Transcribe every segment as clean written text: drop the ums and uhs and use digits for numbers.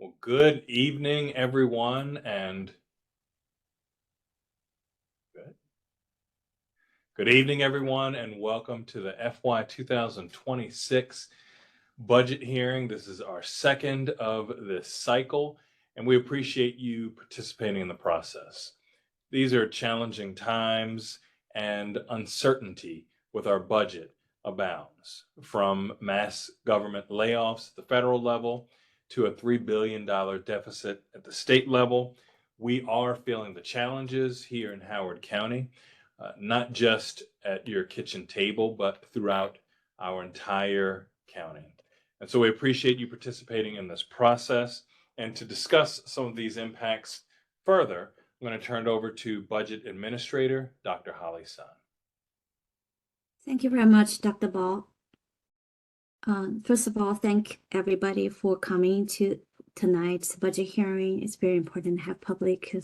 Well, good evening, everyone, and good. Good evening, everyone, and welcome to the FY 2026 budget hearing. This is our second of this cycle, and we appreciate you participating in the process. These are challenging times, and uncertainty with our budget abounds, from mass government layoffs at the federal level to a $3 billion deficit at the state level. We are feeling the challenges here in Howard County, not just at your kitchen table, but throughout our entire county. And so we appreciate you participating in this process. And to discuss some of these impacts further, I'm going to turn it over to Budget Administrator, Dr. Holly Sun. Thank you very much, Dr. Ball. First of all, thank everybody for coming to tonight's budget hearing. It's very important to have public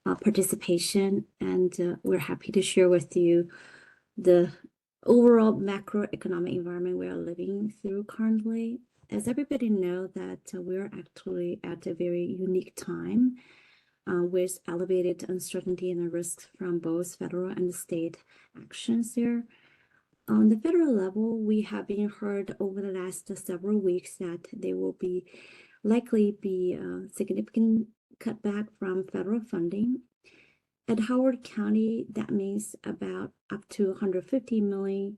participation, and we're happy to share with you the overall macroeconomic environment we are living through currently. As everybody knows that we're actually at a very unique time with elevated uncertainty and risks from both federal and state actions there. On the federal level, we have been heard over the last several weeks that there will likely be a significant cutback from federal funding. At Howard County, that means about up to $150 million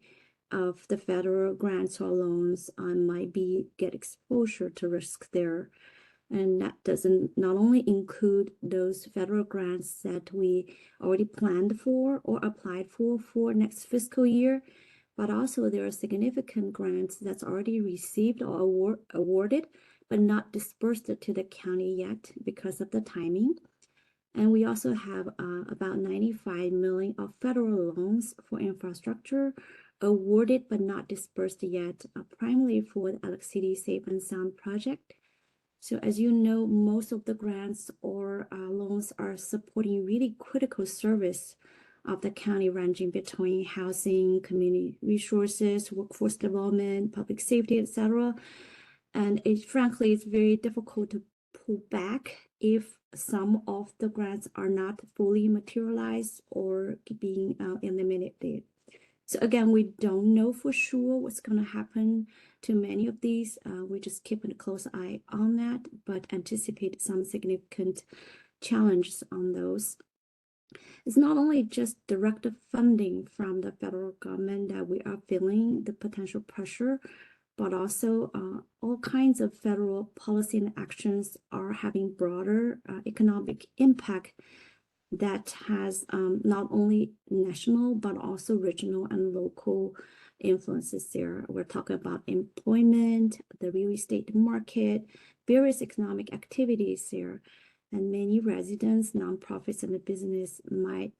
of the federal grants or loans might get exposure to risk there. And that doesn't not only include those federal grants that we already planned for or applied for next fiscal year, but also there are significant grants that's already received or awarded, but not dispersed to the county yet because of the timing. And we also have about $95 million of federal loans for infrastructure awarded but not dispersed yet, primarily for the Alex City Safe and Sound project. So as you know, most of the grants or loans are supporting really critical service of the county, ranging between housing, community resources, workforce development, public safety, etc. And frankly, it's very difficult to pull back if some of the grants are not fully materialized or being eliminated. So again, we don't know for sure what's going to happen to many of these. We're just keeping a close eye on that, but anticipate some significant challenges on those. It's not only just direct funding from the federal government that we are feeling the potential pressure, but also all kinds of federal policy and actions are having broader economic impact that has not only national, but also regional and local influences there. We're talking about employment, the real estate market, various economic activities there. And many residents, nonprofits, and the business might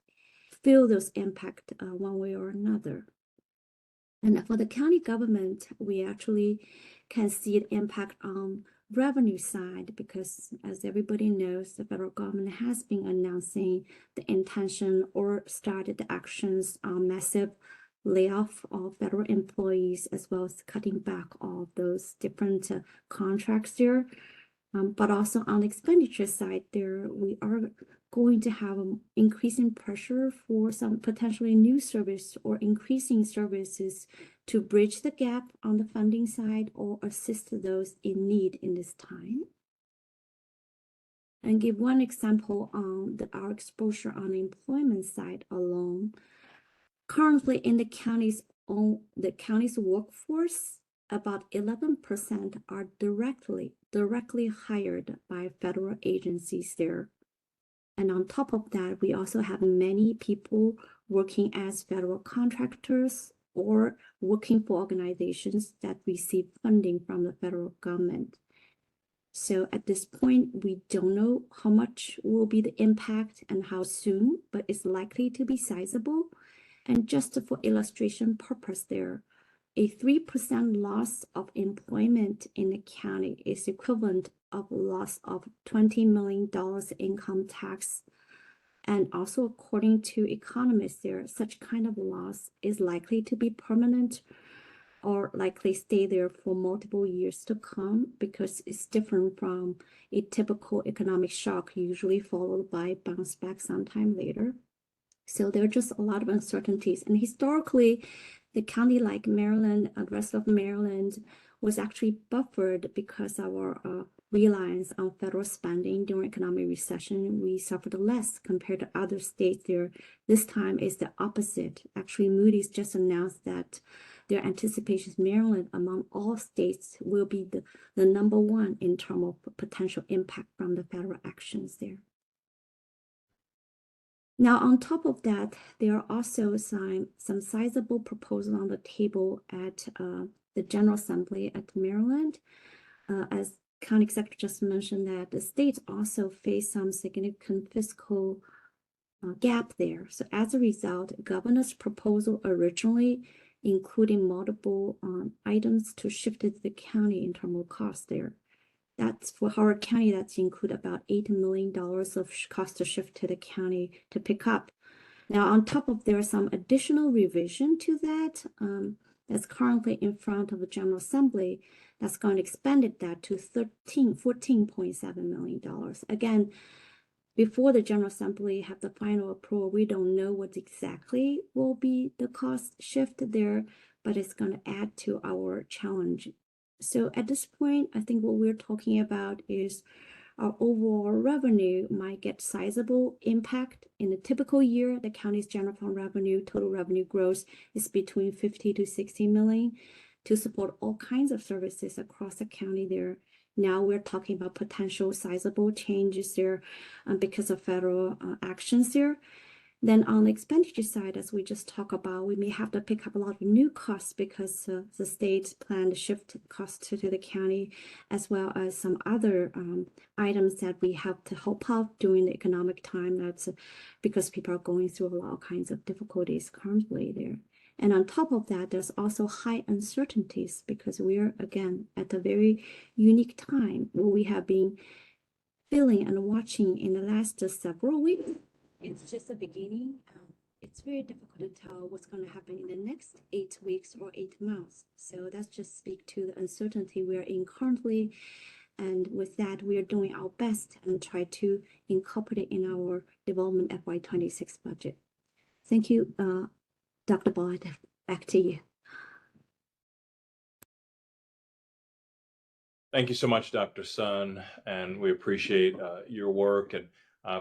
feel those impact one way or another. And for the county government, we actually can see the impact on revenue side because, as everybody knows, the federal government has been announcing the intention or started the actions on massive layoff of federal employees, as well as cutting back all those different contracts there. But also on the expenditure side there, we are going to have increasing pressure for some potentially new service or increasing services to bridge the gap on the funding side or assist those in need in this time. And give one example on our exposure on the employment side alone. Currently in the county's workforce, about 11% are directly hired by federal agencies there. And on top of that, we also have many people working as federal contractors or working for organizations that receive funding from the federal government. So at this point, we don't know how much will be the impact and how soon, but it's likely to be sizable. And just for illustration purpose there, a 3% loss of employment in the county is equivalent of loss of $20 million income tax. And also, according to economists there, such kind of loss is likely to be permanent or likely stay there for multiple years to come because it's different from a typical economic shock, usually followed by bounce back sometime later. So there are just a lot of uncertainties. And historically, the county like Maryland, the rest of Maryland was actually buffered because our reliance on federal spending during economic recession. We suffered less compared to other states there. This time is the opposite. Actually, Moody's just announced that their anticipation is Maryland among all states will be the number one in terms of potential impact from the federal actions there. Now, on top of that, there are also some sizable proposals on the table at the General Assembly at Maryland. As County Executive just mentioned, that the states also face some significant fiscal gap there. So as a result, governor's proposal originally including multiple items to shift to the county in terms of cost there. That's for Howard County, that's include about $8 million of cost to shift to the county to pick up. Now, on top of there are some additional revision to that that's currently in front of the General Assembly that's going to expand that to $14.7 million. Again, before the General Assembly have the final approval, we don't know what exactly will be the cost shift there, but it's going to add to our challenge. So at this point, I think what we're talking about is our overall revenue might get sizable impact. In a typical year, the county's general fund revenue, total revenue growth is between 50 to 60 million to support all kinds of services across the county there. Now we're talking about potential sizable changes there because of federal actions there. Then on the expenditure side, as we just talked about, we may have to pick up a lot of new costs because the state plan to shift costs to the county, as well as some other items that we have to help out during the economic time. That's because people are going through all kinds of difficulties currently there. And on top of that, there's also high uncertainties because we're, again, at a very unique time where we have been feeling and watching in the last several weeks. It's just the beginning. It's very difficult to tell what's going to happen in the next 8 weeks or 8 months. So that's just speak to the uncertainty we're in currently. And with that, we are doing our best and try to incorporate it in our development FY26 budget. Thank you, Dr. Ballard. Back to you. Thank you so much, Dr. Sun, and we appreciate your work. And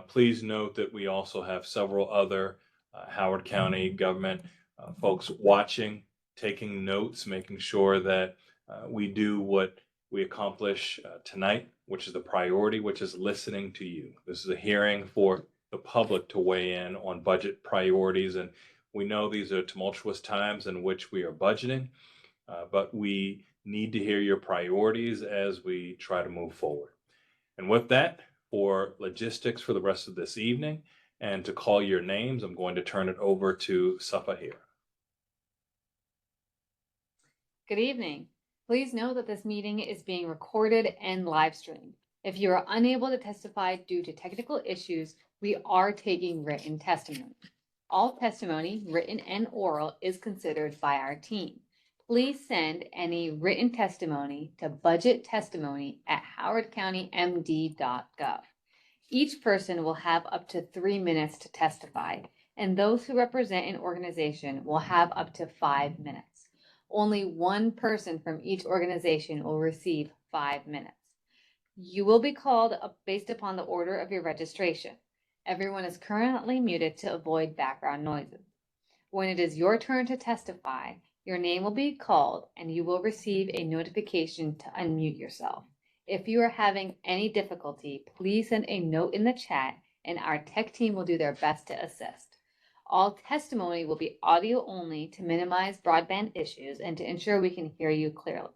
please note that we also have several other Howard County government folks watching, taking notes, making sure that we do what we accomplish tonight, which is the priority, which is listening to you. This is a hearing for the public to weigh in on budget priorities. And we know these are tumultuous times in which we are budgeting, but we need to hear your priorities as we try to move forward. And with that, for logistics for the rest of this evening and to call your names, I'm going to turn it over to Safa here. Good evening. Please know that this meeting is being recorded and live streamed. If you are unable to testify due to technical issues, we are taking written testimony. All testimony, written and oral, is considered by our team. Please send any written testimony to budgettestimony@howardcountymd.gov. Each person will have up to 3 minutes to testify, and those who represent an organization will have up to 5 minutes. Only one person from each organization will receive 5 minutes. You will be called up based upon the order of your registration. Everyone is currently muted to avoid background noises. When it is your turn to testify, your name will be called and you will receive a notification to unmute yourself. If you are having any difficulty, please send a note in the chat and our tech team will do their best to assist. All testimony will be audio only to minimize broadband issues and to ensure we can hear you clearly.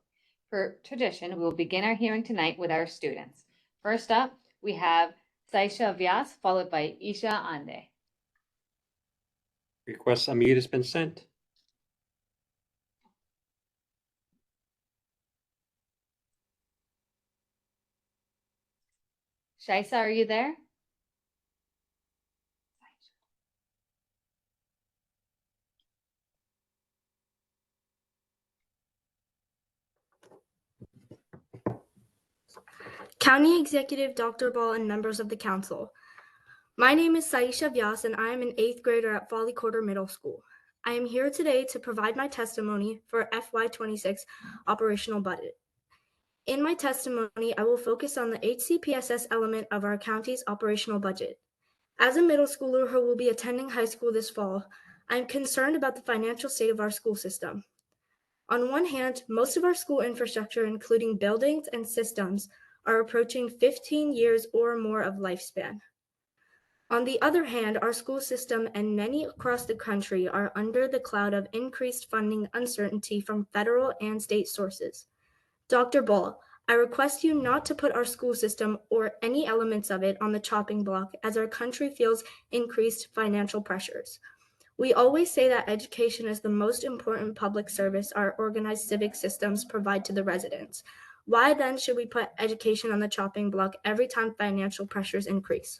Per tradition, we will begin our hearing tonight with our students. First up, we have Saisha Vyas, followed by Isha Ande. Request unmute has been sent. Shaisa, are you there? County Executive Dr. Ball and members of the council. My name is Saisha Vyas and I am an 8th grader at Folly Quarter Middle School. I am here today to provide my testimony for FY26 operational budget. In my testimony, I will focus on the HCPSS element of our county's operational budget. As a middle schooler who will be attending high school this fall, I am concerned about the financial state of our school system. On one hand, most of our school infrastructure, including buildings and systems, are approaching 15 years or more of lifespan. On the other hand, our school system and many across the country are under the cloud of increased funding uncertainty from federal and state sources. Dr. Ball, I request you not to put our school system or any elements of it on the chopping block as our country feels increased financial pressures. We always say that education is the most important public service our organized civic systems provide to the residents. Why then should we put education on the chopping block every time financial pressures increase?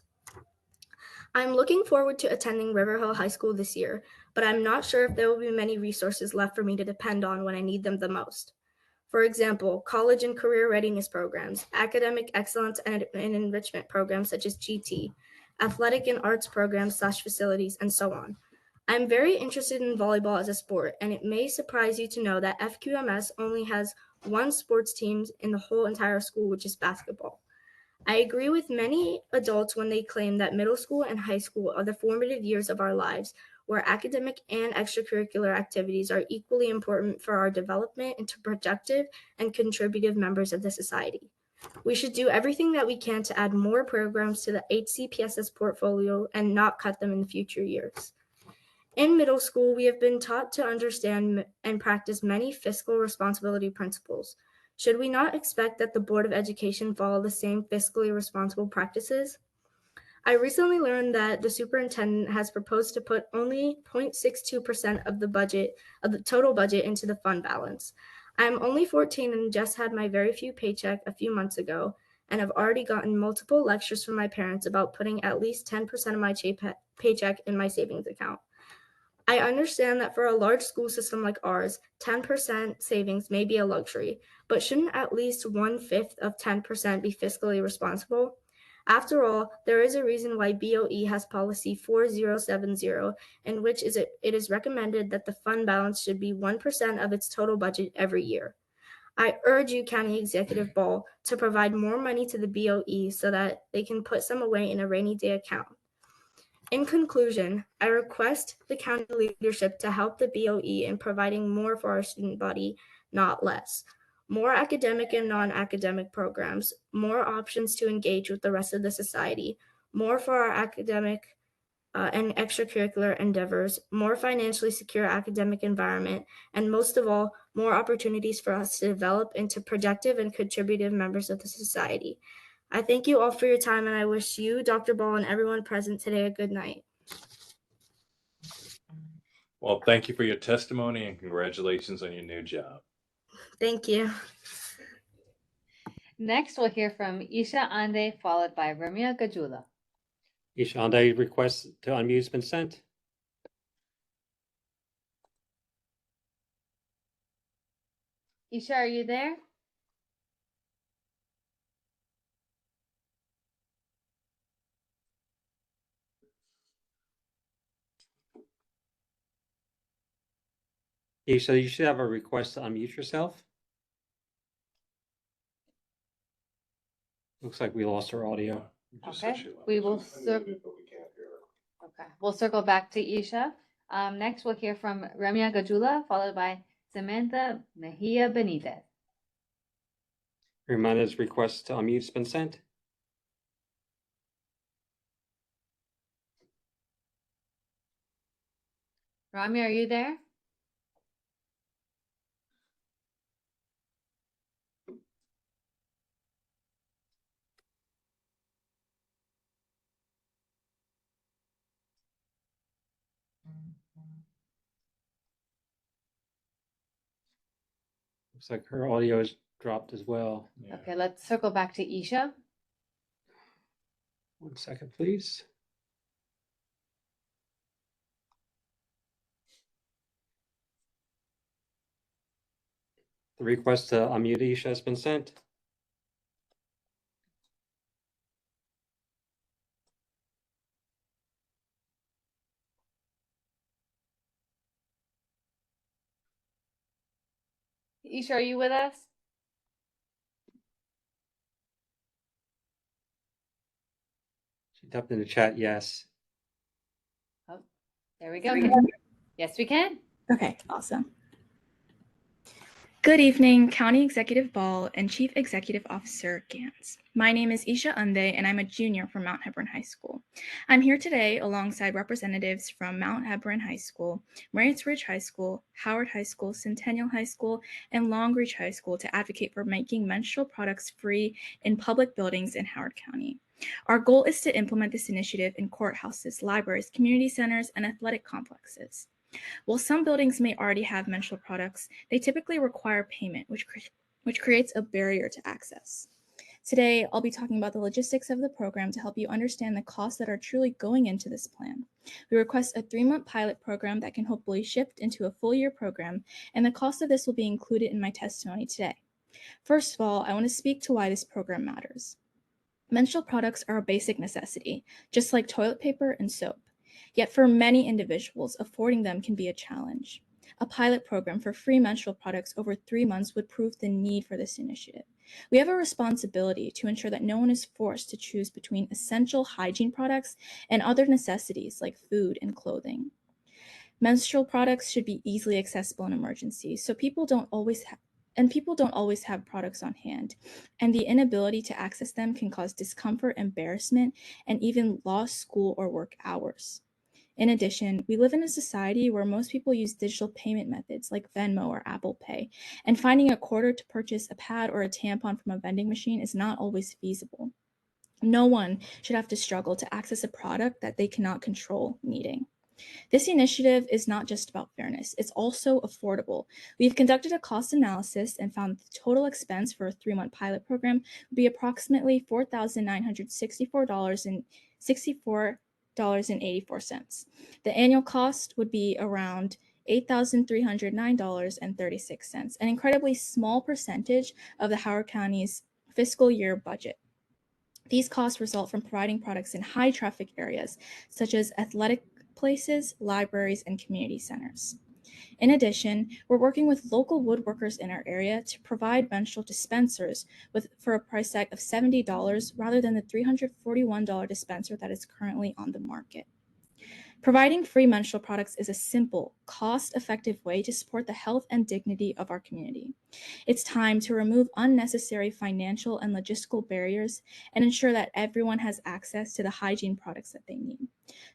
I'm looking forward to attending Riverhill High School this year, but I'm not sure if there will be many resources left for me to depend on when I need them the most. For example, college and career readiness programs, academic excellence and enrichment programs such as GT, athletic and arts programs / facilities, and so on. I'm very interested in volleyball as a sport, and it may surprise you to know that FQMS only has one sports team in the whole entire school, which is basketball. I agree with many adults when they claim that middle school and high school are the formative years of our lives, where academic and extracurricular activities are equally important for our development into productive and contributive members of the society. We should do everything that we can to add more programs to the HCPSS portfolio and not cut them in future years. In middle school, we have been taught to understand and practice many fiscal responsibility principles. Should we not expect that the Board of Education follow the same fiscally responsible practices? I recently learned that the superintendent has proposed to put only 0.62% of the total budget into the fund balance. I am only 14 and just had my very few paycheck a few months ago and have already gotten multiple lectures from my parents about putting at least 10% of my paycheck in my savings account. I understand that for a large school system like ours, 10% savings may be a luxury, but shouldn't at least 1/5 of 10% be fiscally responsible? After all, there is a reason why BOE has policy 4070, in which it is recommended that the fund balance should be 1% of its total budget every year. I urge you, County Executive Ball, to provide more money to the BOE so that they can put some away in a rainy day account. In conclusion, I request the county leadership to help the BOE in providing more for our student body, not less. More academic and non-academic programs, more options to engage with the rest of the society, more for our academic and extracurricular endeavors, more financially secure academic environment, and most of all, more opportunities for us to develop into productive and contributive members of the society. I thank you all for your time, and I wish you, Dr. Ball, and everyone present today a good night. Well, thank you for your testimony and congratulations on your new job. Thank you. Next, we'll hear from Isha Ande, followed by Ramya Gajula. Isha Ande, request to unmute has been sent. Isha, are you there? Isha, you should have a request to unmute yourself. Looks like we lost her audio. Okay, we'll circle back to Isha. Next, we'll hear from Ramya Gajula, followed by Samantha Mejia Benitez. Ramanda's request to unmute has been sent. Ramya, are you there? Looks like her audio is dropped as well. Yeah. Okay, let's circle back to Isha. 1 second, please. The request to unmute Isha has been sent. Isha, are you with us? She typed in the chat, yes. Oh, there we go. Yes, we can. Okay, awesome. Good evening, County Executive Ball and Chief Executive Officer Gans. My name is Isha Unde, and I'm a junior from Mount Hebron High School. I'm here today alongside representatives from Mount Hebron High School, Marys Ridge High School, Howard High School, Centennial High School, and Long Reach High School to advocate for making menstrual products free in public buildings in Howard County. Our goal is to implement this initiative in courthouses, libraries, community centers, and athletic complexes. While some buildings may already have menstrual products, they typically require payment, which creates a barrier to access. Today, I'll be talking about the logistics of the program to help you understand the costs that are truly going into this plan. We request a 3-month pilot program that can hopefully shift into a full-year program, and the cost of this will be included in my testimony today. First of all, I want to speak to why this program matters. Menstrual products are a basic necessity, just like toilet paper and soap. Yet for many individuals, affording them can be a challenge. A pilot program for free menstrual products over 3 months would prove the need for this initiative. We have a responsibility to ensure that no one is forced to choose between essential hygiene products and other necessities like food and clothing. Menstrual products should be easily accessible in emergencies, so people don't always have products on hand, and the inability to access them can cause discomfort, embarrassment, and even lost school or work hours. In addition, we live in a society where most people use digital payment methods like Venmo or Apple Pay, and finding a quarter to purchase a pad or a tampon from a vending machine is not always feasible. No one should have to struggle to access a product that they cannot control needing. This initiative is not just about fairness, it's also affordable. We've conducted a cost analysis and found the total expense for a 3-month pilot program would be approximately $4,964.84. The annual cost would be around $8,309.36, an incredibly small percentage of the Howard County's fiscal year budget. These costs result from providing products in high traffic areas, such as athletic places, libraries, and community centers. In addition, we're working with local woodworkers in our area to provide menstrual dispensers for a price tag of $70 rather than the $341 dispenser that is currently on the market. Providing free menstrual products is a simple, cost-effective way to support the health and dignity of our community. It's time to remove unnecessary financial and logistical barriers and ensure that everyone has access to the hygiene products that they need.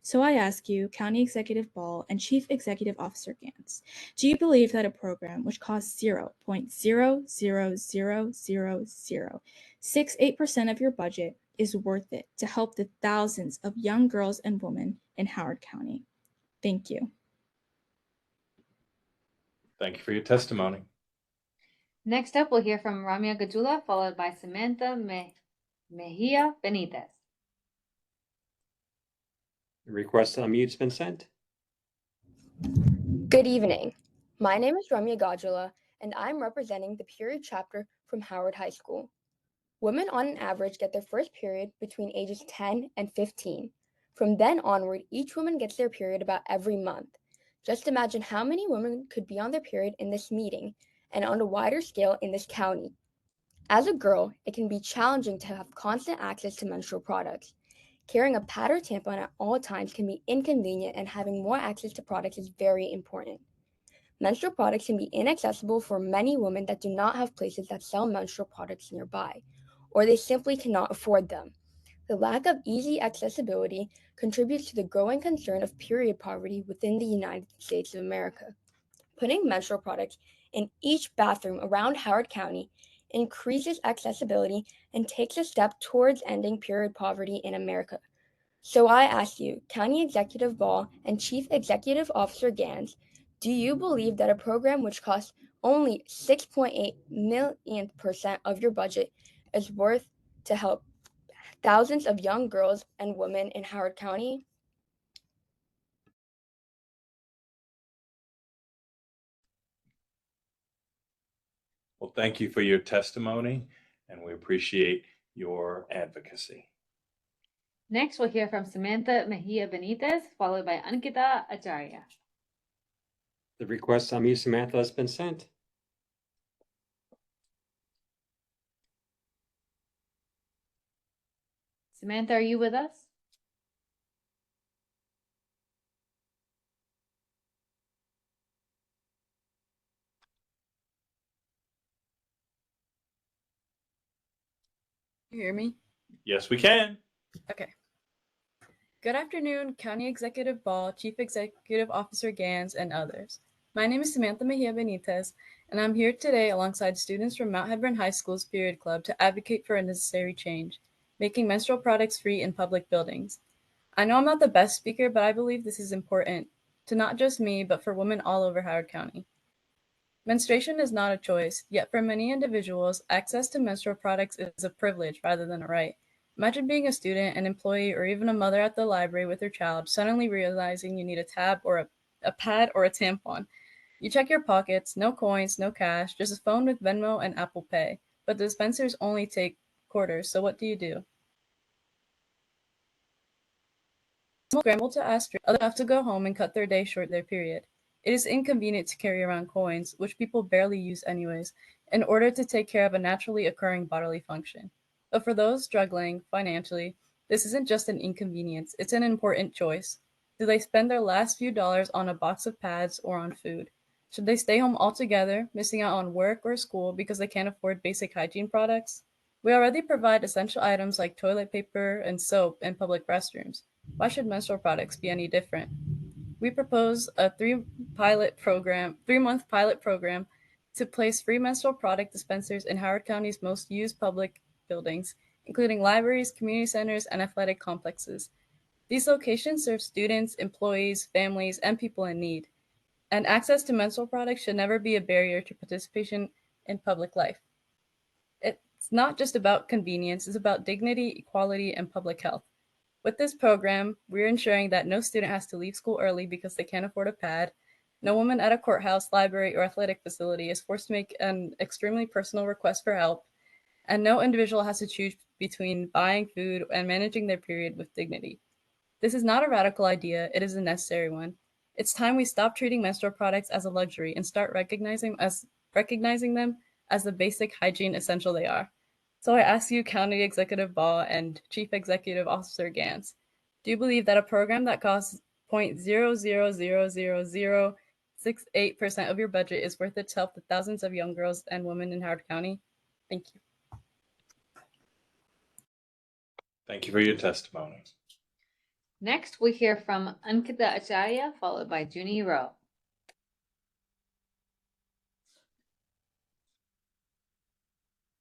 So I ask you, County Executive Ball and Chief Executive Officer Gans, do you believe that a program which costs 0.0000068% of your budget is worth it to help the thousands of young girls and women in Howard County? Thank you. Thank you for your testimony. Next up, we'll hear from Ramya Gajula, followed by Samantha Mejia Benitez. The request to unmute's been sent. Good evening. My name is Ramya Gajula, and I'm representing the period chapter from Howard High School. Women on an average get their first period between ages 10 and 15. From then onward, each woman gets their period about every month. Just imagine how many women could be on their period in this meeting and on a wider scale in this county. As a girl, it can be challenging to have constant access to menstrual products. Carrying a pad or tampon at all times can be inconvenient, and having more access to products is very important. Menstrual products can be inaccessible for many women that do not have places that sell menstrual products nearby, or they simply cannot afford them. The lack of easy accessibility contributes to the growing concern of period poverty within the United States of America. Putting menstrual products in each bathroom around Howard County increases accessibility and takes a step towards ending period poverty in America. So I ask you, County Executive Ball and Chief Executive Officer Gans, do you believe that a program which costs only 6.8 millionth% of your budget is worth to help thousands of young girls and women in Howard County? Well, thank you for your testimony, and we appreciate your advocacy. Next, we'll hear from Samantha Mejia Benitez, followed by Ankita Acharya. The request to unmute Samantha has been sent. Samantha, are you with us? You hear me? Yes, we can. Okay. Good afternoon, County Executive Ball, Chief Executive Officer Gans, and others. My name is Samantha Mejia Benitez, and I'm here today alongside students from Mount Hebron High School's Period Club to advocate for a necessary change, making menstrual products free in public buildings. I know I'm not the best speaker, but I believe this is important to not just me, but for women all over Howard County. Menstruation is not a choice, yet for many individuals, access to menstrual products is a privilege rather than a right. Imagine being a student, an employee, or even a mother at the library with your child, suddenly realizing you need a tab or a pad or a tampon. You check your pockets, no coins, no cash, just a phone with Venmo and Apple Pay. But the dispensers only take quarters, so what do? Some scramble to ask, others have to go home and cut their day short their period. It is inconvenient to carry around coins, which people barely use anyways, in order to take care of a naturally occurring bodily function. But for those struggling financially, this isn't just an inconvenience, it's an important choice. Do they spend their last few dollars on a box of pads or on food? Should they stay home altogether, missing out on work or school because they can't afford basic hygiene products? We already provide essential items like toilet paper and soap in public restrooms. Why should menstrual products be any different? We propose a 3-month pilot program to place free menstrual product dispensers in Howard County's most used public buildings, including libraries, community centers, and athletic complexes. These locations serve students, employees, families, and people in need, and access to menstrual products should never be a barrier to participation in public life. It's not just about convenience, it's about dignity, equality, and public health. With this program, we're ensuring that no student has to leave school early because they can't afford a pad. No woman at a courthouse, library, or athletic facility is forced to make an extremely personal request for help, and no individual has to choose between buying food and managing their period with dignity. This is not a radical idea, it is a necessary one. It's time we stop treating menstrual products as a luxury and start recognizing them as the basic hygiene essential they are. So I ask you, County Executive Ball and Chief Executive Officer Gans, do you believe that a program that costs 0.000068% of your budget is worth it to help the thousands of young girls and women in Howard County? Thank you. Thank you for your testimony. Next, we hear from Ankita Acharya, followed by Junie Rowe.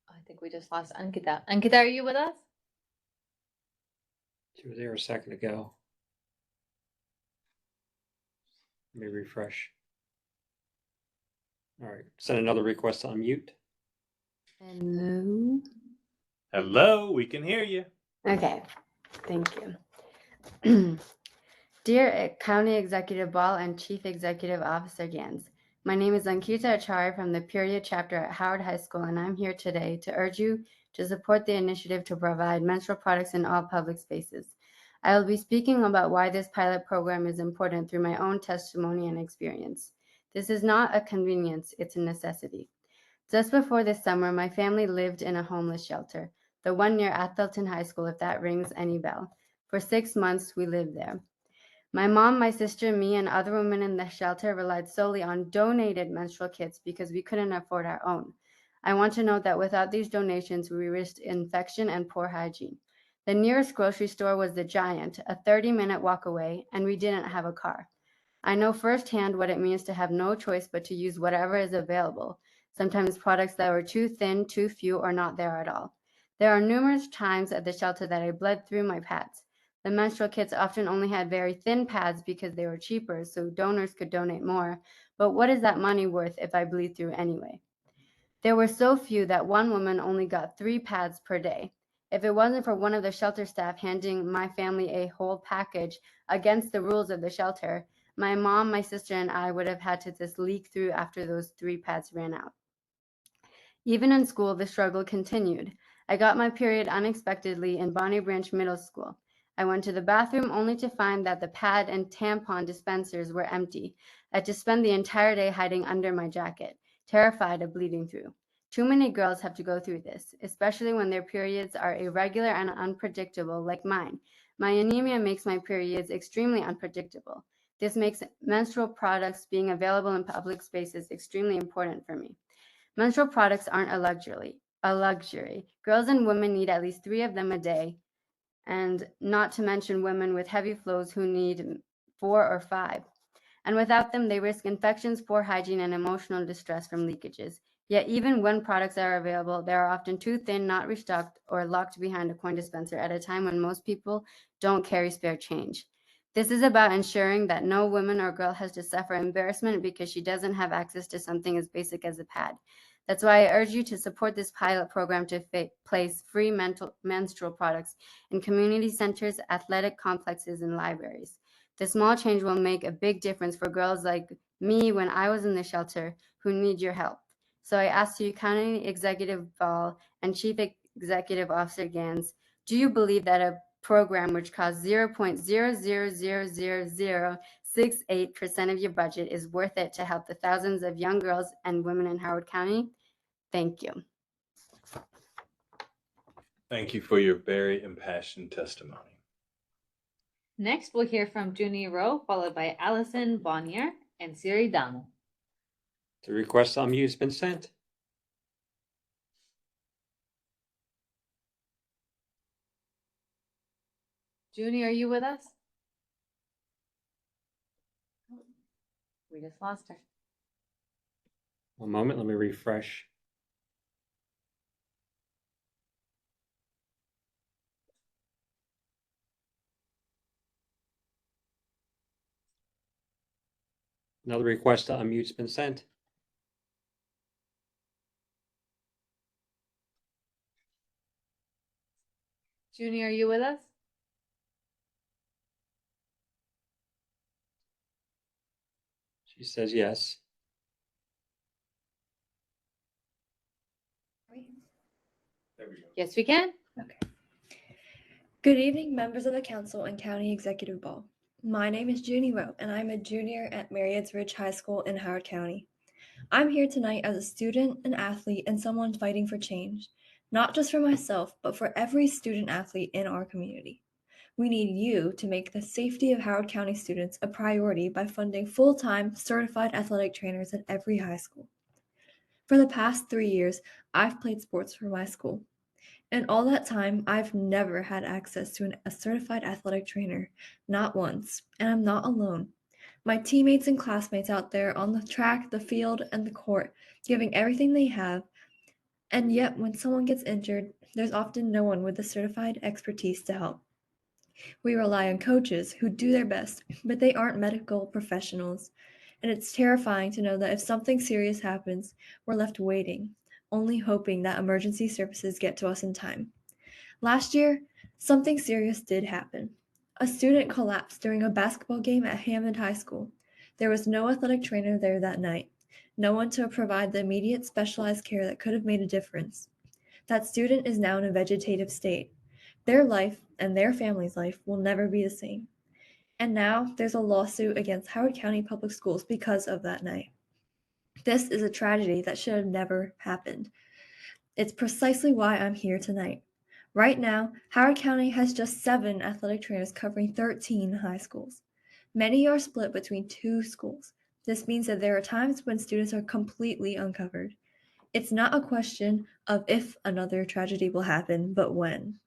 I think we just lost Ankita. Ankita, are you with us? She was there a second ago. Let me refresh. All right, send another request to unmute. Hello. Hello, we can hear you. Okay, thank you. Dear County Executive Ball and Chief Executive Officer Gans, my name is Ankita Acharya from the Period Chapter at Howard High School, and I'm here today to urge you to support the initiative to provide menstrual products in all public spaces. I will be speaking about why this pilot program is important through my own testimony and experience. This is not a convenience, it's a necessity. Just before this summer, my family lived in a homeless shelter, the one near Athelton High School, if that rings any bell. For 6 months, we lived there. My mom, my sister, me, and other women in the shelter relied solely on donated menstrual kits because we couldn't afford our own. I want to note that without these donations, we risked infection and poor hygiene. The nearest grocery store was the Giant, a 30-minute walk away, and we didn't have a car. I know firsthand what it means to have no choice but to use whatever is available, sometimes products that were too thin, too few, or not there at all. There are numerous times at the shelter that I bled through my pads. The menstrual kits often only had very thin pads because they were cheaper, so donors could donate more, but what is that money worth if I bleed through anyway? There were so few that one woman only got 3 pads per day. If it wasn't for one of the shelter staff handing my family a whole package against the rules of the shelter, my mom, my sister, and I would have had to just leak through after those 3 pads ran out. Even in school, the struggle continued. I got my period unexpectedly in Bonnie Branch Middle School. I went to the bathroom only to find that the pad and tampon dispensers were empty. I had to spend the entire day hiding under my jacket, terrified of bleeding through. Too many girls have to go through this, especially when their periods are irregular and unpredictable like mine. My anemia makes my periods extremely unpredictable. This makes menstrual products being available in public spaces extremely important for me. Menstrual products aren't a luxury. Girls and women need at least 3 of them a day, and not to mention women with heavy flows who need 4 or 5. And without them, they risk infections, poor hygiene, and emotional distress from leakages. Yet even when products are available, they are often too thin, not restocked, or locked behind a coin dispenser at a time when most people don't carry spare change. This is about ensuring that no woman or girl has to suffer embarrassment because she doesn't have access to something as basic as a pad. That's why I urge you to support this pilot program to place free menstrual products in community centers, athletic complexes, and libraries. The small change will make a big difference for girls like me when I was in the shelter who need your help. So I ask you, County Executive Ball and Chief Executive Officer Gans, do you believe that a program which costs 0.0000068% of your budget is worth it to help the thousands of young girls and women in Howard County? Thank you. Thank you for your very impassioned testimony. Next, we'll hear from Junie Rowe, followed by Allison Bonnier and Siri Damu. The request to unmute has been sent. Junie, are you with us? We just lost her. One moment, let me refresh. Another request to unmute has been sent. Junie, are you with us? She says yes. There we go. Yes, we can. Okay. Good evening, members of the council and County Executive Ball. My name is Junie Rowe, and I'm a junior at Marriotts Ridge High School in Howard County. I'm here tonight as a student, an athlete, and someone fighting for change, not just for myself, but for every student athlete in our community. We need you to make the safety of Howard County students a priority by funding full-time certified athletic trainers at every high school. For the past 3 years, I've played sports for my school. In all that time, I've never had access to a certified athletic trainer, not once, and I'm not alone. My teammates and classmates out there on the track, the field, and the court, giving everything they have, and yet when someone gets injured, there's often no one with the certified expertise to help. We rely on coaches who do their best, but they aren't medical professionals, and it's terrifying to know that if something serious happens, we're left waiting, only hoping that emergency services get to us in time. Last year, something serious did happen. A student collapsed during a basketball game at Hammond High School. There was no athletic trainer there that night, no one to provide the immediate specialized care that could have made a difference. That student is now in a vegetative state. Their life and their family's life will never be the same. And now there's a lawsuit against Howard County Public Schools because of that night. This is a tragedy that should have never happened. It's precisely why I'm here tonight. Right now, Howard County has just 7 athletic trainers covering 13 high schools. Many are split between 2 schools. This means that there are times when students are completely uncovered. It's not a question of if another tragedy will happen, but when.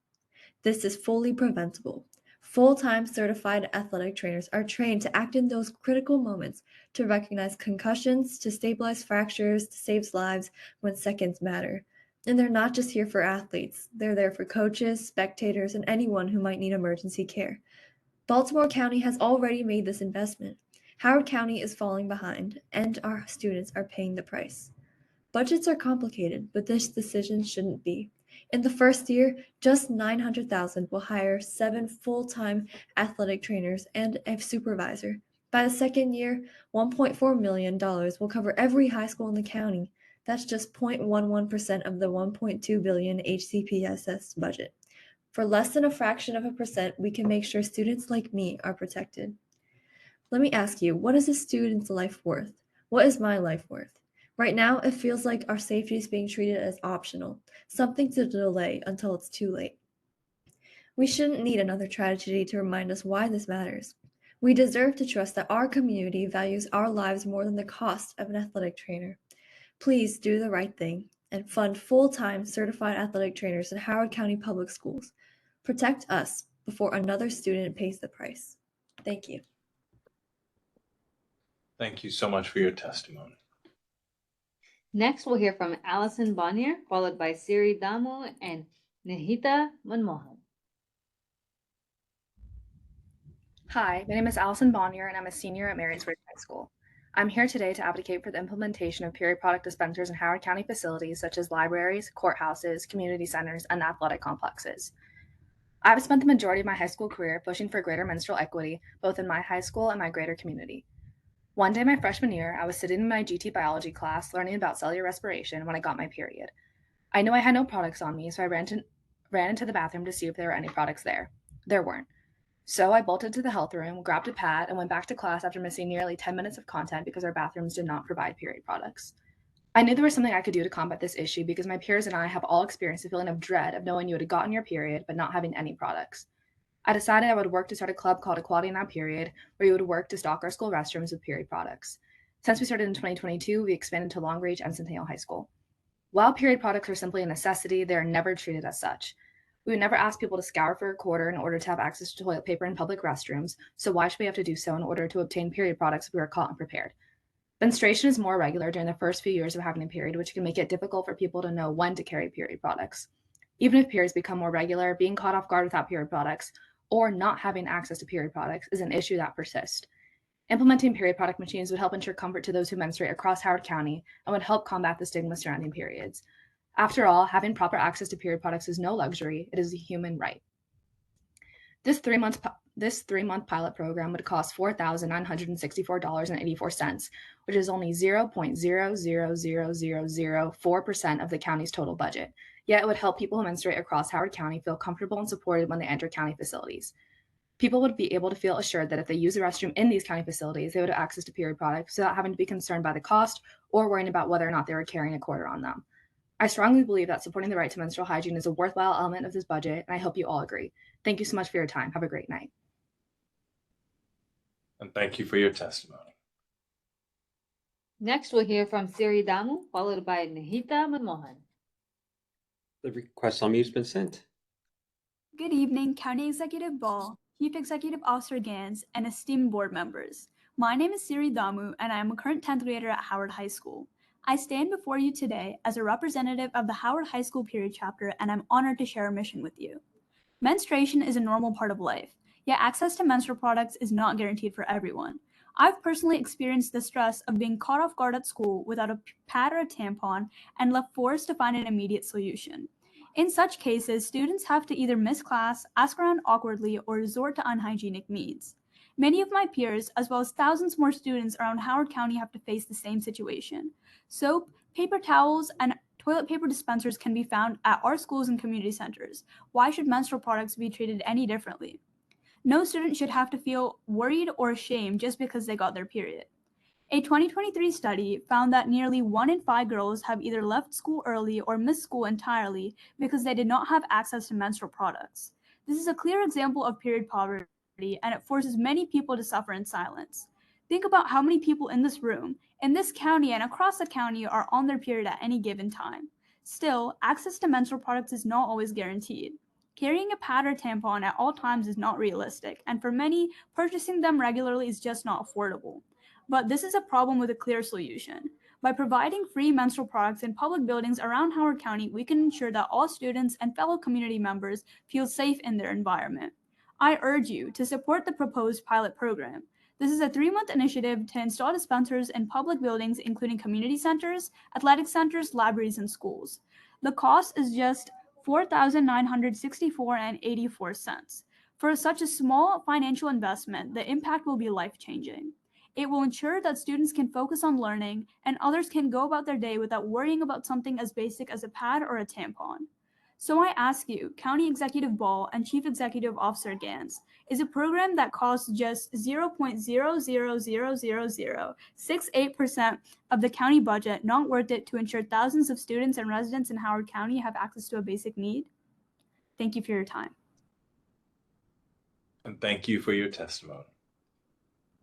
This is fully preventable. Full-time certified athletic trainers are trained to act in those critical moments, to recognize concussions, to stabilize fractures, to save lives when seconds matter. And they're not just here for athletes. They're there for coaches, spectators, and anyone who might need emergency care. Baltimore County has already made this investment. Howard County is falling behind, and our students are paying the price. Budgets are complicated, but this decision shouldn't be. In the first year, just $900,000 will hire 7 full-time athletic trainers and a supervisor. By the second year, $1.4 million will cover every high school in the county. That's just 0.11% of the $1.2 billion HCPSS budget. For less than a fraction of a percent, we can make sure students like me are protected. Let me ask you, what is a student's life worth? What is my life worth? Right now, it feels like our safety is being treated as optional, something to delay until it's too late. We shouldn't need another tragedy to remind us why this matters. We deserve to trust that our community values our lives more than the cost of an athletic trainer. Please do the right thing and fund full-time certified athletic trainers in Howard County Public Schools. Protect us before another student pays the price. Thank you. Thank you so much for your testimony. Next, we'll hear from Allison Bonnier, followed by Siri Damu and Nihita Manmohan. Hi, my name is Allison Bonnier, and I'm a senior at Marysville High School. I'm here today to advocate for the implementation of period product dispensers in Howard County facilities such as libraries, courthouses, community centers, and athletic complexes. I've spent the majority of my high school career pushing for greater menstrual equity, both in my high school and my greater community. One day my freshman year, I was sitting in my GT biology class learning about cellular respiration when I got my period. I knew I had no products on me, so I ran into the bathroom to see if there were any products there. There weren't. So I bolted to the health room, grabbed a pad, and went back to class after missing nearly 10 minutes of content because our bathrooms did not provide period products. I knew there was something I could do to combat this issue because my peers and I have all experienced the feeling of dread of knowing you had gotten your period but not having any products. I decided I would work to start a club called Equality in That Period, where we would work to stock our school restrooms with period products. Since we started in 2022, we expanded to Long Reach and Centennial High School. While period products are simply a necessity, they are never treated as such. We would never ask people to scour for a quarter in order to have access to toilet paper in public restrooms, so why should we have to do so in order to obtain period products if we are caught unprepared? Menstruation is more regular during the first few years of having a period, which can make it difficult for people to know when to carry period products. Even if periods become more regular, being caught off guard without period products or not having access to period products is an issue that persists. Implementing period product machines would help ensure comfort to those who menstruate across Howard County and would help combat the stigma surrounding periods. After all, having proper access to period products is no luxury, it is a human right. This three-month pilot program would cost $4,964.84, which is only 0.000004% of the county's total budget. Yet it would help people who menstruate across Howard County feel comfortable and supported when they enter county facilities. People would be able to feel assured that if they use the restroom in these county facilities, they would have access to period products without having to be concerned by the cost or worrying about whether or not they were carrying a quarter on them. I strongly believe that supporting the right to menstrual hygiene is a worthwhile element of this budget, and I hope you all agree. Thank you so much for your time. Have a great night. And thank you for your testimony. Next, we'll hear from Siri Damu, followed by Nihita Manmohan. The request on mute has been sent. Good evening, County Executive Ball, Chief Executive Officer Gans, and esteemed board members. My name is Siri Damu, and I am a current 10th grader at Howard High School. I stand before you today as a representative of the Howard High School Period Chapter, and I'm honored to share a mission with you. Menstruation is a normal part of life, yet access to menstrual products is not guaranteed for everyone. I've personally experienced the stress of being caught off guard at school without a pad or a tampon and left forced to find an immediate solution. In such cases, students have to either miss class, ask around awkwardly, or resort to unhygienic means. Many of my peers, as well as thousands more students around Howard County, have to face the same situation. Soap, paper towels, and toilet paper dispensers can be found at our schools and community centers. Why should menstrual products be treated any differently? No student should have to feel worried or ashamed just because they got their period. A 2023 study found that nearly 1 in 5 girls have either left school early or missed school entirely because they did not have access to menstrual products. This is a clear example of period poverty, and it forces many people to suffer in silence. Think about how many people in this room, in this county, and across the county are on their period at any given time. Still, access to menstrual products is not always guaranteed. Carrying a pad or tampon at all times is not realistic, and for many, purchasing them regularly is just not affordable. But this is a problem with a clear solution. By providing free menstrual products in public buildings around Howard County, we can ensure that all students and fellow community members feel safe in their environment. I urge you to support the proposed pilot program. This is a 3-month initiative to install dispensers in public buildings, including community centers, athletic centers, libraries, and schools. The cost is just $4,964.84. For such a small financial investment, the impact will be life-changing. It will ensure that students can focus on learning and others can go about their day without worrying about something as basic as a pad or a tampon. So I ask you, County Executive Ball and Chief Executive Officer Gans, is a program that costs just 0.000068% of the county budget not worth it to ensure thousands of students and residents in Howard County have access to a basic need? Thank you for your time. And thank you for your testimony.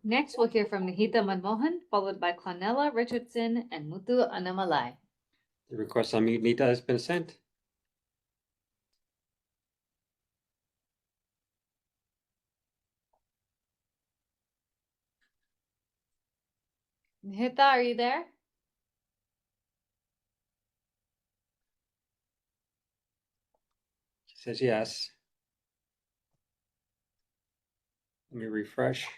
Next, we'll hear from Nihita Manmohan, followed by Clonella Richardson and Muthu Anamalai. The request to unmute Nita has been sent. Nihita, are you there? She says yes. Let me refresh.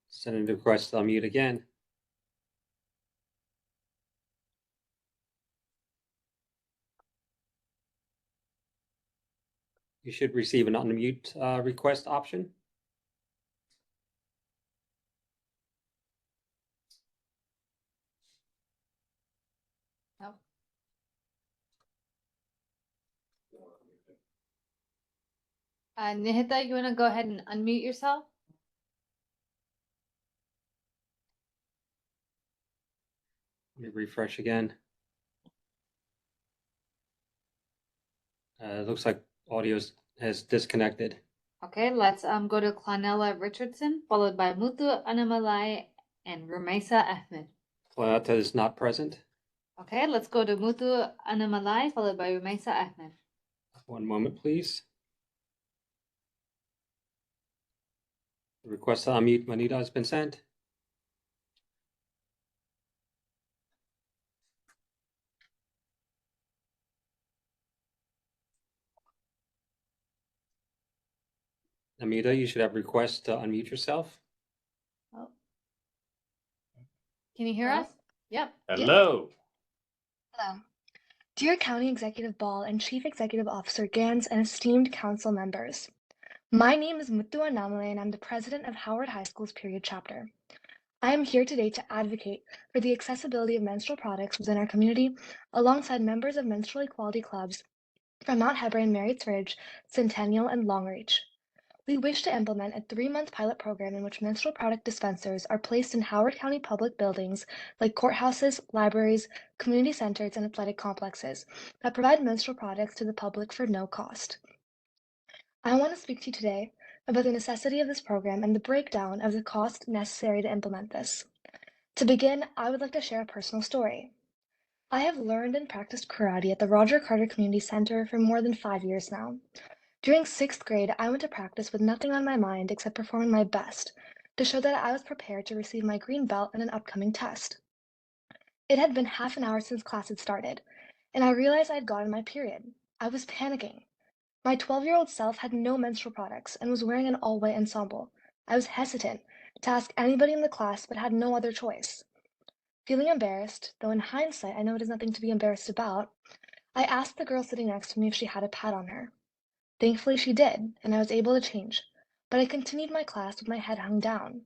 Sending the request to unmute again. You should receive an unmute request option. No. Nihita, you want to go ahead and unmute yourself? Let me refresh again. It looks like audio has disconnected. Okay, let's go to Clonella Richardson, followed by Muthu Anamalai and Rumaisa Ahmed. Clanata is not present. Okay, let's go to Muthu Anamalai, followed by Rumaisa Ahmed. One moment, please. The request to unmute Manita has been sent. Amita, you should have request to unmute yourself. Oh. Can you hear us? Yep. Hello. Hello. Dear County Executive Ball and Chief Executive Officer Gans and esteemed council members, my name is Muthu Anamale and I'm the president of Howard High School's Period Chapter. I am here today to advocate for the accessibility of menstrual products within our community alongside members of menstrual equality clubs from Mount Hebron, Marriotts Ridge, Centennial, and Longreach. We wish to implement a 3-month pilot program in which menstrual product dispensers are placed in Howard County public buildings like courthouses, libraries, community centers, and athletic complexes that provide menstrual products to the public for no cost. I want to speak to you today about the necessity of this program and the breakdown of the cost necessary to implement this. To begin, I would like to share a personal story. I have learned and practiced karate at the Roger Carter Community Center for more than 5 years now. During 6th grade, I went to practice with nothing on my mind except performing my best to show that I was prepared to receive my green belt in an upcoming test. It had been half an hour since class had started, and I realized I had gotten my period. I was panicking. My 12-year-old self had no menstrual products and was wearing an all-white ensemble. I was hesitant to ask anybody in the class but had no other choice. Feeling embarrassed, though in hindsight I know it is nothing to be embarrassed about, I asked the girl sitting next to me if she had a pad on her. Thankfully she did, and I was able to change, but I continued my class with my head hung down.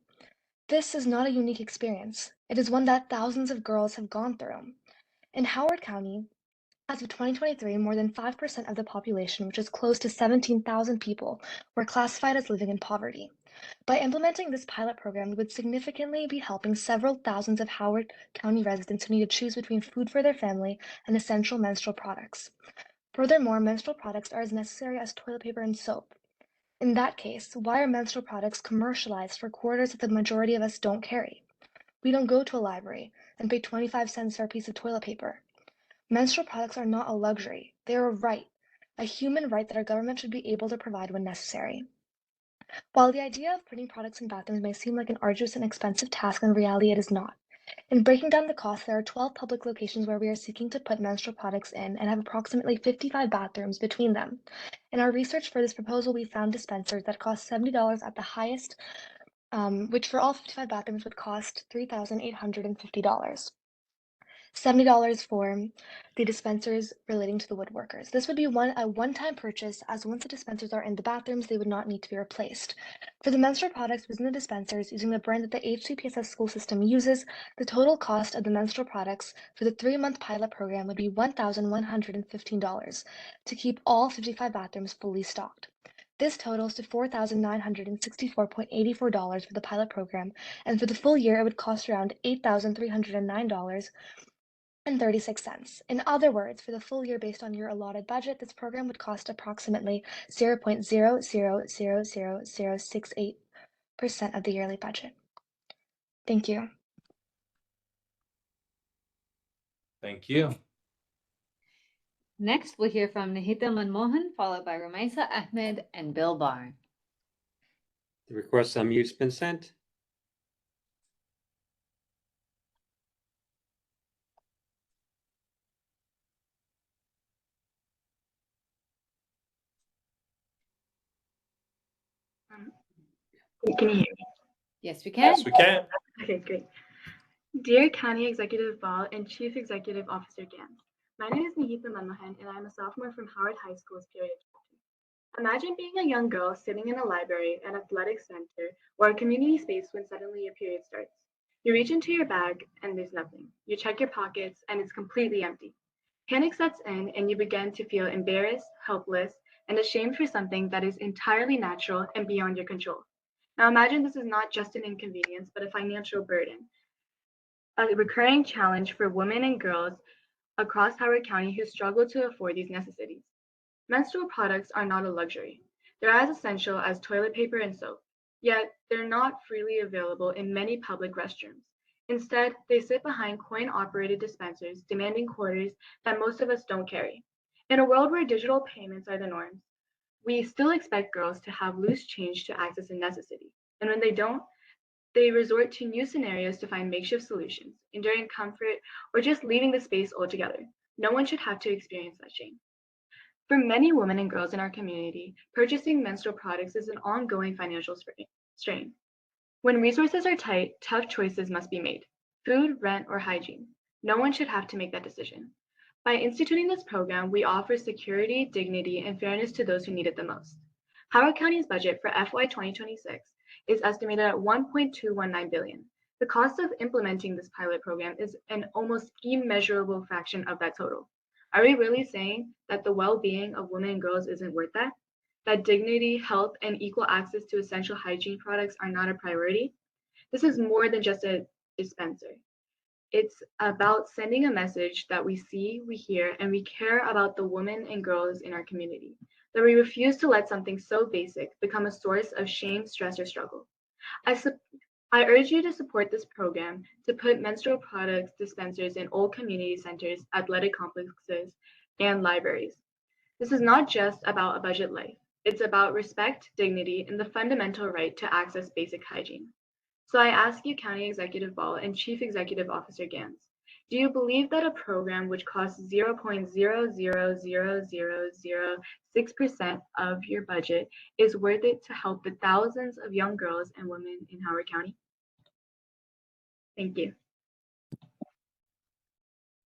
This is not a unique experience. It is one that thousands of girls have gone through. In Howard County, as of 2023, more than 5% of the population, which is close to 17,000 people, were classified as living in poverty. By implementing this pilot program, we would significantly be helping several thousands of Howard County residents who need to choose between food for their family and essential menstrual products. Furthermore, menstrual products are as necessary as toilet paper and soap. In that case, why are menstrual products commercialized for quarters that the majority of us don't carry? We don't go to a library and pay 25 cents for a piece of toilet paper. Menstrual products are not a luxury. They are a human right that our government should be able to provide when necessary. While the idea of putting products in bathrooms may seem like an arduous and expensive task, in reality it is not. In breaking down the cost, there are 12 public locations where we are seeking to put menstrual products in and have approximately 55 bathrooms between them. In our research for this proposal, we found dispensers that cost $70 at the highest, which for all 55 bathrooms would cost $3,850. $70 for the dispensers relating to the woodworkers. This would be a one-time purchase, as once the dispensers are in the bathrooms, they would not need to be replaced. For the menstrual products within the dispensers, using the brand that the HCPSS school system uses, the total cost of the menstrual products for the 3-month pilot program would be $1,115 to keep all 55 bathrooms fully stocked. This totals to $4,964.84 for the pilot program, and for the full year, it would cost around $8,309.36. In other words, for the full year based on your allotted budget, this program would cost approximately 0.0000068% of the yearly budget. Thank you. Thank you. Next, we'll hear from Nihita Manmohan, followed by Rumaisa Ahmed and Bill Barn. The request to unmute has been sent. Can you hear me? Yes, we can. Yes, we can. Okay, great. Dear County Executive Ball and Chief Executive Officer Gans, my name is Nihita Manmohan and I'm a sophomore from Howard High School's period chapter. Imagine being a young girl sitting in a library, an athletic center, or a community space when suddenly your period starts. You reach into your bag and there's nothing. You check your pockets and it's completely empty. Panic sets in and you begin to feel embarrassed, helpless, and ashamed for something that is entirely natural and beyond your control. Now imagine this is not just an inconvenience, but a financial burden, a recurring challenge for women and girls across Howard County who struggle to afford these necessities. Menstrual products are not a luxury. They're as essential as toilet paper and soap, yet they're not freely available in many public restrooms. Instead, they sit behind coin-operated dispensers demanding quarters that most of us don't carry. In a world where digital payments are the norm, we still expect girls to have loose change to access a necessity. And when they don't, they resort to new scenarios to find makeshift solutions, enduring comfort, or just leaving the space altogether. No one should have to experience that shame. For many women and girls in our community, purchasing menstrual products is an ongoing financial strain. When resources are tight, tough choices must be made: food, rent, or hygiene. No one should have to make that decision. By instituting this program, we offer security, dignity, and fairness to those who need it the most. Howard County's budget for FY 2026 is estimated at $1.219 billion. The cost of implementing this pilot program is an almost immeasurable fraction of that total. Are we really saying that the well-being of women and girls isn't worth that? That dignity, health, and equal access to essential hygiene products are not a priority? This is more than just a dispenser. It's about sending a message that we see, we hear, and we care about the women and girls in our community, that we refuse to let something so basic become a source of shame, stress, or struggle. I urge you to support this program to put menstrual products dispensers in all community centers, athletic complexes, and libraries. This is not just about a budget life. It's about respect, dignity, and the fundamental right to access basic hygiene. So I ask you, County Executive Ball and Chief Executive Officer Gans, do you believe that a program which costs 0.0000006% of your budget is worth it to help the thousands of young girls and women in Howard County? Thank you.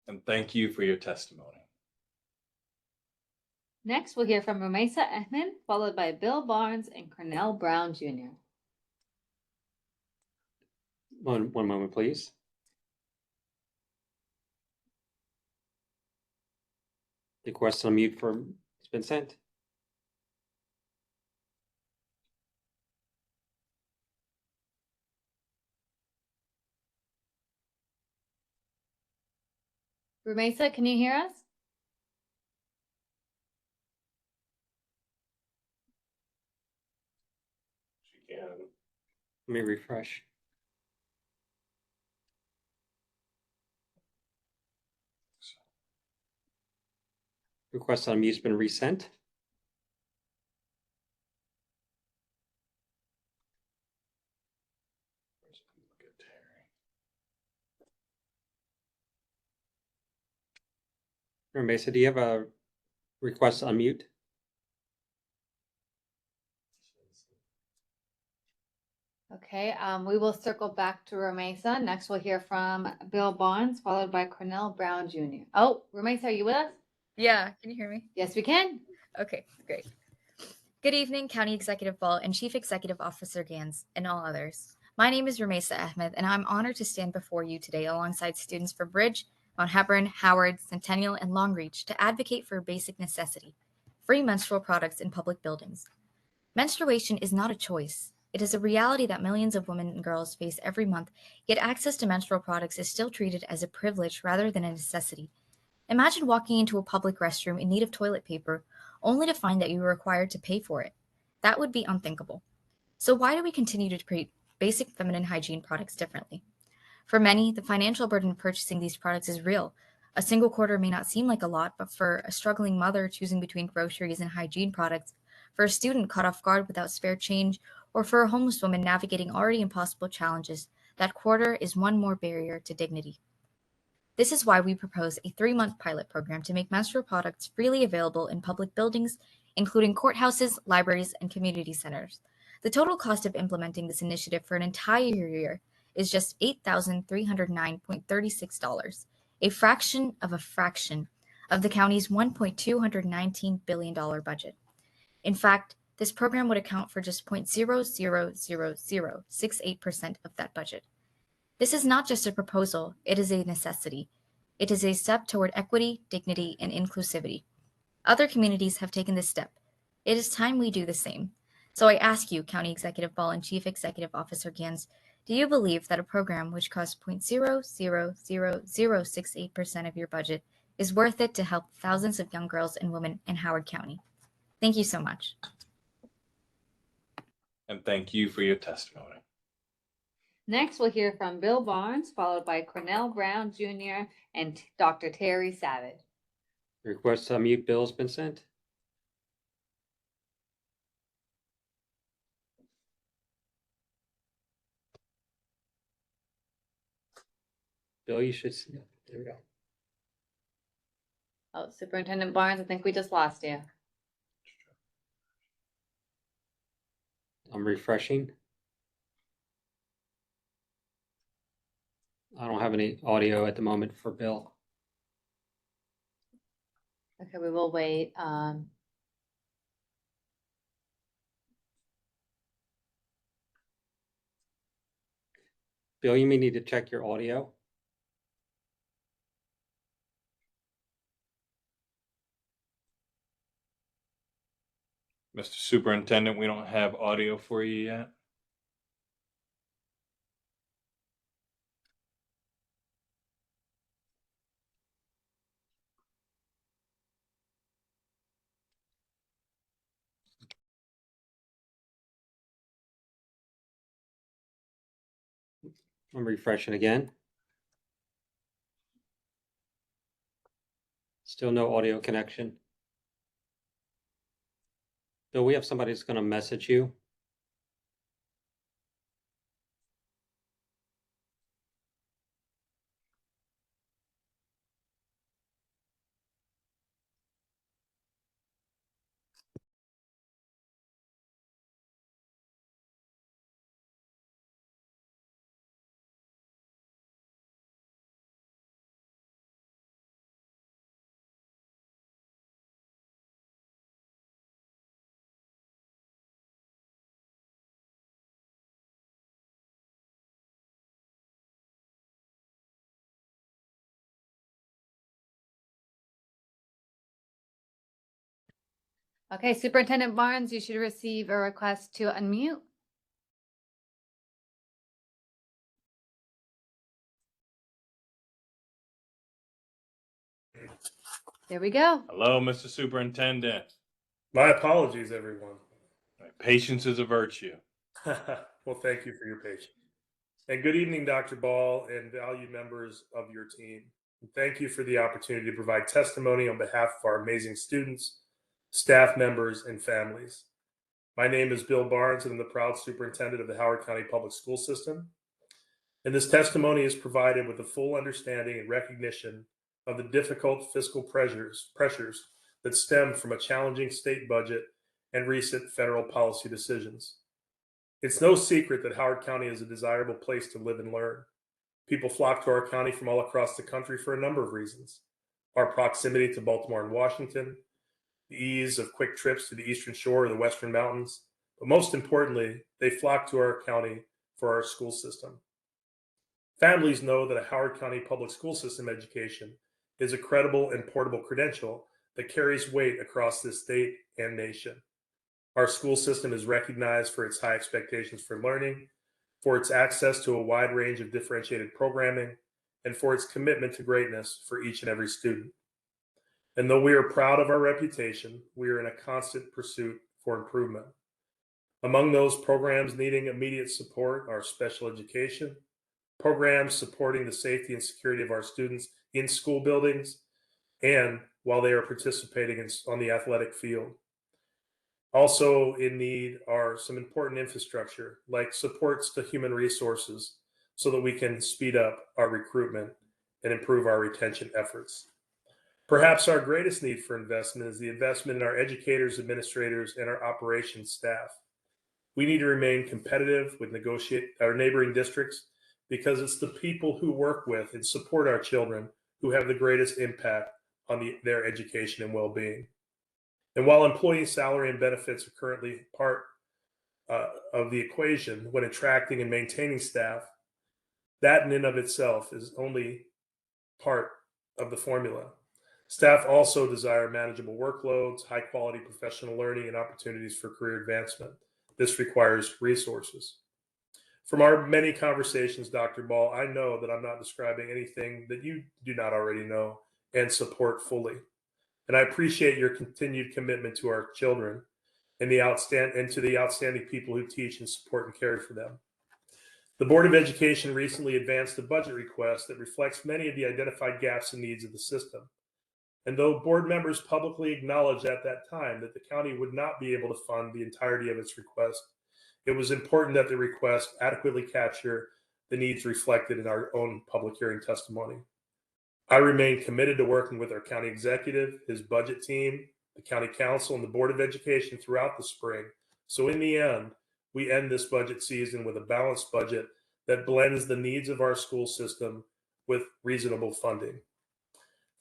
And thank you for your testimony. Next, we'll hear from Rumaisa Ahmed, followed by Bill Barnes and Cornell Brown Jr. One moment, please. The request to unmute has been sent. Rumaisa, can you hear us? She can. Let me refresh. Request to unmute has been resent. Mesa, do you have a request to unmute? Okay, we will circle back to Ramesa. Next, we'll hear from Bill Barnes, followed by Cornell Brown Jr. Oh, Ramesa, are you with us? Yeah, can you hear me? Yes, we can. Okay, great. Good evening, County Executive Ball and Chief Executive Officer Gans, and all others. My name is Ramesa Ahmed, and I'm honored to stand before you today alongside students from Bridge, Mount Hebron, Howard, Centennial, and Longreach to advocate for a basic necessity: free menstrual products in public buildings. Menstruation is not a choice. It is a reality that millions of women and girls face every month, yet access to menstrual products is still treated as a privilege rather than a necessity. Imagine walking into a public restroom in need of toilet paper, only to find that you were required to pay for it. That would be unthinkable. So why do we continue to treat basic feminine hygiene products differently? For many, the financial burden of purchasing these products is real. A single quarter may not seem like a lot, but for a struggling mother choosing between groceries and hygiene products, for a student caught off guard without spare change, or for a homeless woman navigating already impossible challenges, that quarter is one more barrier to dignity. This is why we propose a 3-month pilot program to make menstrual products freely available in public buildings, including courthouses, libraries, and community centers. The total cost of implementing this initiative for an entire year is just $8,309.36, a fraction of the county's $1.219 billion budget. In fact, this program would account for just 0.00068% of that budget. This is not just a proposal, it is a necessity. It is a step toward equity, dignity, and inclusivity. Other communities have taken this step. It is time we do the same. So I ask you, County Executive Ball and Chief Executive Officer Gans, do you believe that a program which costs 0.00068% of your budget is worth it to help thousands of young girls and women in Howard County? Thank you so much. And thank you for your testimony. Next, we'll hear from Bill Barnes, followed by Cornell Brown Jr. and Dr. Terry Savage. The request to unmute Bill has been sent. Bill, you should see it. There we go. Oh, Superintendent Barnes, I think we just lost you. I'm refreshing. I don't have any audio at the moment for Bill. Okay, we will wait. Bill, you may need to check your audio. Mr. Superintendent, we don't have audio for you yet. I'm refreshing again. Still no audio connection. Bill, we have somebody that's going to message you. Okay, Superintendent Barnes, you should receive a request to unmute. There we go. Hello, Mr. Superintendent. My apologies, everyone. Patience is a virtue. Well, thank you for your patience. And good evening, Dr. Ball and valued members of your team. And thank you for the opportunity to provide testimony on behalf of our amazing students, staff members, and families. My name is Bill Barnes, and I'm the proud superintendent of the Howard County Public School System. And this testimony is provided with a full understanding and recognition of the difficult fiscal pressures that stem from a challenging state budget and recent federal policy decisions. It's no secret that Howard County is a desirable place to live and learn. People flock to our county from all across the country for a number of reasons. Our proximity to Baltimore and Washington, the ease of quick trips to the Eastern Shore or the Western Mountains, but most importantly, they flock to our county for our school system. Families know that a Howard County public school system education is a credible and portable credential that carries weight across this state and nation. Our school system is recognized for its high expectations for learning, for its access to a wide range of differentiated programming, and for its commitment to greatness for each and every student. And though we are proud of our reputation, we are in a constant pursuit for improvement. Among those programs needing immediate support are special education, programs supporting the safety and security of our students in school buildings, and while they are participating on the athletic field. Also in need are some important infrastructure, like supports to human resources, so that we can speed up our recruitment and improve our retention efforts. Perhaps our greatest need for investment is the investment in our educators, administrators, and our operations staff. We need to remain competitive with our neighboring districts because it's the people who work with and support our children who have the greatest impact on their education and well-being. And while employee salary and benefits are currently part of the equation when attracting and maintaining staff, that in and of itself is only part of the formula. Staff also desire manageable workloads, high quality professional learning, and opportunities for career advancement. This requires resources. From our many conversations, Dr. Ball, I know that I'm not describing anything that you do not already know and support fully. And I appreciate your continued commitment to our children and to the outstanding people who teach and support and care for them. The Board of Education recently advanced a budget request that reflects many of the identified gaps and needs of the system. And though board members publicly acknowledged at that time that the county would not be able to fund the entirety of its request, it was important that the request adequately capture the needs reflected in our own public hearing testimony. I remain committed to working with our county executive, his budget team, the county council, and the Board of Education throughout the spring. So in the end, we end this budget season with a balanced budget that blends the needs of our school system with reasonable funding.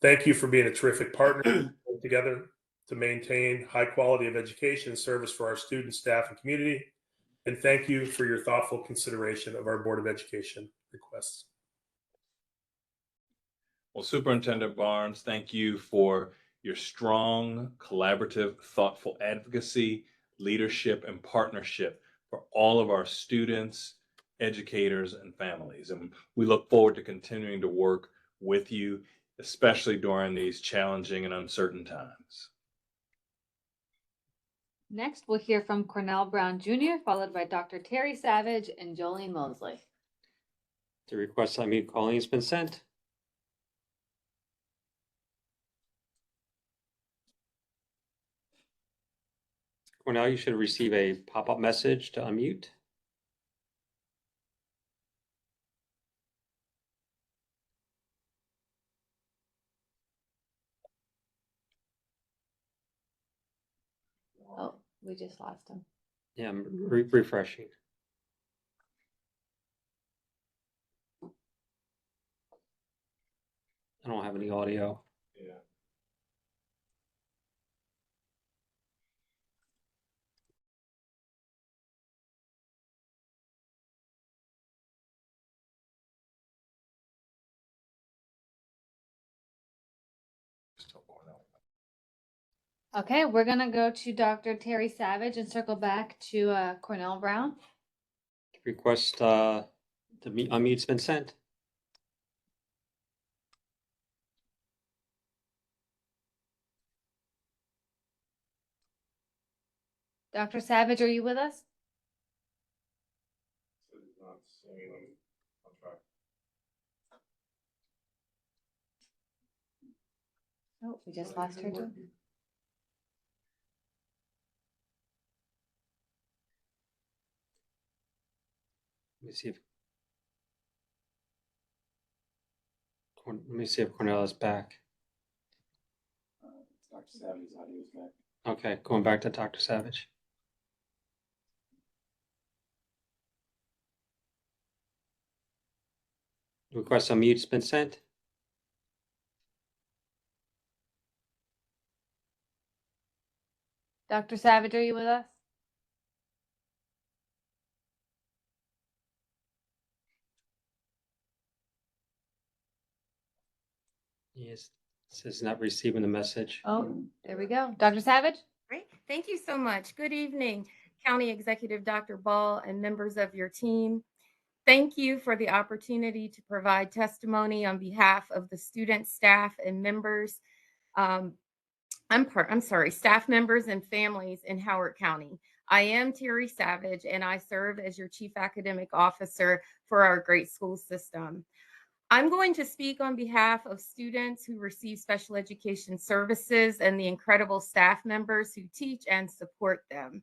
Thank you for being a terrific partner together to maintain high quality of education and service for our students, staff, and community. And thank you for your thoughtful consideration of our Board of Education requests. Well, Superintendent Barnes, thank you for your strong, collaborative, thoughtful advocacy, leadership, and partnership for all of our students, educators, and families. And we look forward to continuing to work with you, especially during these challenging and uncertain times. Next, we'll hear from Cornell Brown Jr., followed by Dr. Terry Savage and Jolene Mosley. The request to unmute calling has been sent. Cornell, you should receive a pop-up message to unmute. Oh, we just lost him. Yeah, I'm refreshing. I don't have any audio. Yeah. Okay, we're going to go to Dr. Terry Savage and circle back to Cornell Brown. Request to unmute's been sent. Dr. Savage, are you with us? Oh, we just lost her too. Let me see if Cornell is back. Dr. Savage's audio is back. Okay, going back to Dr. Savage. Request to unmute has been sent. Dr. Savage, are you with us? Yes, says not receiving the message. Oh, there we go. Dr. Savage? Great. Thank you so much. Good evening, County Executive Dr. Ball and members of your team. Thank you for the opportunity to provide testimony on behalf of the students, staff, and members. Staff members and families in Howard County. I am Terry Savage, and I serve as your Chief Academic Officer for our great school system. I'm going to speak on behalf of students who receive special education services and the incredible staff members who teach and support them.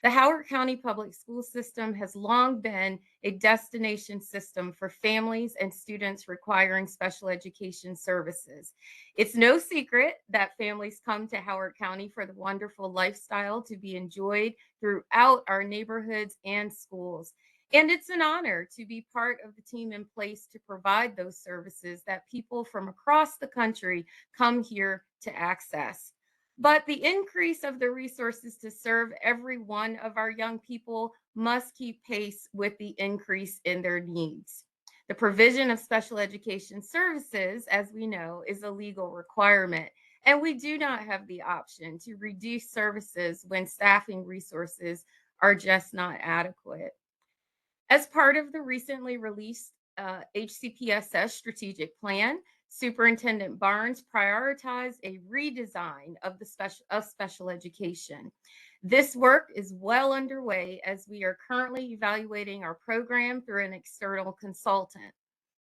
The Howard County Public School System has long been a destination system for families and students requiring special education services. It's no secret that families come to Howard County for the wonderful lifestyle to be enjoyed throughout our neighborhoods and schools. And it's an honor to be part of the team in place to provide those services that people from across the country come here to access. But the increase of the resources to serve every one of our young people must keep pace with the increase in their needs. The provision of special education services, as we know, is a legal requirement, and we do not have the option to reduce services when staffing resources are just not adequate. As part of the recently released HCPSS strategic plan, Superintendent Barnes prioritized a redesign of special education. This work is well underway as we are currently evaluating our program through an external consultant.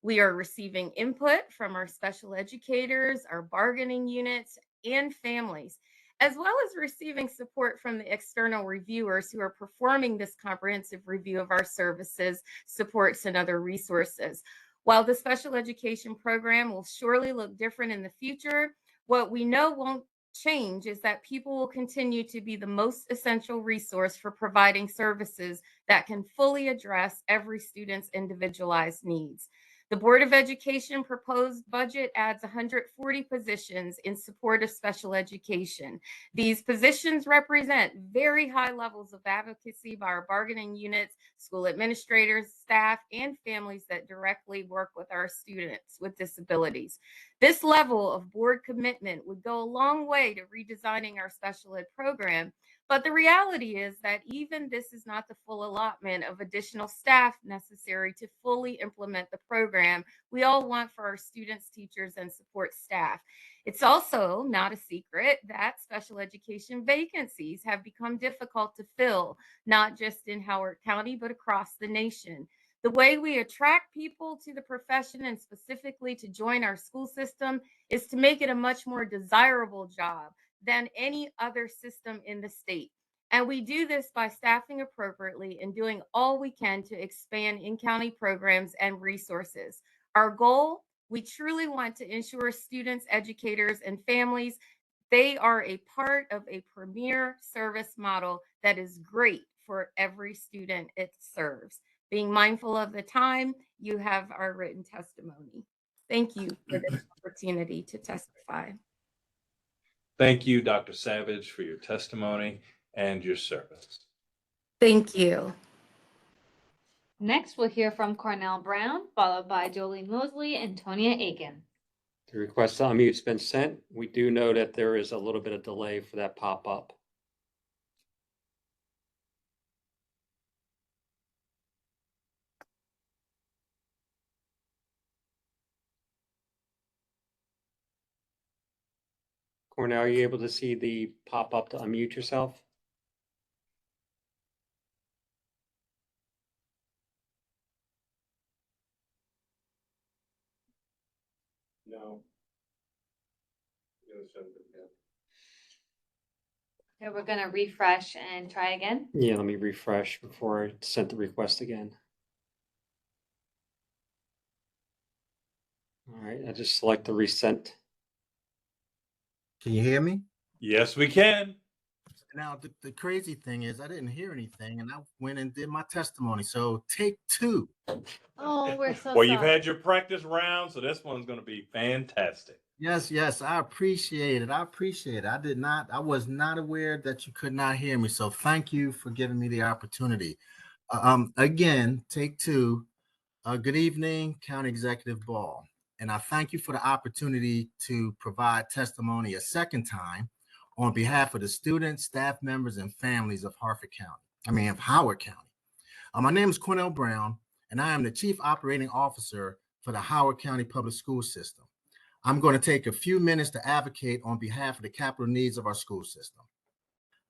We are receiving input from our special educators, our bargaining units, and families, as well as receiving support from the external reviewers who are performing this comprehensive review of our services, supports, and other resources. While the special education program will surely look different in the future, what we know won't change is that people will continue to be the most essential resource for providing services that can fully address every student's individualized needs. The Board of Education proposed budget adds 140 positions in support of special education. These positions represent very high levels of advocacy by our bargaining units, school administrators, staff, and families that directly work with our students with disabilities. This level of board commitment would go a long way to redesigning our special ed program. But the reality is that even this is not the full allotment of additional staff necessary to fully implement the program we all want for our students, teachers, and support staff. It's also not a secret that special education vacancies have become difficult to fill, not just in Howard County, but across the nation. The way we attract people to the profession and specifically to join our school system is to make it a much more desirable job than any other system in the state. And we do this by staffing appropriately and doing all we can to expand in-county programs and resources. Our goal, we truly want to ensure students, educators, and families, they are a part of a premier service model that is great for every student it serves. Being mindful of the time, you have our written testimony. Thank you for this opportunity to testify. Thank you, Dr. Savage, for your testimony and your service. Thank you. Next, we'll hear from Cornell Brown, followed by Jolene Mosley and Tonya Aiken. The request to unmute has been sent. We do know that there is a little bit of delay for that pop-up. Cornell, are you able to see the pop-up to unmute yourself? No. Okay, we're going to refresh and try again. Yeah, let me refresh before I send the request again. All right, I just select the resent. Can you hear me? Yes, we can. Now, the crazy thing is, I didn't hear anything, and I went and did my testimony. So, take two. Oh, we're so Well, you've sorry. had your practice round, so this one's going to be fantastic. Yes, yes, I appreciate it. I appreciate it. I was not aware that you could not hear me. So, thank you for giving me the opportunity. Again, take two. Good evening, County Executive Ball. And I thank you for the opportunity to provide testimony a second time on behalf of the students, staff members, and families of Howard County. My name is Cornell Brown, and I am the Chief Operating Officer for the Howard County Public School System. I'm going to take a few minutes to advocate on behalf of the capital needs of our school system.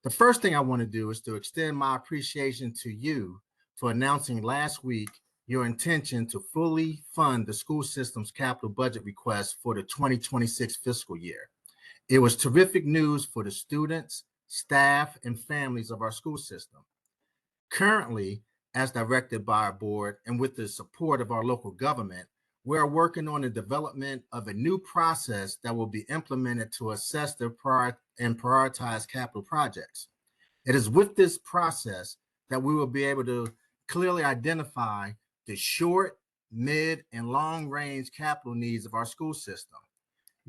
The first thing I want to do is to extend my appreciation to you for announcing last week your intention to fully fund the school system's capital budget request for the 2026 fiscal year. It was terrific news for the students, staff, and families of our school system. Currently, as directed by our board and with the support of our local government, we are working on the development of a new process that will be implemented to assess and prioritize capital projects. It is with this process that we will be able to clearly identify the short, mid, and long-range capital needs of our school system.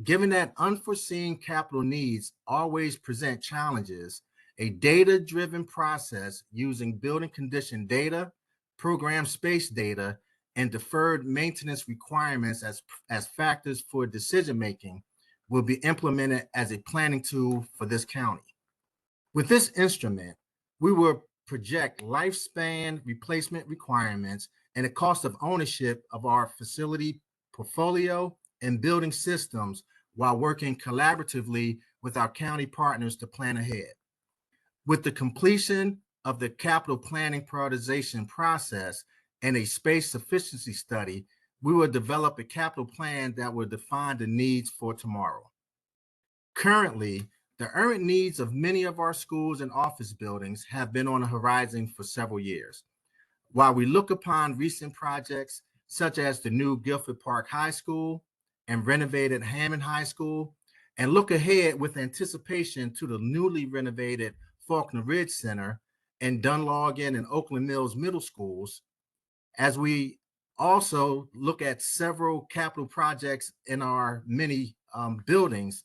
Given that unforeseen capital needs always present challenges, a data-driven process using building condition data, program space data, and deferred maintenance requirements as factors for decision-making will be implemented as a planning tool for this county. With this instrument, we will project lifespan replacement requirements and the cost of ownership of our facility portfolio and building systems while working collaboratively with our county partners to plan ahead. With the completion of the capital planning prioritization process and a space sufficiency study, we will develop a capital plan that will define the needs for tomorrow. Currently, the urgent needs of many of our schools and office buildings have been on the horizon for several years. While we look upon recent projects such as the new Guilford Park High School and renovated Hammond High School, and look ahead with anticipation to the newly renovated Faulkner Ridge Center and Dunlogan and Oakland Mills Middle Schools, as we also look at several capital projects in our many buildings,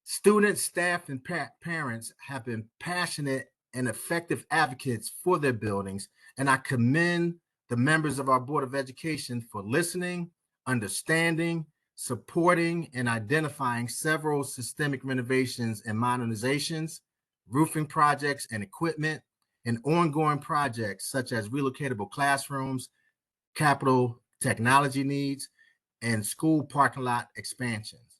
students, staff, and parents have been passionate and effective advocates for their buildings, and I commend the members of our Board of Education for listening, understanding, supporting, and identifying several systemic renovations and modernizations, roofing projects and equipment, and ongoing projects such as relocatable classrooms, capital technology needs, and school parking lot expansions.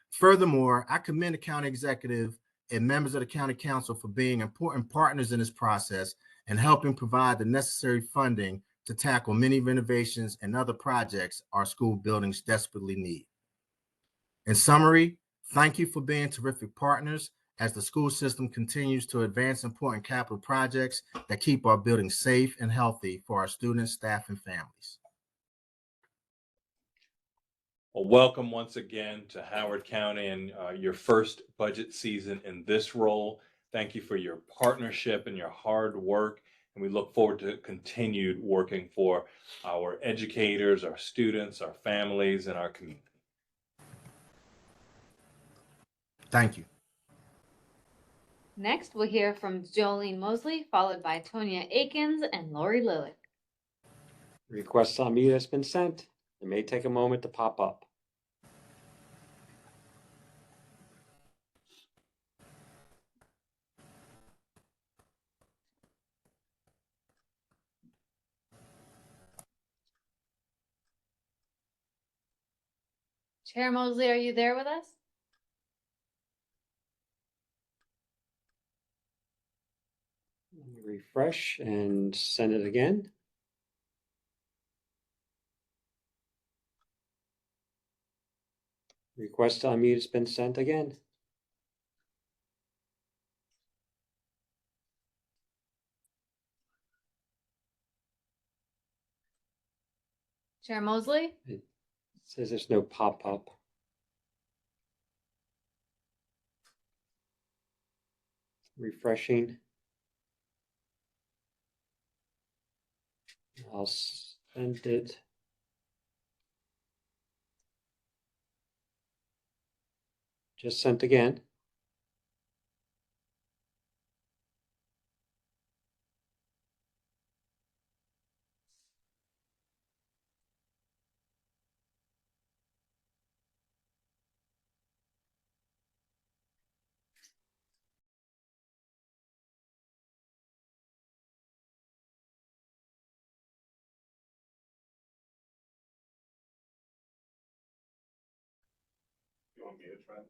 Furthermore, I commend the county executive and members of the county council for being important partners in this process and helping provide the necessary funding to tackle many renovations and other projects our school buildings desperately need. In summary, thank you for being terrific partners as the school system continues to advance important capital projects that keep our buildings safe and healthy for our students, staff, and families. Well, welcome once again to Howard County and your first budget season in this role. Thank you for your partnership and your hard work. And we look forward to continued working for our educators, our students, our families, and our community. Thank you. Next, we'll hear from Jolene Mosley, followed by Tonya Akins and Lori Lillick. Request to unmute has been sent. It may take a moment to pop up. Chair Mosley, are you there with us? Refresh and send it again. Request to unmute has been sent again. Chair Mosley? It says there's no pop-up. Refreshing. I'll send it. Just sent again. You want me to try that?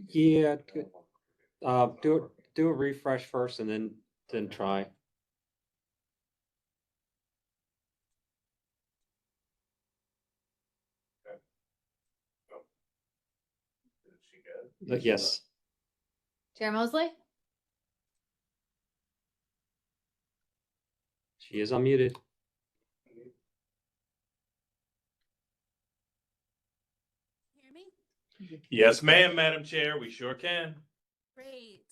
Yeah, good. Do a refresh first and then try. Did she get it? Yes. Chair Mosley? She is unmuted. Hear me? Yes, ma'am, Madam Chair, we sure can. Great.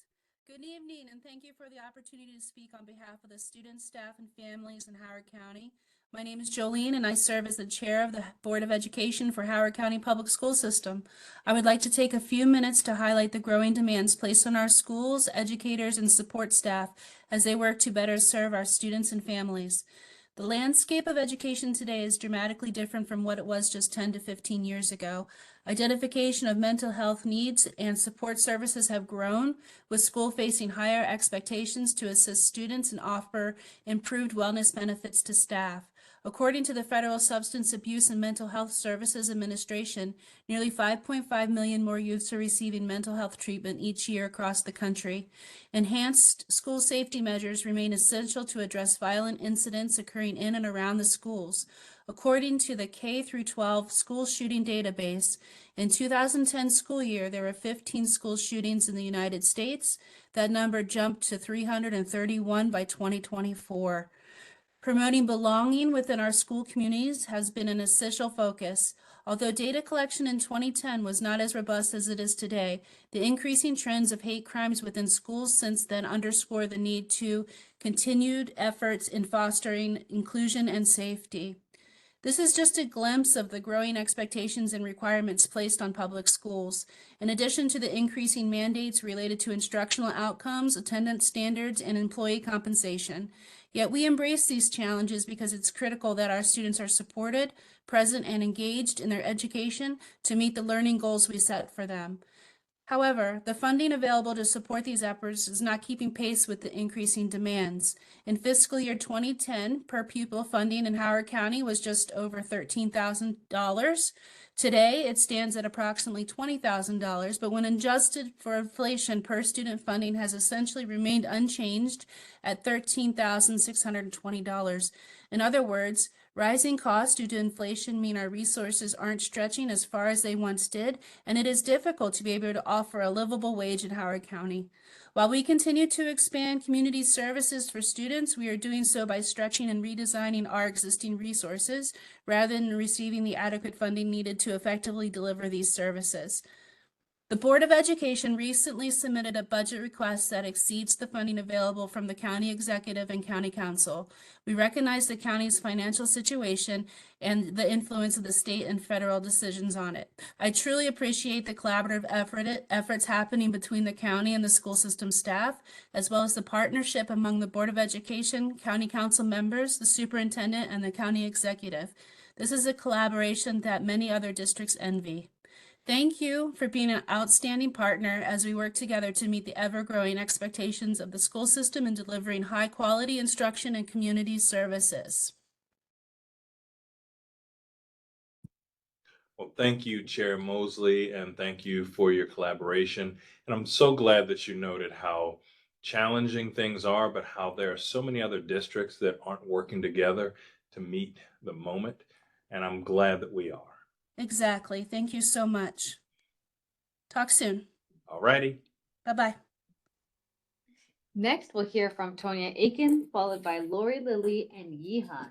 Good evening, and thank you for the opportunity to speak on behalf of the students, staff, and families in Howard County. My name is Jolene, and I serve as the chair of the Board of Education for Howard County Public School System. I would like to take a few minutes to highlight the growing demands placed on our schools, educators, and support staff as they work to better serve our students and families. The landscape of education today is dramatically different from what it was just 10 to 15 years ago. Identification of mental health needs and support services have grown, with school facing higher expectations to assist students and offer improved wellness benefits to staff. According to the Federal Substance Abuse and Mental Health Services Administration, nearly 5.5 million more youths are receiving mental health treatment each year across the country. Enhanced school safety measures remain essential to address violent incidents occurring in and around the schools. According to the K through 12 school shooting database, in 2010 school year, there were 15 school shootings in the United States. That number jumped to 331 by 2024. Promoting belonging within our school communities has been an essential focus. Although data collection in 2010 was not as robust as it is today, the increasing trends of hate crimes within schools since then underscore the need to continued efforts in fostering inclusion and safety. This is just a glimpse of the growing expectations and requirements placed on public schools. In addition to the increasing mandates related to instructional outcomes, attendance standards, and employee compensation. Yet we embrace these challenges because it's critical that our students are supported, present, and engaged in their education to meet the learning goals we set for them. However, the funding available to support these efforts is not keeping pace with the increasing demands. In fiscal year 2010, per pupil funding in Howard County was just over $13,000. Today, it stands at approximately $20,000, but when adjusted for inflation, per student funding has essentially remained unchanged at $13,620. In other words, rising costs due to inflation mean our resources aren't stretching as far as they once did, and it is difficult to be able to offer a livable wage in Howard County. While we continue to expand community services for students, we are doing so by stretching and redesigning our existing resources rather than receiving the adequate funding needed to effectively deliver these services. The Board of Education recently submitted a budget request that exceeds the funding available from the county executive and county council. We recognize the county's financial situation and the influence of the state and federal decisions on it. I truly appreciate the collaborative efforts happening between the county and the school system staff, as well as the partnership among the Board of Education, county council members, the superintendent, and the county executive. This is a collaboration that many other districts envy. Thank you for being an outstanding partner as we work together to meet the ever-growing expectations of the school system in delivering high-quality instruction and community services. Well, thank you, Chair Mosley, and thank you for your collaboration. And I'm so glad that you noted how challenging things are, but how there are so many other districts that aren't working together to meet the moment. And I'm glad that we are. Exactly. Thank you so much. Talk soon. All righty. Bye-bye. Next, we'll hear from Tonya Aiken, followed by Lori Lilly and Yihan.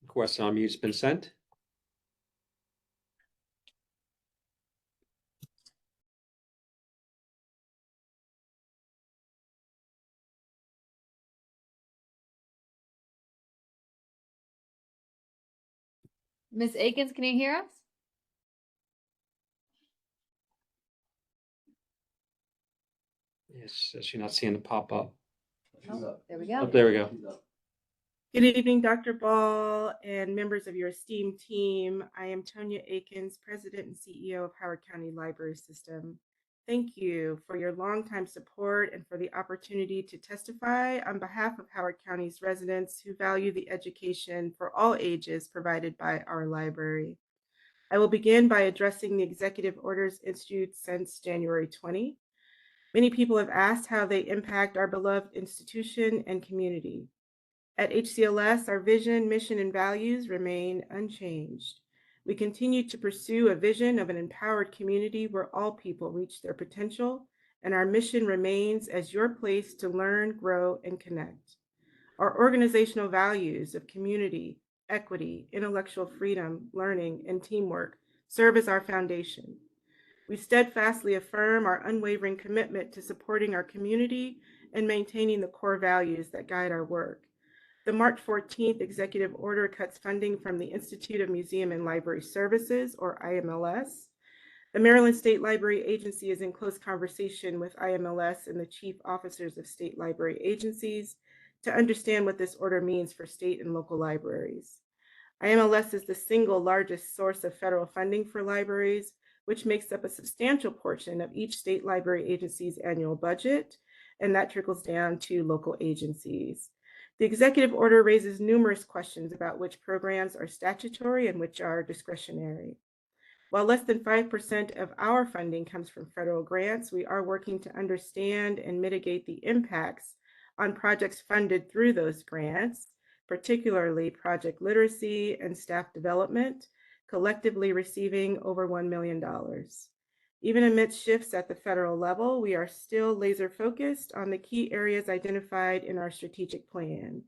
Request on mute has been sent. Ms. Akins, can you hear us? Yes, you're not seeing the pop up. Oh, there we go. Oh, there we go. Good evening, Dr. Ball and members of your esteemed team. I am Tonya Akins, President and CEO of Howard County Library System. Thank you for your longtime support and for the opportunity to testify on behalf of Howard County's residents who value the education for all ages provided by our library. I will begin by addressing the executive orders issued since January 20. Many people have asked how they impact our beloved institution and community. At HCLS, our vision, mission, and values remain unchanged. We continue to pursue a vision of an empowered community where all people reach their potential, and our mission remains as your place to learn, grow, and connect. Our organizational values of community, equity, intellectual freedom, learning, and teamwork serve as our foundation. We steadfastly affirm our unwavering commitment to supporting our community and maintaining the core values that guide our work. The March 14th executive order cuts funding from the Institute of Museum and Library Services, or IMLS. The Maryland State Library Agency is in close conversation with IMLS and the chief officers of state library agencies to understand what this order means for state and local libraries. IMLS is the single largest source of federal funding for libraries, which makes up a substantial portion of each state library agency's annual budget, and that trickles down to local agencies. The executive order raises numerous questions about which programs are statutory and which are discretionary. While less than 5% of our funding comes from federal grants, we are working to understand and mitigate the impacts on projects funded through those grants, particularly project literacy and staff development, collectively receiving over $1 million. Even amidst shifts at the federal level, we are still laser focused on the key areas identified in our strategic plan.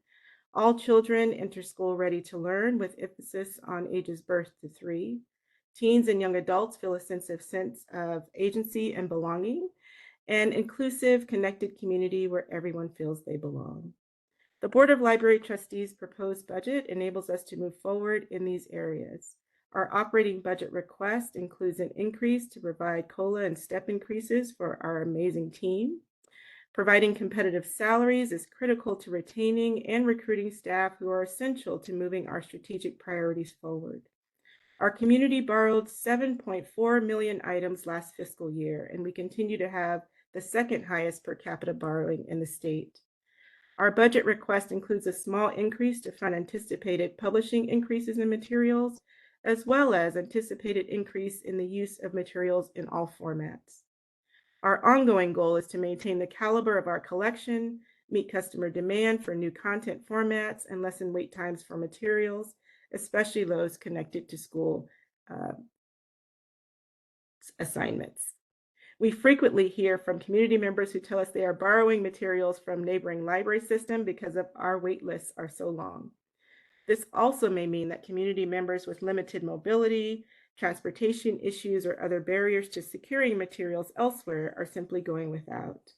All children enter school ready to learn, with emphasis on ages birth to 3. Teens and young adults feel a sense of agency and belonging, an inclusive, connected community where everyone feels they belong. The Board of Library Trustees' proposed budget enables us to move forward in these areas. Our operating budget request includes an increase to provide COLA and step increases for our amazing team. Providing competitive salaries is critical to retaining and recruiting staff who are essential to moving our strategic priorities forward. Our community borrowed 7.4 million items last fiscal year, and we continue to have the second highest per capita borrowing in the state. Our budget request includes a small increase to fund anticipated publishing increases in materials, as well as anticipated increase in the use of materials in all formats. Our ongoing goal is to maintain the caliber of our collection, meet customer demand for new content formats, and lessen wait times for materials, especially those connected to school assignments. We frequently hear from community members who tell us they are borrowing materials from neighboring library systems because of our wait lists are so long. This also may mean that community members with limited mobility, transportation issues, or other barriers to securing materials elsewhere are simply going without.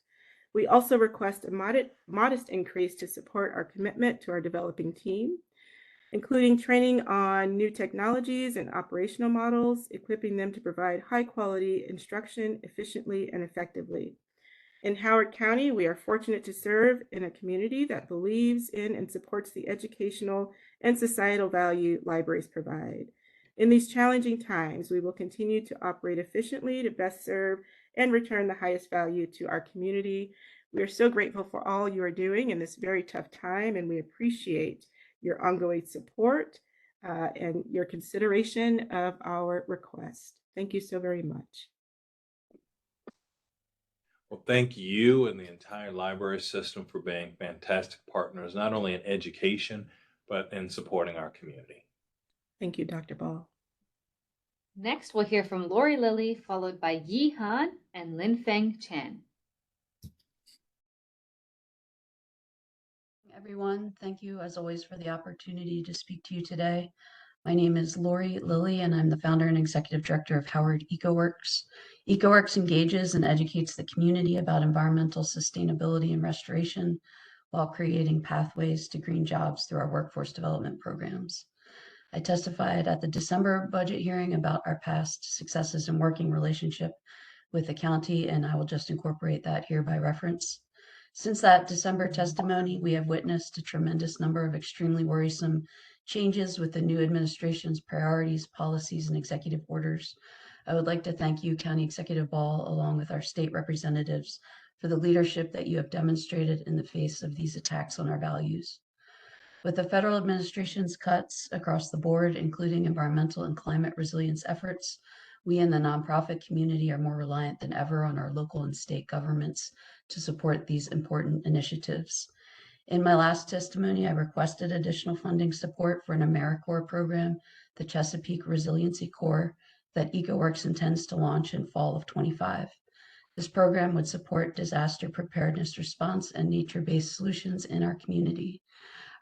We also request a modest increase to support our commitment to our developing team, including training on new technologies and operational models, equipping them to provide high-quality instruction efficiently and effectively. In Howard County, we are fortunate to serve in a community that believes in and supports the educational and societal value libraries provide. In these challenging times, we will continue to operate efficiently to best serve and return the highest value to our community. We are so grateful for all you are doing in this very tough time, and we appreciate your ongoing support and your consideration of our request. Thank you so very much. Well, thank you and the entire library system for being fantastic partners, not only in education, but in supporting our community. Thank you, Dr. Ball. Next, we'll hear from Lori Lilly, followed by Yi Han and Lin Feng Chen. everyone. Thank you, as always, for the opportunity to speak to you today. My name is Lori Lilly, and I'm the founder and executive director of Howard EcoWorks. EcoWorks engages and educates the community about environmental sustainability and restoration while creating pathways to green jobs through our workforce development programs. I testified at the December budget hearing about our past successes and working relationship with the county, and I will just incorporate that here by reference. Since that December testimony, we have witnessed a tremendous number of extremely worrisome changes with the new administration's priorities, policies, and executive orders. I would like to thank you, County Executive Ball, along with our state representatives, for the leadership that you have demonstrated in the face of these attacks on our values. With the federal administration's cuts across the board, including environmental and climate resilience efforts, we in the nonprofit community are more reliant than ever on our local and state governments to support these important initiatives. In my last testimony, I requested additional funding support for an AmeriCorps program, the Chesapeake Resiliency Corps, that EcoWorks intends to launch in fall of 25. This program would support disaster preparedness response and nature-based solutions in our community.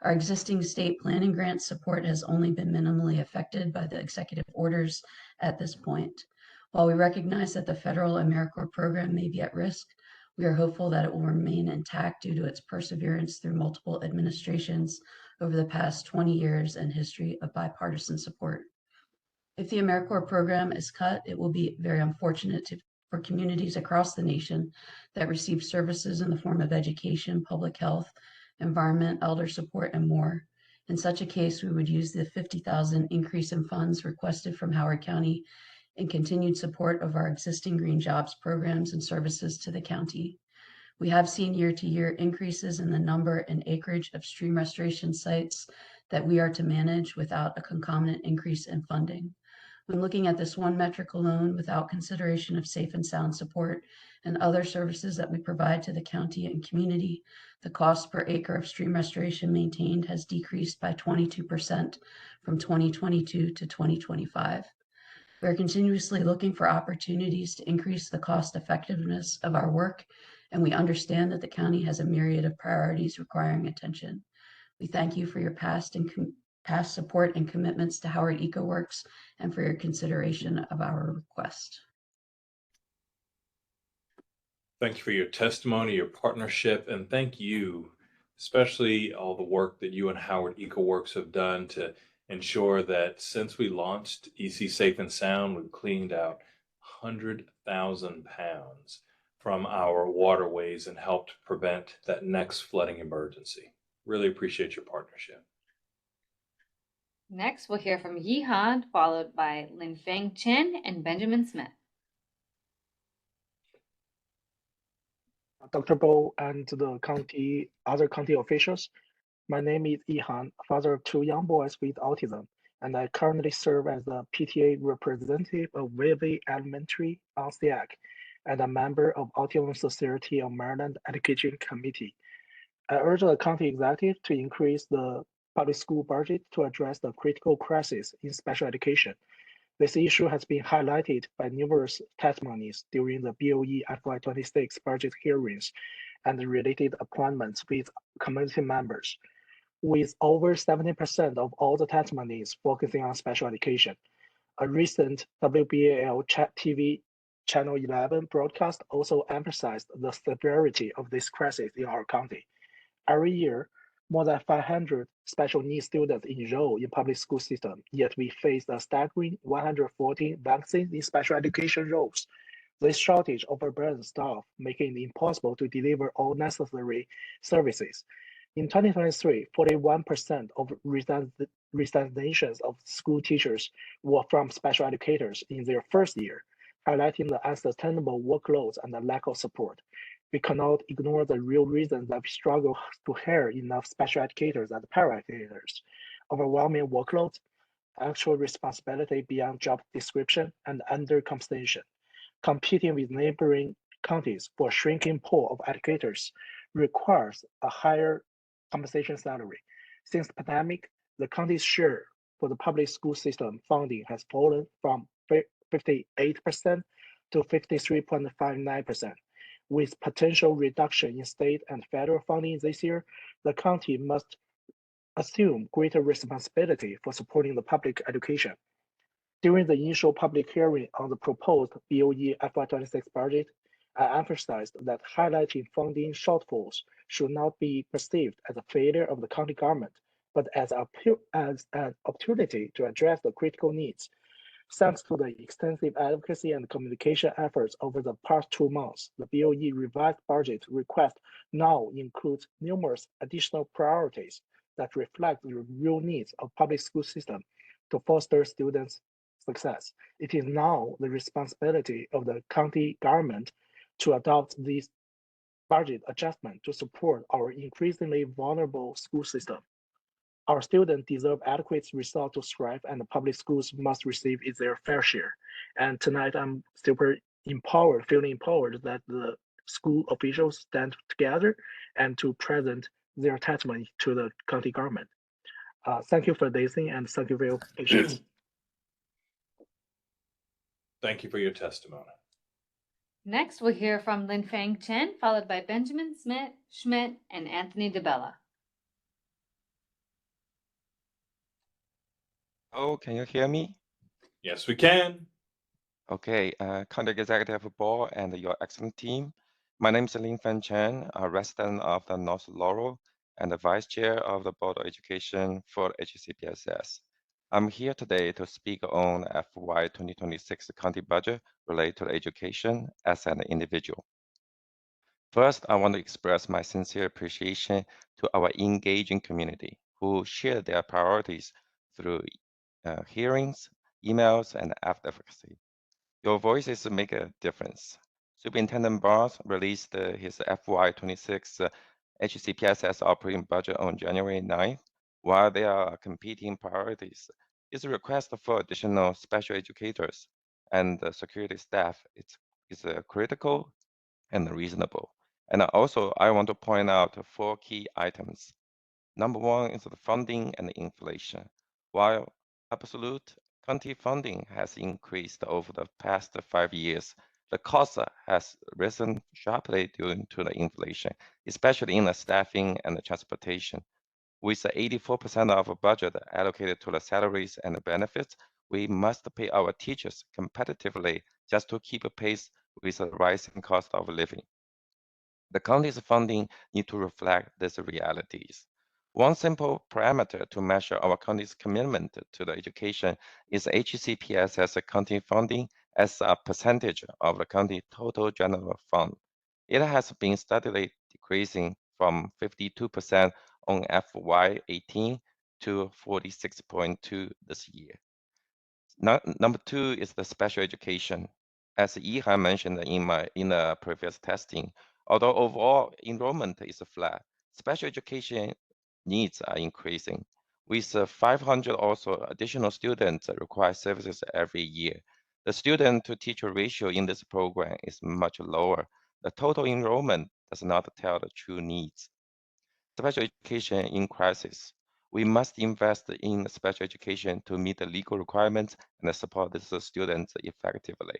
Our existing state planning grant support has only been minimally affected by the executive orders at this point. While we recognize that the federal AmeriCorps program may be at risk, we are hopeful that it will remain intact due to its perseverance through multiple administrations over the past 20 years and history of bipartisan support. If the AmeriCorps program is cut, it will be very unfortunate for communities across the nation that receive services in the form of education, public health, environment, elder support, and more. In such a case, we would use the $50,000 increase in funds requested from Howard County in continued support of our existing green jobs programs and services to the county. We have seen year-to-year increases in the number and acreage of stream restoration sites that we are to manage without a concomitant increase in funding. When looking at this one metric alone, without consideration of safe and sound support and other services that we provide to the county and community, the cost per acre of stream restoration maintained has decreased by 22% from 2022 to 2025. We are continuously looking for opportunities to increase the cost effectiveness of our work, and we understand that the county has a myriad of priorities requiring attention. We thank you for your past support and commitments to Howard EcoWorks and for your consideration of our request. Thank you for your testimony, your partnership, and thank you, especially all the work that you and Howard EcoWorks have done to ensure that since we launched EC Safe and Sound, we've cleaned out 100,000 pounds from our waterways and helped prevent that next flooding emergency. Really appreciate your partnership. Next, we'll hear from Yi Han, followed by Lin Feng Chen and Benjamin Smith. Dr. Bo and the other county officials. My name is Yi Han, father of two young boys with autism, and I currently serve as the PTA representative of Valley Elementary on SEAC and a member of Autism Society of Maryland Education Committee. I urge the county executive to increase the public school budget to address the critical crisis in special education. This issue has been highlighted by numerous testimonies during the BOE FY26 budget hearings and the related appointments with community members, with over 70% of all the testimonies focusing on special education. A recent WBAL TV Channel 11 broadcast also emphasized the severity of this crisis in our county. Every year, more than 500 special needs students enroll in public school system, yet we face a staggering 114 vacancies in special education roles. This shortage overburdened staff, making it impossible to deliver all necessary services. In 2023, 41% of resignations of school teachers were from special educators in their first year, highlighting the unsustainable workloads and the lack of support. We cannot ignore the real reasons that we struggle to hire enough special educators and paraeducators. Overwhelming workloads, actual responsibility beyond job description, and undercompensation. Competing with neighboring counties for a shrinking pool of educators requires a higher compensation salary. Since the pandemic, the county's share for the public school system funding has fallen from 58% to 53.59%. With potential reduction in state and federal funding this year, the county must assume greater responsibility for supporting the public education. During the initial public hearing on the proposed BOE FY26 budget, I emphasized that highlighting funding shortfalls should not be perceived as a failure of the county government, but as an opportunity to address the critical needs. Thanks to the extensive advocacy and communication efforts over the past 2 months, the BOE revised budget request now includes numerous additional priorities that reflect the real needs of public school system to foster students' success. It is now the responsibility of the county government to adopt this budget adjustment to support our increasingly vulnerable school system. Our students deserve adequate resources to thrive, and the public schools must receive their fair share. And tonight, I'm super empowered, feeling empowered that the school officials stand together and to present their testimony to the county government. Thank you for listening, and thank you for your patience. Thank you for your testimony. Next, we'll hear from Linfeng Chen, followed by Benjamin Schmidt, and Anthony DeBella. Oh, can you hear me? Yes, we can. Okay, County Executive Board and your excellent team. My name is Lin Fan Chen, a resident of the North Laurel and the Vice Chair of the Board of Education for HCPSS. I'm here today to speak on FY 2026 county budget related to education as an individual. First, I want to express my sincere appreciation to our engaging community who share their priorities through hearings, emails, and advocacy. Your voices make a difference. Superintendent Barnes released his FY26 HCPSS operating budget on January 9th. While there are competing priorities, his request for additional special educators and security staff is critical and reasonable. And also, I want to point out 4 key items. Number 1 is the funding and inflation. While absolute county funding has increased over the past 5 years, the cost has risen sharply due to the inflation, especially in the staffing and the transportation. With 84% of our budget allocated to the salaries and the benefits, we must pay our teachers competitively just to keep pace with the rising cost of living. The county's funding need to reflect these realities. One simple parameter to measure our county's commitment to the education is HCPSS county funding as a percentage of the county total general fund. It has been steadily decreasing from 52% on FY18 to 46.2 this year. Number 2 is the special education. As Yihan mentioned in the previous testing, although overall enrollment is flat, special education needs are increasing. With 500 also additional students that require services every year, the student-to-teacher ratio in this program is much lower. The total enrollment does not tell the true needs. Special education in crisis. We must invest in special education to meet the legal requirements and support these students effectively.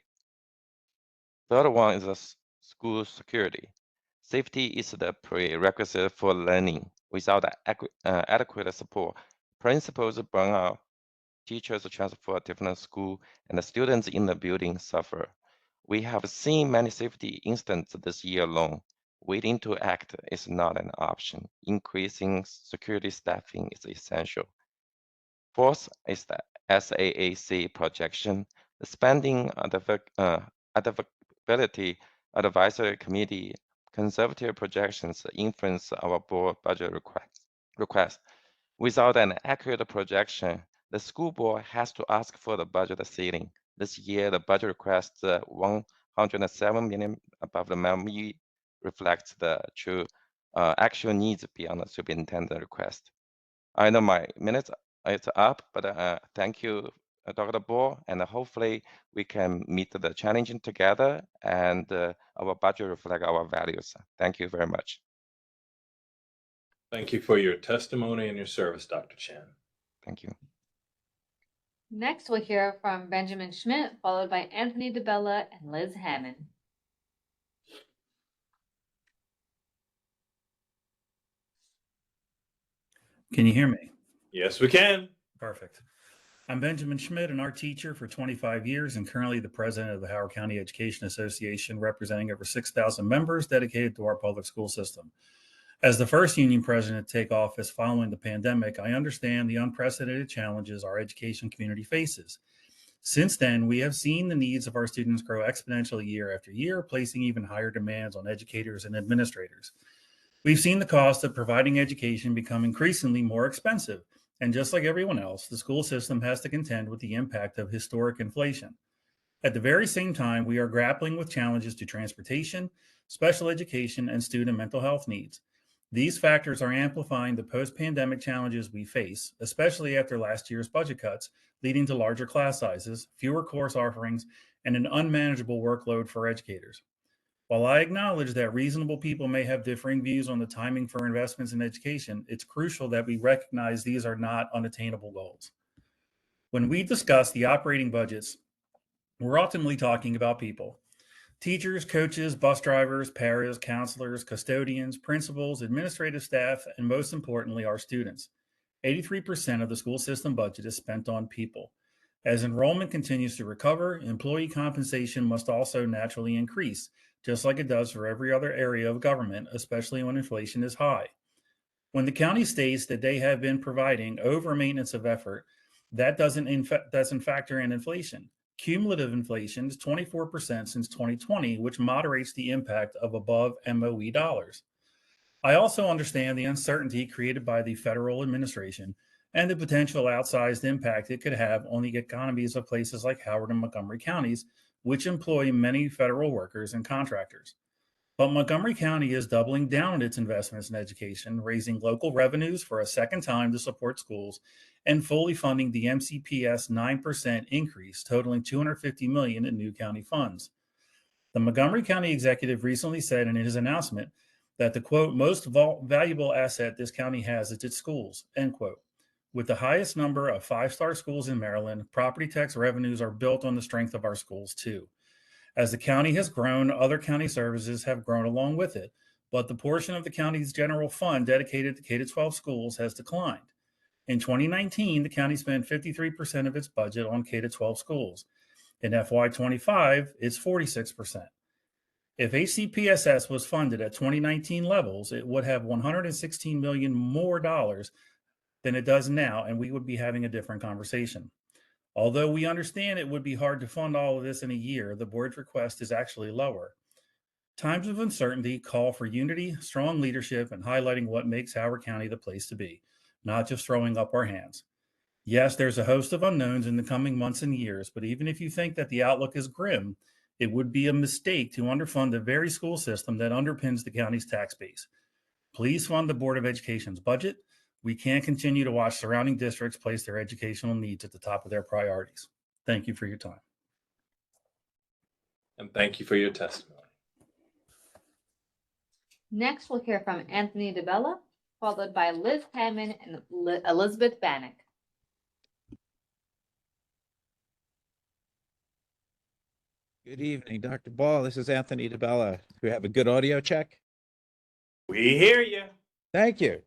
Third one is the school security. Safety is the prerequisite for learning. Without adequate support, principals burn out, teachers transfer to different schools, and the students in the building suffer. We have seen many safety incidents this year alone. Waiting to act is not an option. Increasing security staffing is essential. Fourth is the SAAC projection. The spending adaptability advisory committee conservative projections influence our board budget request. Without an accurate projection, the school board has to ask for the budget ceiling. This year, the budget request 107 million above the MME reflects the true actual needs beyond the superintendent request. I know my minutes is up, but thank you, Dr. Bo, and hopefully we can meet the challenge together and our budget reflect our values. Thank you very much. Thank you for your testimony and your service, Dr. Chen. Thank you. Next, we'll hear from Benjamin Schmidt, followed by Anthony DeBella and Liz Hammond. Can you hear me? Yes, we can. Perfect. I'm Benjamin Schmidt, an art teacher for 25 years and currently the president of the Howard County Education Association, representing over 6,000 members dedicated to our public school system. As the first union president to take office following the pandemic, I understand the unprecedented challenges our education community faces. Since then, we have seen the needs of our students grow exponentially year after year, placing even higher demands on educators and administrators. We've seen the cost of providing education become increasingly more expensive, and just like everyone else, the school system has to contend with the impact of historic inflation. At the very same time, we are grappling with challenges to transportation, special education, and student mental health needs. These factors are amplifying the post-pandemic challenges we face, especially after last year's budget cuts, leading to larger class sizes, fewer course offerings, and an unmanageable workload for educators. While I acknowledge that reasonable people may have differing views on the timing for investments in education, it's crucial that we recognize these are not unattainable goals. When we discuss the operating budgets, we're ultimately talking about people. Teachers, coaches, bus drivers, paras, counselors, custodians, principals, administrative staff, and most importantly, our students. 83% of the school system budget is spent on people. As enrollment continues to recover, employee compensation must also naturally increase, just like it does for every other area of government, especially when inflation is high. When the county states that they have been providing over maintenance of effort, that doesn't factor in inflation. Cumulative inflation is 24% since 2020, which moderates the impact of above MOE dollars. I also understand the uncertainty created by the federal administration and the potential outsized impact it could have on the economies of places like Howard and Montgomery counties, which employ many federal workers and contractors. But Montgomery County is doubling down on its investments in education, raising local revenues for a second time to support schools, and fully funding the MCPS 9% increase, totaling $250 million in new county funds. The Montgomery County executive recently said in his announcement that the quote, most valuable asset this county has is its schools, end quote. With the highest number of five-star schools in Maryland, property tax revenues are built on the strength of our schools too. As the county has grown, other county services have grown along with it, but the portion of the county's general fund dedicated to K-12 schools has declined. In 2019, the county spent 53% of its budget on K-12 schools. In FY25, it's 46%. If HCPSS was funded at 2019 levels, it would have $116 million more dollars than it does now, and we would be having a different conversation. Although we understand it would be hard to fund all of this in a year, the board's request is actually lower. Times of uncertainty call for unity, strong leadership, and highlighting what makes Howard County the place to be, not just throwing up our hands. Yes, there's a host of unknowns in the coming months and years, but even if you think that the outlook is grim, it would be a mistake to underfund the very school system that underpins the county's tax base. Please fund the Board of Education's budget. We can't continue to watch surrounding districts place their educational needs at the top of their priorities. Thank you for your time. And thank you for your testimony. Next, we'll hear from Anthony DeBella, followed by Liz Hammond and Elizabeth Bannock. Good evening, Dr. Ball. This is Anthony DeBella. Do we have a good audio check? We hear you. Thank you.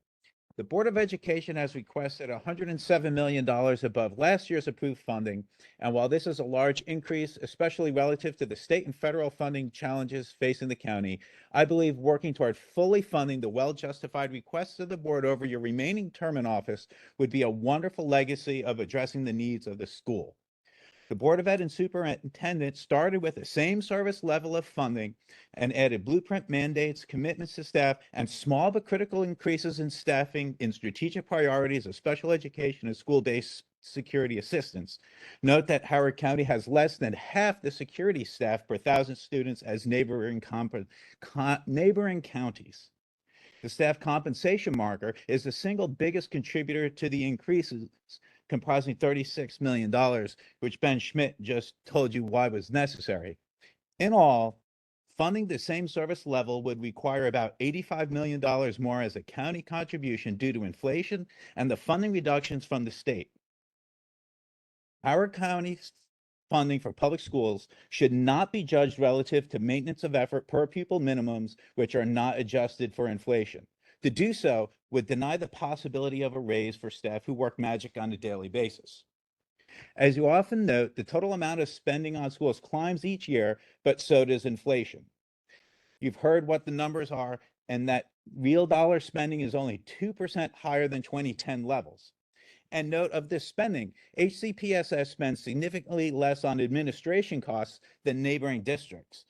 The Board of Education has requested $107 million above last year's approved funding. And while this is a large increase, especially relative to the state and federal funding challenges facing the county, I believe working toward fully funding the well-justified requests of the board over your remaining term in office would be a wonderful legacy of addressing the needs of the school. The Board of Ed and Superintendent started with the same service level of funding and added blueprint mandates, commitments to staff, and small but critical increases in staffing in strategic priorities of special education and school-based security assistance. Note that Howard County has less than half the security staff per 1,000 students as neighboring counties. The staff compensation marker is the single biggest contributor to the increases, comprising $36 million, which Ben Schmidt just told you why was necessary. In all, funding the same service level would require about $85 million more as a county contribution due to inflation and the funding reductions from the state. Howard County's funding for public schools should not be judged relative to maintenance of effort per pupil minimums, which are not adjusted for inflation. To do so would deny the possibility of a raise for staff who work magic on a daily basis. As you often note, the total amount of spending on schools climbs each year, but so does inflation. You've heard what the numbers are, and that real dollar spending is only 2% higher than 2010 levels. And note of this spending, HCPSS spends significantly less on administration costs than neighboring districts.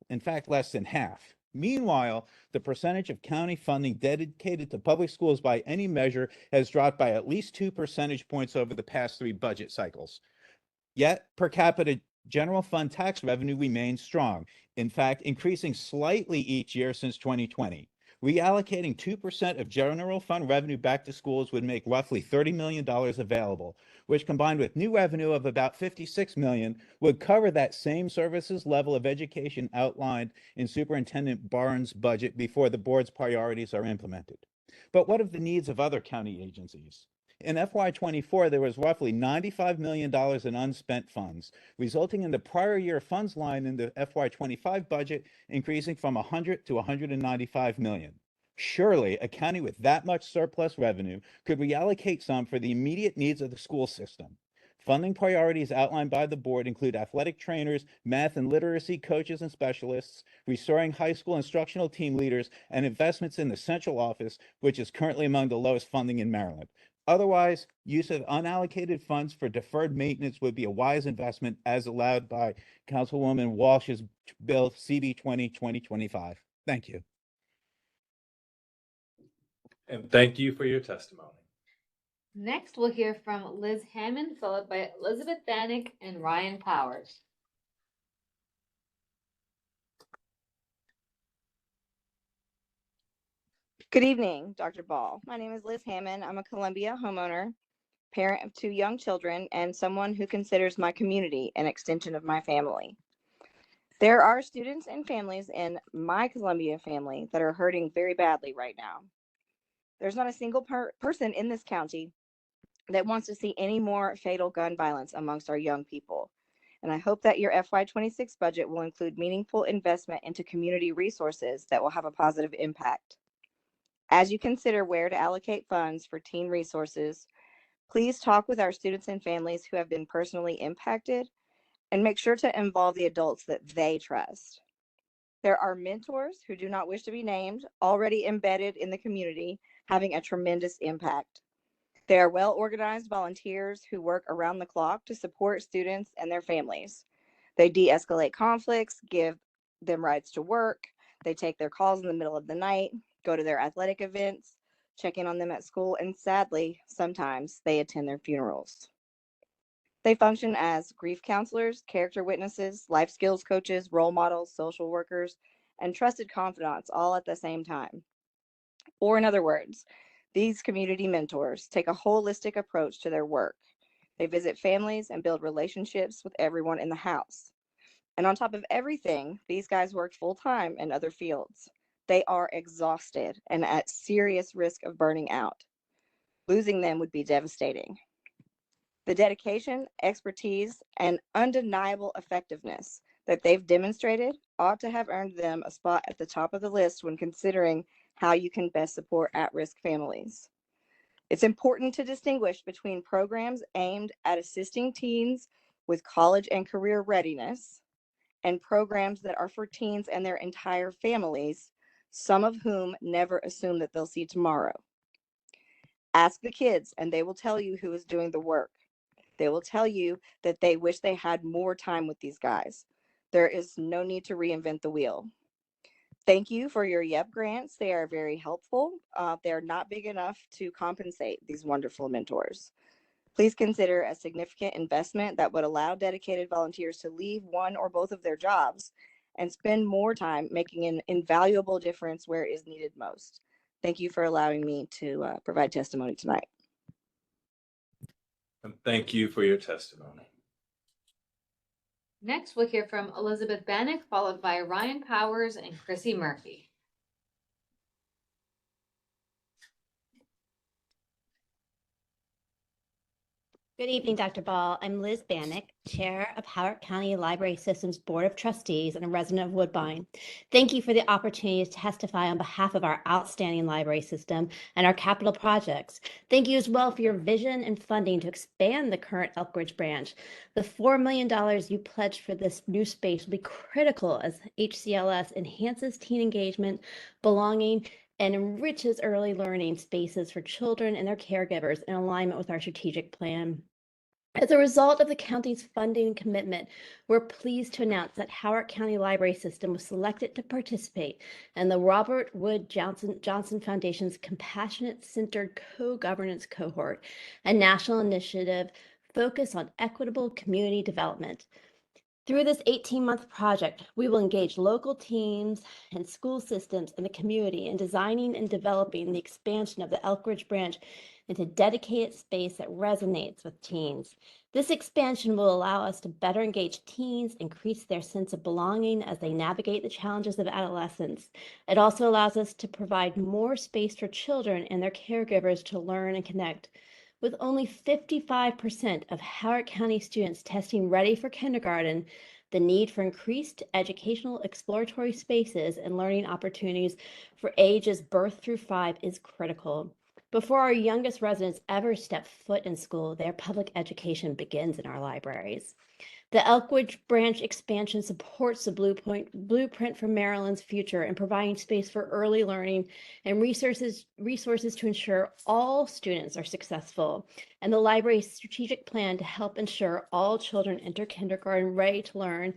In fact, less than half. Meanwhile, the percentage of county funding dedicated to public schools by any measure has dropped by at least 2 percentage points over the past 3 budget cycles. Yet, per capita general fund tax revenue remains strong, in fact, increasing slightly each year since 2020. Reallocating 2% of general fund revenue back to schools would make roughly $30 million available, which combined with new revenue of about $56 million would cover that same services level of education outlined in Superintendent Barnes' budget before the board's priorities are implemented. But what of the needs of other county agencies? In FY24, there was roughly $95 million in unspent funds, resulting in the prior year funds line in the FY25 budget increasing from 100 to 195 million. Surely, a county with that much surplus revenue could reallocate some for the immediate needs of the school system. Funding priorities outlined by the board include athletic trainers, math and literacy coaches and specialists, restoring high school instructional team leaders, and investments in the central office, which is currently among the lowest funding in Maryland. Otherwise, use of unallocated funds for deferred maintenance would be a wise investment as allowed by Councilwoman Walsh's bill CB 20/2025. Thank you. And thank you for your testimony. Next, we'll hear from Liz Hammond, followed by Elizabeth Bannock and Ryan Powers. Good evening, Dr. Ball. My name is Liz Hammond. I'm a Columbia homeowner, parent of 2 young children, and someone who considers my community an extension of my family. There are students and families in my Columbia family that are hurting very badly right now. There's not a single person in this county that wants to see any more fatal gun violence amongst our young people. And I hope that your FY26 budget will include meaningful investment into community resources that will have a positive impact. As you consider where to allocate funds for teen resources, please talk with our students and families who have been personally impacted and make sure to involve the adults that they trust. There are mentors who do not wish to be named, already embedded in the community, having a tremendous impact. They are well-organized volunteers who work around the clock to support students and their families. They de-escalate conflicts, give them rides to work, they take their calls in the middle of the night, go to their athletic events, check in on them at school, and sadly, sometimes they attend their funerals. They function as grief counselors, character witnesses, life skills coaches, role models, social workers, and trusted confidants all at the same time. Or in other words, these community mentors take a holistic approach to their work. They visit families and build relationships with everyone in the house. And on top of everything, these guys work full-time in other fields. They are exhausted and at serious risk of burning out. Losing them would be devastating. The dedication, expertise, and undeniable effectiveness that they've demonstrated ought to have earned them a spot at the top of the list when considering how you can best support at-risk families. It's important to distinguish between programs aimed at assisting teens with college and career readiness and programs that are for teens and their entire families, some of whom never assume that they'll see tomorrow. Ask the kids and they will tell you who is doing the work. They will tell you that they wish they had more time with these guys. There is no need to reinvent the wheel. Thank you for your YEP grants. They are very helpful. They're not big enough to compensate these wonderful mentors. Please consider a significant investment that would allow dedicated volunteers to leave one or both of their jobs and spend more time making an invaluable difference where it is needed most. Thank you for allowing me to provide testimony tonight. And thank you for your testimony. Next, we'll hear from Elizabeth Bannock, followed by Ryan Powers and Chrissy Murphy. Good evening, Dr. Ball. I'm Liz Bannock, Chair of Howard County Library System's Board of Trustees and a resident of Woodbine. Thank you for the opportunity to testify on behalf of our outstanding library system and our capital projects. Thank you as well for your vision and funding to expand the current Elkridge branch. The $4 million you pledged for this new space will be critical as HCLS enhances teen engagement, belonging, and enriches early learning spaces for children and their caregivers in alignment with our strategic plan. As a result of the county's funding commitment, we're pleased to announce that Howard County Library System was selected to participate in the Robert Wood Johnson Foundation's Compassionate Centered Co-Governance Cohort, a national initiative focused on equitable community development. Through this 18-month project, we will engage local teams and school systems in the community in designing and developing the expansion of the Elkridge branch into dedicated space that resonates with teens. This expansion will allow us to better engage teens, increase their sense of belonging as they navigate the challenges of adolescence. It also allows us to provide more space for children and their caregivers to learn and connect. With only 55% of Howard County students testing ready for kindergarten, the need for increased educational exploratory spaces and learning opportunities for ages birth through 5 is critical. Before our youngest residents ever step foot in school, their public education begins in our libraries. The Elkridge branch expansion supports the blueprint for Maryland's future in providing space for early learning and resources to ensure all students are successful, and the library's strategic plan to help ensure all children enter kindergarten ready to learn.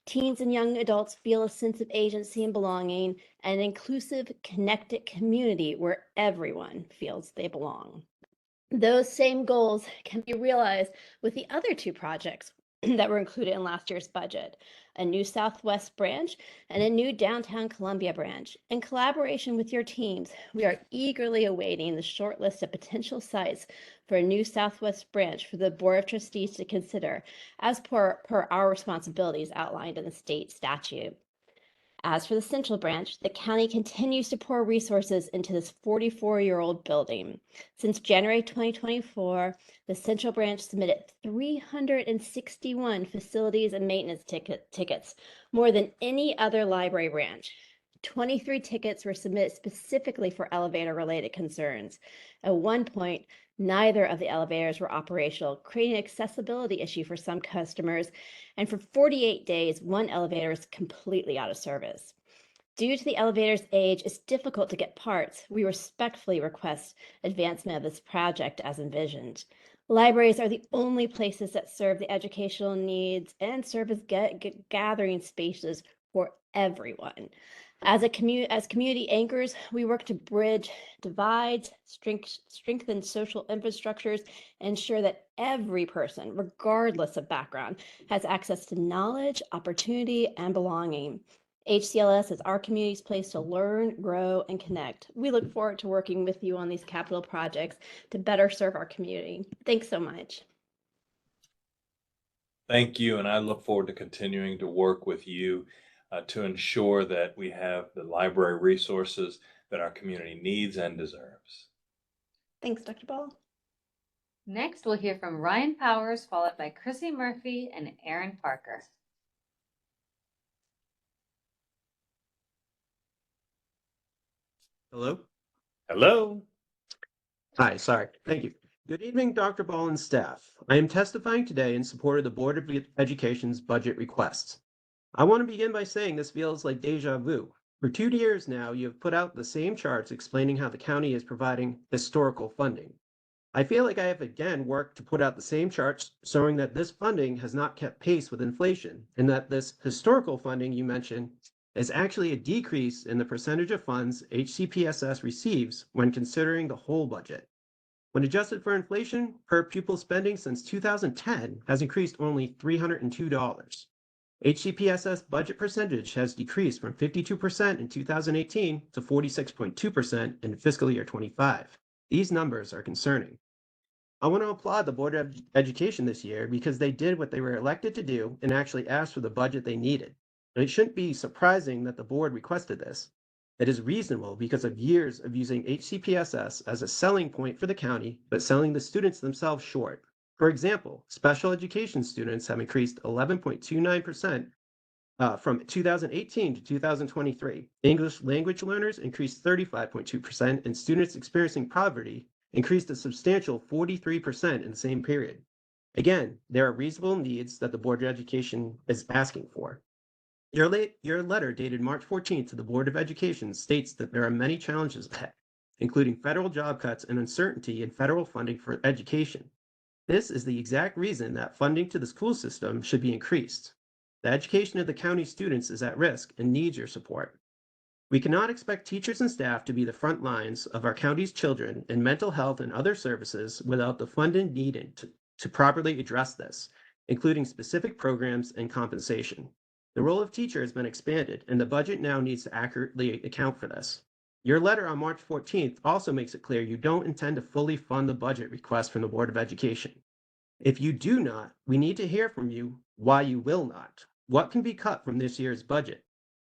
Teens and young adults feel a sense of agency and belonging, and an inclusive, connected community where everyone feels they belong. Those same goals can be realized with the other two projects that were included in last year's budget, a new Southwest branch and a new Downtown Columbia branch. In collaboration with your teams, we are eagerly awaiting the short list of potential sites for a new Southwest branch for the Board of Trustees to consider as per our responsibilities outlined in the state statute. As for the Central Branch, the county continues to pour resources into this 44-year-old building. Since January 2024, the Central Branch submitted 361 facilities and maintenance tickets, more than any other library branch. 23 tickets were submitted specifically for elevator-related concerns. At one point, neither of the elevators were operational, creating an accessibility issue for some customers, and for 48 days, one elevator is completely out of service. Due to the elevator's age, it's difficult to get parts. We respectfully request advancement of this project as envisioned. Libraries are the only places that serve the educational needs and serve as gathering spaces for everyone. As community anchors, we work to bridge divides, strengthen social infrastructures, and ensure that every person, regardless of background, has access to knowledge, opportunity, and belonging. HCLS is our community's place to learn, grow, and connect. We look forward to working with you on these capital projects to better serve our community. Thanks so much. Thank you, and I look forward to continuing to work with you to ensure that we have the library resources that our community needs and deserves. Thanks, Dr. Ball. Next, we'll hear from Ryan Powers, followed by Chrissy Murphy and Aaron Parker. Hello? Hello. Hi, sorry. Thank you. Good evening, Dr. Ball and staff. I am testifying today in support of the Board of Education's budget requests. I want to begin by saying this feels like deja vu. For 2 years now, you have put out the same charts explaining how the county is providing historical funding. I feel like I have again worked to put out the same charts showing that this funding has not kept pace with inflation and that this historical funding you mentioned is actually a decrease in the percentage of funds HCPSS receives when considering the whole budget. When adjusted for inflation, per pupil spending since 2010 has increased only $302. HCPSS budget percentage has decreased from 52% in 2018 to 46.2% in fiscal year 25. These numbers are concerning. I want to applaud the Board of Education this year because they did what they were elected to do and actually asked for the budget they needed. And it shouldn't be surprising that the board requested this. It is reasonable because of years of using HCPSS as a selling point for the county, but selling the students themselves short. For example, special education students have increased 11.29% from 2018 to 2023. English language learners increased 35.2%, and students experiencing poverty increased a substantial 43% in the same period. Again, there are reasonable needs that the Board of Education is asking for. Your letter dated March 14th to the Board of Education states that there are many challenges ahead, including federal job cuts and uncertainty in federal funding for education. This is the exact reason that funding to the school system should be increased. The education of the county students is at risk and needs your support. We cannot expect teachers and staff to be the front lines of our county's children in mental health and other services without the funding needed to properly address this, including specific programs and compensation. The role of teacher has been expanded, and the budget now needs to accurately account for this. Your letter on March 14th also makes it clear you don't intend to fully fund the budget request from the Board of Education. If you do not, we need to hear from you why you will not. What can be cut from this year's budget?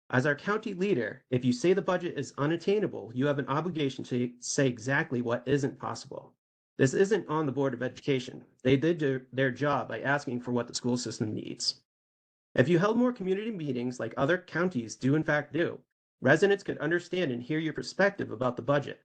As our county leader, if you say the budget is unattainable, you have an obligation to say exactly what isn't possible. This isn't on the Board of Education. They did their job by asking for what the school system needs. If you held more community meetings like other counties do in fact do, residents could understand and hear your perspective about the budget.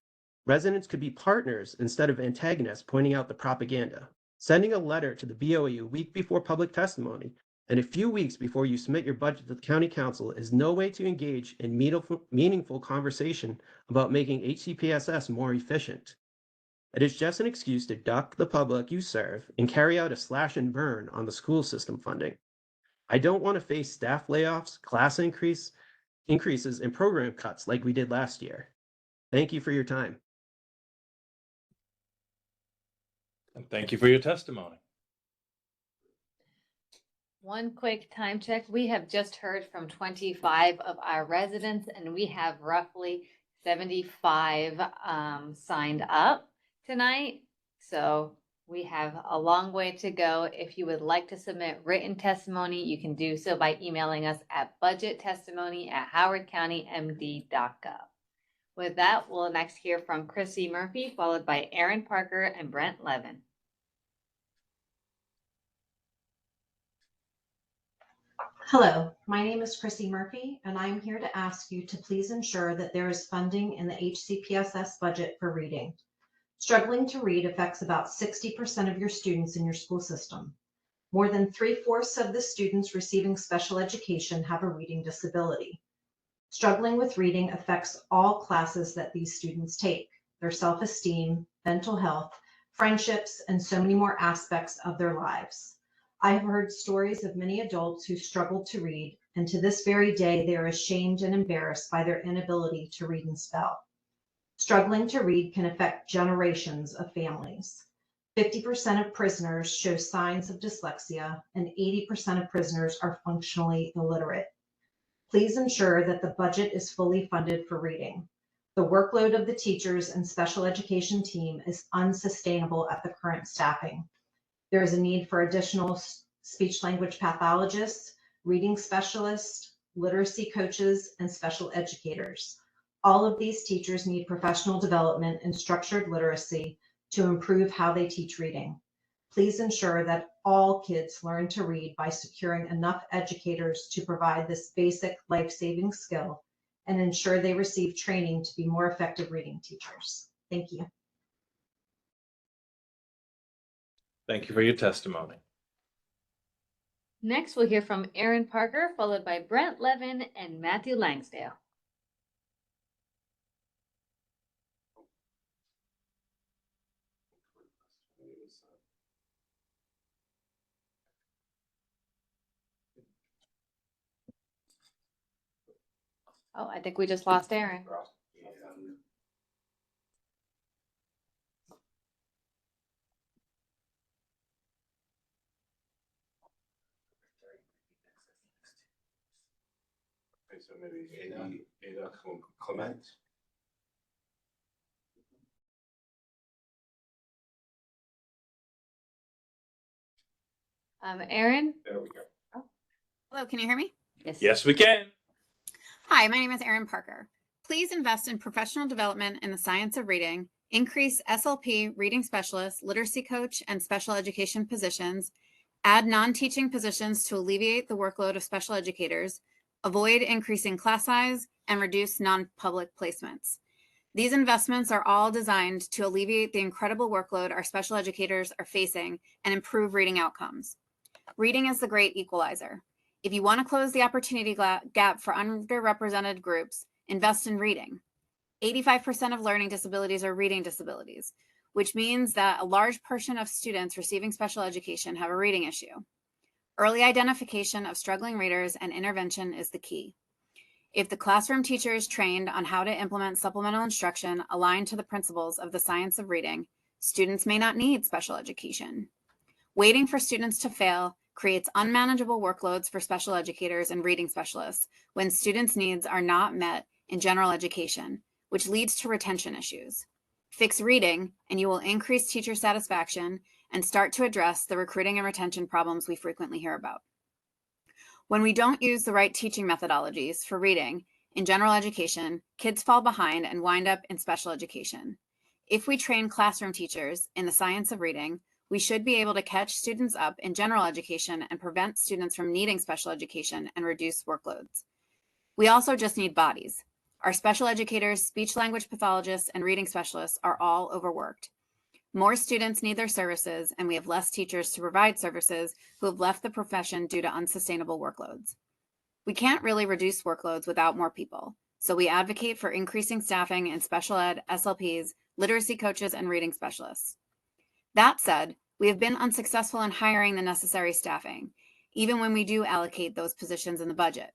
Residents could be partners instead of antagonists pointing out the propaganda. Sending a letter to the BOE a week before public testimony and a few weeks before you submit your budget to the county council is no way to engage in meaningful conversation about making HCPSS more efficient. It is just an excuse to duck the public you serve and carry out a slash and burn on the school system funding. I don't want to face staff layoffs, class increases, and program cuts like we did last year. Thank you for your time. And thank you for your testimony. One quick time check. We have just heard from 25 of our residents, and we have roughly 75 signed up tonight. So we have a long way to go. If you would like to submit written testimony, you can do so by emailing us at budgettestimony@howardcountymd.gov. With that, we'll next hear from Chrissy Murphy, followed by Aaron Parker and Brent Levin. Hello, my name is Chrissy Murphy, and I'm here to ask you to please ensure that there is funding in the HCPSS budget for reading. Struggling to read affects about 60% of your students in your school system. More than 3/4 of the students receiving special education have a reading disability. Struggling with reading affects all classes that these students take, their self-esteem, mental health, friendships, and so many more aspects of their lives. I have heard stories of many adults who struggled to read, and to this very day, they are ashamed and embarrassed by their inability to read and spell. Struggling to read can affect generations of families. 50% of prisoners show signs of dyslexia, and 80% of prisoners are functionally illiterate. Please ensure that the budget is fully funded for reading. The workload of the teachers and special education team is unsustainable at the current staffing. There is a need for additional speech language pathologists, reading specialists, literacy coaches, and special educators. All of these teachers need professional development and structured literacy to improve how they teach reading. Please ensure that all kids learn to read by securing enough educators to provide this basic life-saving skill and ensure they receive training to be more effective reading teachers. Thank you. Thank you for your testimony. Next, we'll hear from Aaron Parker, followed by Brent Levin and Matthew Langsdale. Oh, I think we just lost Aaron. So maybe Ada Clement. Aaron? There we go. Oh. Hello, can you hear me? Yes, we can. Hi, my name is Erin Parker. Please invest in professional development in the science of reading, increase SLP, reading specialist, literacy coach, and special education positions, add non-teaching positions to alleviate the workload of special educators, avoid increasing class size, and reduce non-public placements. These investments are all designed to alleviate the incredible workload our special educators are facing and improve reading outcomes. Reading is the great equalizer. If you want to close the opportunity gap for underrepresented groups, invest in reading. 85% of learning disabilities are reading disabilities, which means that a large portion of students receiving special education have a reading issue. Early identification of struggling readers and intervention is the key. If the classroom teacher is trained on how to implement supplemental instruction aligned to the principles of the science of reading, students may not need special education. Waiting for students to fail creates unmanageable workloads for special educators and reading specialists when students' needs are not met in general education, which leads to retention issues. Fix reading, and you will increase teacher satisfaction and start to address the recruiting and retention problems we frequently hear about. When we don't use the right teaching methodologies for reading in general education, kids fall behind and wind up in special education. If we train classroom teachers in the science of reading, we should be able to catch students up in general education and prevent students from needing special education and reduce workloads. We also just need bodies. Our special educators, speech language pathologists, and reading specialists are all overworked. More students need their services, and we have less teachers to provide services who have left the profession due to unsustainable workloads. We can't really reduce workloads without more people, so we advocate for increasing staffing in special ed, SLPs, literacy coaches, and reading specialists. That said, we have been unsuccessful in hiring the necessary staffing, even when we do allocate those positions in the budget.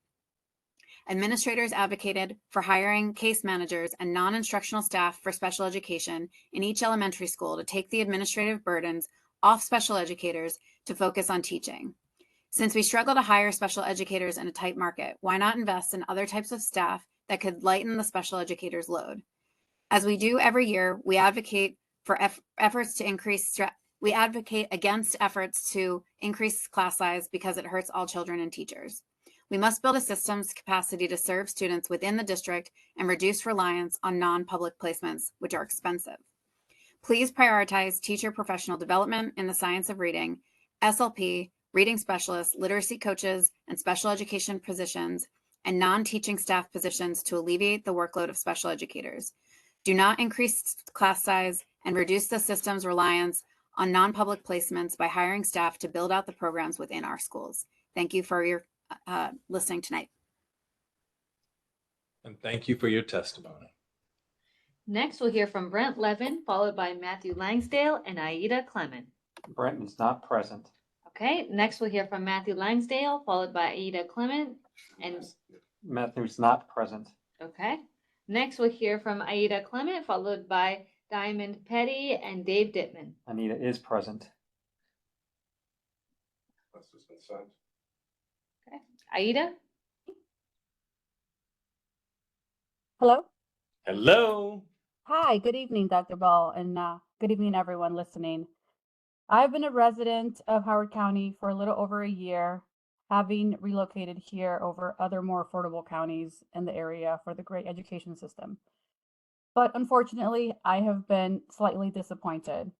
Administrators advocated for hiring case managers and non-instructional staff for special education in each elementary school to take the administrative burdens off special educators to focus on teaching. Since we struggle to hire special educators in a tight market, why not invest in other types of staff that could lighten the special educators' load? As we do every year, we advocate for efforts to increase we advocate against efforts to increase class size because it hurts all children and teachers. We must build a system's capacity to serve students within the district and reduce reliance on non-public placements, which are expensive. Please prioritize teacher professional development in the science of reading, SLP, reading specialists, literacy coaches, and special education positions, and non-teaching staff positions to alleviate the workload of special educators. Do not increase class size and reduce the system's reliance on non-public placements by hiring staff to build out the programs within our schools. Thank you for your listening tonight. And thank you for your testimony. Next, we'll hear from Brent Levin, followed by Matthew Langsdale and Aida Clement. Brent is not present. Okay, next we'll hear from Matthew Langsdale, followed by Aida Clement, and Matthew's not present. okay. Next we'll hear from Aida Clement, followed by Diamond Petty and Dave Dittman. Anita is present. Okay, Aida? Hello? Hello. Hi, good evening, Dr. Ball, and good evening, everyone listening. I've been a resident of Howard County for a little over a year, having relocated here over other more affordable counties in the area for the great education system. But unfortunately, I have been slightly disappointed.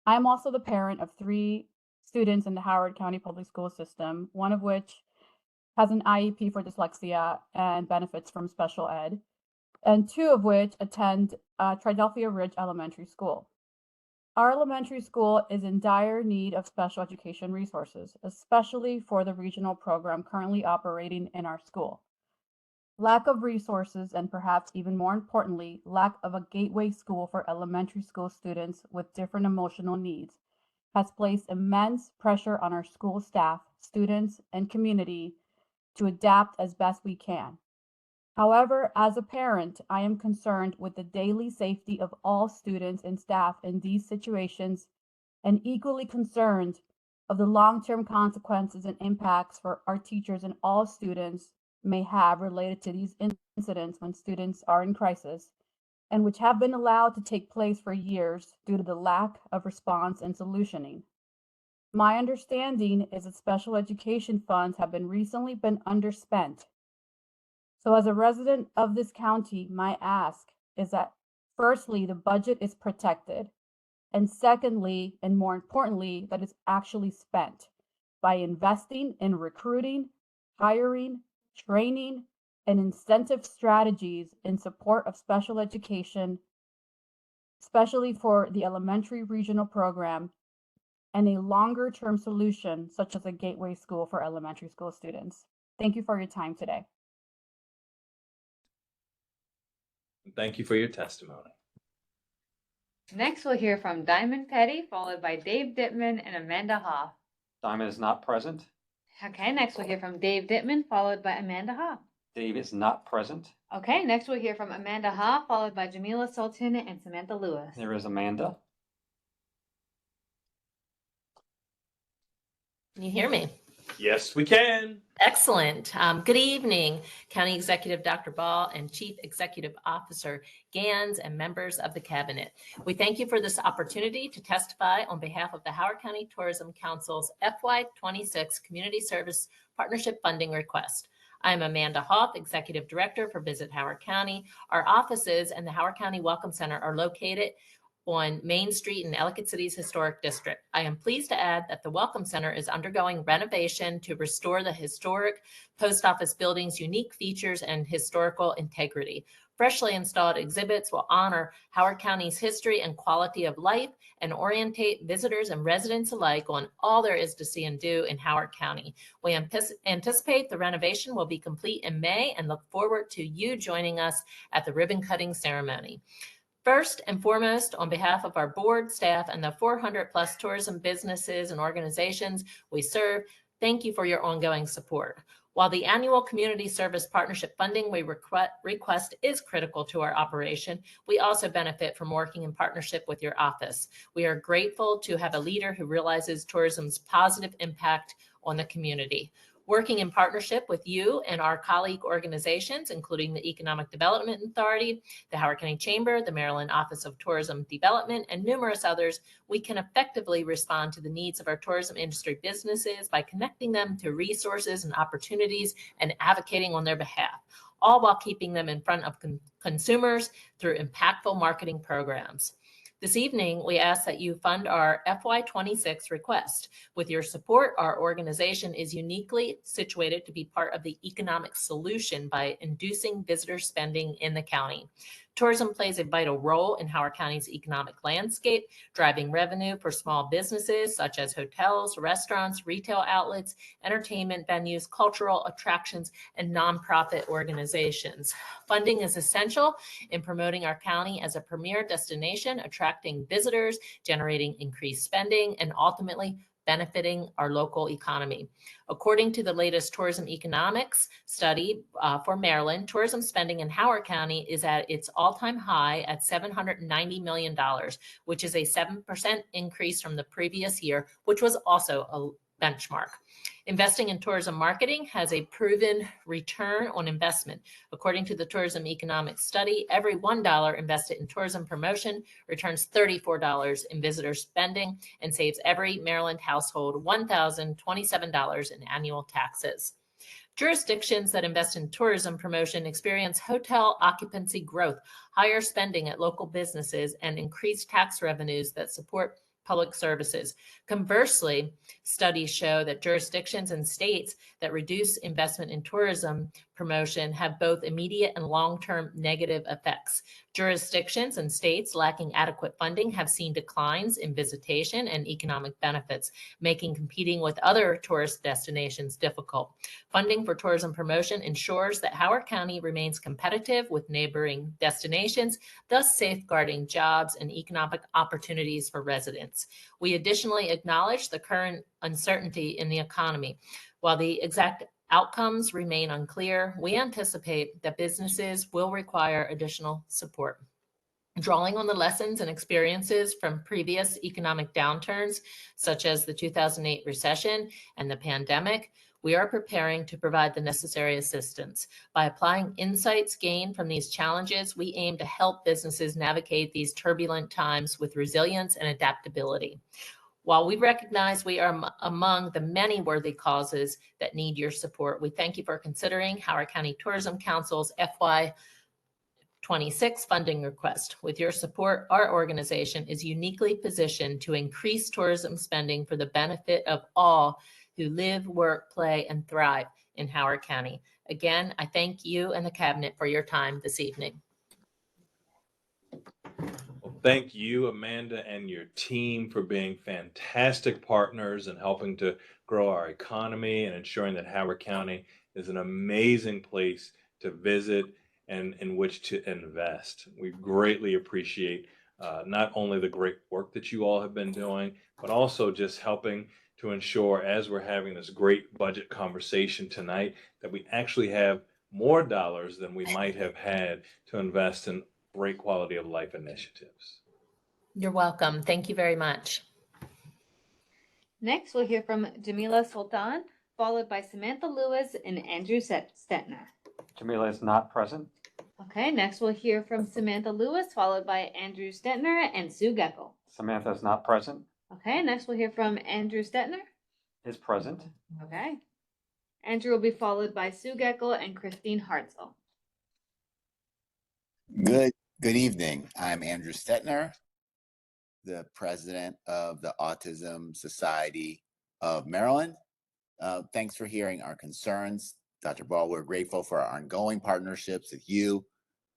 I'm also the parent of 3 students in the Howard County Public School System, one of which has an IEP for dyslexia and benefits from special ed, and 2 of which attend Triadelphia Ridge Elementary School. Our elementary school is in dire need of special education resources, especially for the regional program currently operating in our school. Lack of resources, and perhaps even more importantly, lack of a gateway school for elementary school students with different emotional needs, has placed immense pressure on our school staff, students, and community to adapt as best we can. However, as a parent, I am concerned with the daily safety of all students and staff in these situations, and equally concerned of the long-term consequences and impacts for our teachers and all students may have related to these incidents when students are in crisis, and which have been allowed to take place for years due to the lack of response and solutioning. My understanding is that special education funds have recently been underspent. So as a resident of this county, my ask is that Firstly, the budget is protected. And secondly, and more importantly, that it's actually spent by investing in recruiting, hiring, training, and incentive strategies in support of special education, especially for the elementary regional program, and a longer term solution such as a gateway school for elementary school students. Thank you for your time today. Thank you for your testimony. Next, we'll hear from Diamond Petty, followed by Dave Dittman and Amanda Hoff. Diamond is not present. Okay, next we'll hear from Dave Dittman, followed by Amanda Hoff. Dave is not present. Okay, next we'll hear from Amanda Hoff, followed by Jamila Sultan and Samantha Lewis. There is Amanda. Can you hear me? Yes, we can. Excellent. Good evening, County Executive Dr. Ball and Chief Executive Officer Gans and members of the Cabinet. We thank you for this opportunity to testify on behalf of the Howard County Tourism Council's FY26 Community Service Partnership Funding Request. I'm Amanda Hoff, Executive Director for Visit Howard County. Our offices and the Howard County Welcome Center are located on Main Street in Ellicott City's historic district. I am pleased to add that the Welcome Center is undergoing renovation to restore the historic post office building's unique features and historical integrity. Freshly installed exhibits will honor Howard County's history and quality of life and orientate visitors and residents alike on all there is to see and do in Howard County. We anticipate the renovation will be complete in May and look forward to you joining us at the ribbon cutting ceremony. First and foremost, on behalf of our board, staff, and the 400 plus tourism businesses and organizations we serve, thank you for your ongoing support. While the annual community service partnership funding we request is critical to our operation, we also benefit from working in partnership with your office. We are grateful to have a leader who realizes tourism's positive impact on the community. Working in partnership with you and our colleague organizations, including the Economic Development Authority, the Howard County Chamber, the Maryland Office of Tourism Development, and numerous others, we can effectively respond to the needs of our tourism industry businesses by connecting them to resources and opportunities and advocating on their behalf, all while keeping them in front of consumers through impactful marketing programs. This evening, we ask that you fund our FY26 request. With your support, our organization is uniquely situated to be part of the economic solution by inducing visitor spending in the county. Tourism plays a vital role in Howard County's economic landscape, driving revenue for small businesses such as hotels, restaurants, retail outlets, entertainment venues, cultural attractions, and nonprofit organizations. Funding is essential in promoting our county as a premier destination, attracting visitors, generating increased spending, and ultimately benefiting our local economy. According to the latest tourism economics study for Maryland, tourism spending in Howard County is at its all-time high at $790 million, which is a 7% increase from the previous year, which was also a benchmark. Investing in tourism marketing has a proven return on investment. According to the Tourism Economics study, every $1 invested in tourism promotion returns $34 in visitor spending and saves every Maryland household $1,027 in annual taxes. Jurisdictions that invest in tourism promotion experience hotel occupancy growth, higher spending at local businesses, and increased tax revenues that support public services. Conversely, studies show that jurisdictions and states that reduce investment in tourism promotion have both immediate and long-term negative effects. Jurisdictions and states lacking adequate funding have seen declines in visitation and economic benefits, making competing with other tourist destinations difficult. Funding for tourism promotion ensures that Howard County remains competitive with neighboring destinations, thus safeguarding jobs and economic opportunities for residents. We additionally acknowledge the current uncertainty in the economy. While the exact outcomes remain unclear, we anticipate that businesses will require additional support. Drawing on the lessons and experiences from previous economic downturns, such as the 2008 recession and the pandemic, we are preparing to provide the necessary assistance. By applying insights gained from these challenges, we aim to help businesses navigate these turbulent times with resilience and adaptability. While we recognize we are among the many worthy causes that need your support, we thank you for considering Howard County Tourism Council's 26 funding request. With your support, our organization is uniquely positioned to increase tourism spending for the benefit of all who live, work, play, and thrive in Howard County. Again, I thank you and the Cabinet for your time this evening. Well, thank you, Amanda, and your team for being fantastic partners and helping to grow our economy and ensuring that Howard County is an amazing place to visit and in which to invest. We greatly appreciate not only the great work that you all have been doing, but also just helping to ensure, as we're having this great budget conversation tonight, that we actually have more dollars than we might have had to invest in great quality of life initiatives. You're welcome. Thank you very much. Next, we'll hear from Jamila Sultan, followed by Samantha Lewis and Andrew Stetner. Jamila is not present. Okay, next we'll hear from Samantha Lewis, followed by Andrew Stetner and Sue Geckel. Samantha is not present. Okay, next we'll hear from Andrew Stetner. Is present. Okay. Andrew will be followed by Sue Geckel and Christine Hartzell. Good evening. I'm Andrew Stetner, the president of the Autism Society of Maryland. Thanks for hearing our concerns. Dr. Ball, we're grateful for our ongoing partnerships with you,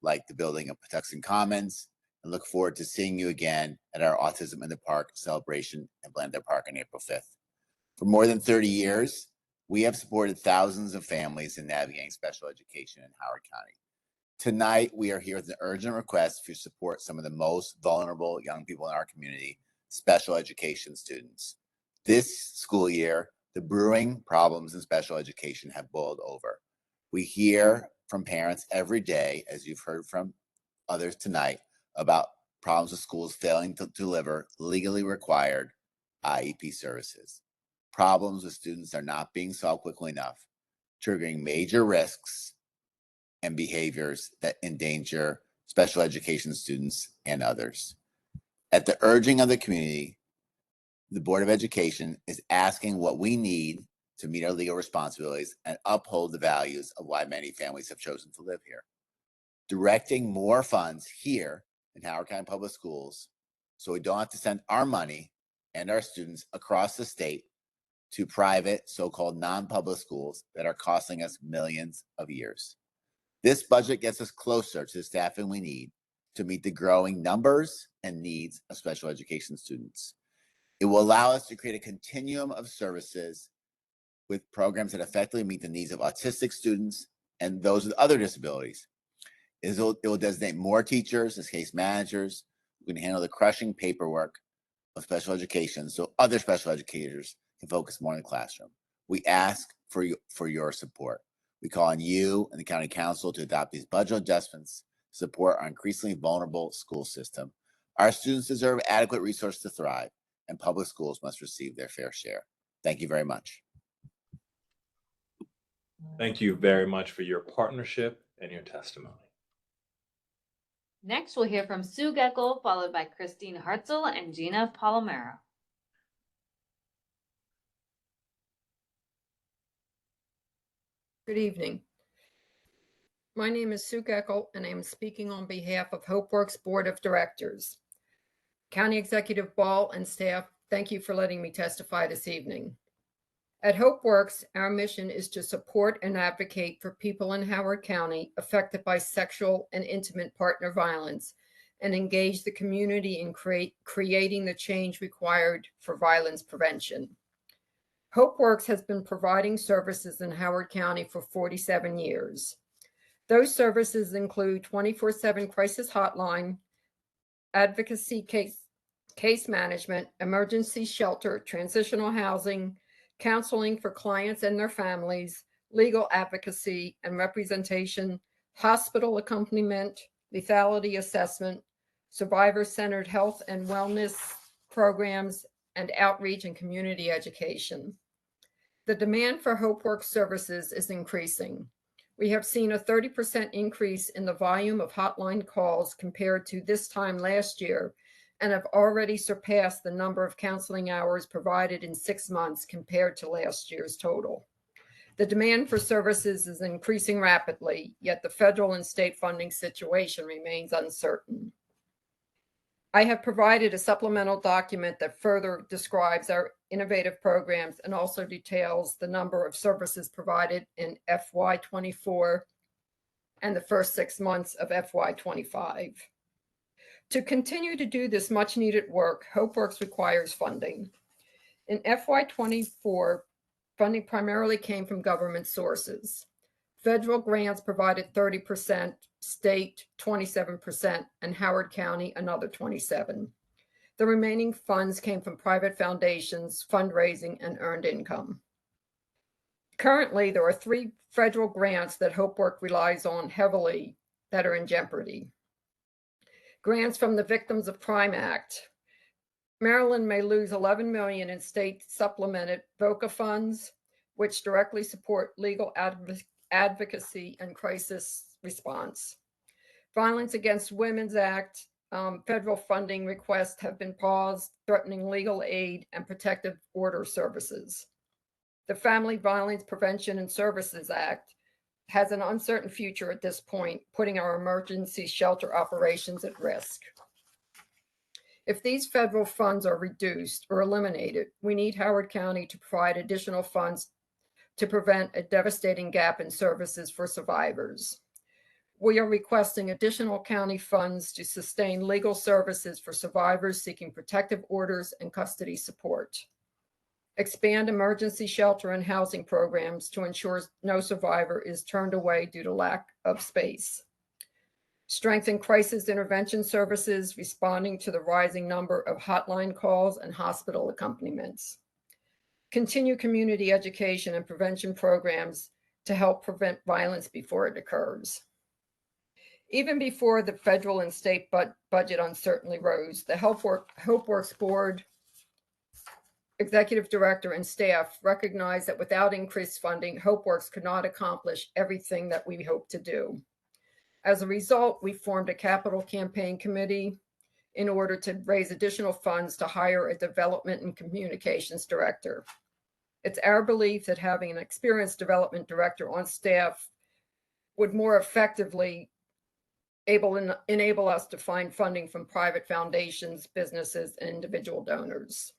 like the building of Patuxent Commons, and look forward to seeing you again at our Autism in the Park celebration in Blanda Park on April 5th. For more than 30 years, we have supported thousands of families in navigating special education in Howard County. Tonight, we are here with an urgent request to support some of the most vulnerable young people in our community, special education students. This school year, the brewing problems in special education have boiled over. We hear from parents every day, as you've heard from others tonight, about problems with schools failing to deliver legally required IEP services. Problems with students are not being solved quickly enough, triggering major risks and behaviors that endanger special education students and others. At the urging of the community, the Board of Education is asking what we need to meet our legal responsibilities and uphold the values of why many families have chosen to live here. Directing more funds here in Howard County Public Schools so we don't have to send our money and our students across the state to private, so-called non-public schools that are costing us millions of years. This budget gets us closer to the staffing we need to meet the growing numbers and needs of special education students. It will allow us to create a continuum of services with programs that effectively meet the needs of autistic students and those with other disabilities. It will designate more teachers as case managers who can handle the crushing paperwork of special education so other special educators can focus more in the classroom. We ask for your support. We call on you and the County Council to adopt these budget adjustments to support our increasingly vulnerable school system. Our students deserve adequate resources to thrive, and public schools must receive their fair share. Thank you very much. Thank you very much for your partnership and your testimony. Next, we'll hear from Sue Geckel, followed by Christine Hartzell and Gina Palomero. Good evening. My name is Sue Geckel, and I am speaking on behalf of HopeWorks Board of Directors. County Executive Ball and staff, thank you for letting me testify this evening. At HopeWorks, our mission is to support and advocate for people in Howard County affected by sexual and intimate partner violence and engage the community in creating the change required for violence prevention. HopeWorks has been providing services in Howard County for 47 years. Those services include 24/7 crisis hotline, advocacy case management, emergency shelter, transitional housing, counseling for clients and their families, legal advocacy and representation, hospital accompaniment, lethality assessment, survivor-centered health and wellness programs, and outreach and community education. The demand for HopeWorks services is increasing. We have seen a 30% increase in the volume of hotline calls compared to this time last year, and have already surpassed the number of counseling hours provided in 6 months compared to last year's total. The demand for services is increasing rapidly, yet the federal and state funding situation remains uncertain. I have provided a supplemental document that further describes our innovative programs and also details the number of services provided in FY24 and the first 6 months of FY25. To continue to do this much needed work, HopeWorks requires funding. In FY24, funding primarily came from government sources. Federal grants provided 30%, state 27%, and Howard County another 27%. The remaining funds came from private foundations, fundraising, and earned income. Currently, there are 3 federal grants that HopeWorks relies on heavily that are in jeopardy. Grants from the Victims of Crime Act. Maryland may lose $11 million in state supplemented VOCA funds, which directly support legal advocacy and crisis response. Violence Against Women's Act, federal funding requests have been paused, threatening legal aid and protective order services. The Family Violence Prevention and Services Act has an uncertain future at this point, putting our emergency shelter operations at risk. If these federal funds are reduced or eliminated, we need Howard County to provide additional funds to prevent a devastating gap in services for survivors. We are requesting additional county funds to sustain legal services for survivors seeking protective orders and custody support. Expand emergency shelter and housing programs to ensure no survivor is turned away due to lack of space. Strengthen crisis intervention services, responding to the rising number of hotline calls and hospital accompaniments. Continue community education and prevention programs to help prevent violence before it occurs. Even before the federal and state budget uncertainty rose, the HopeWorks Board, Executive Director, and staff recognized that without increased funding, HopeWorks could not accomplish everything that we hope to do. As a result, we formed a capital campaign committee in order to raise additional funds to hire a development and communications director. It's our belief that having an experienced development director on staff would more effectively enable us to find funding from private foundations, businesses, and individual donors.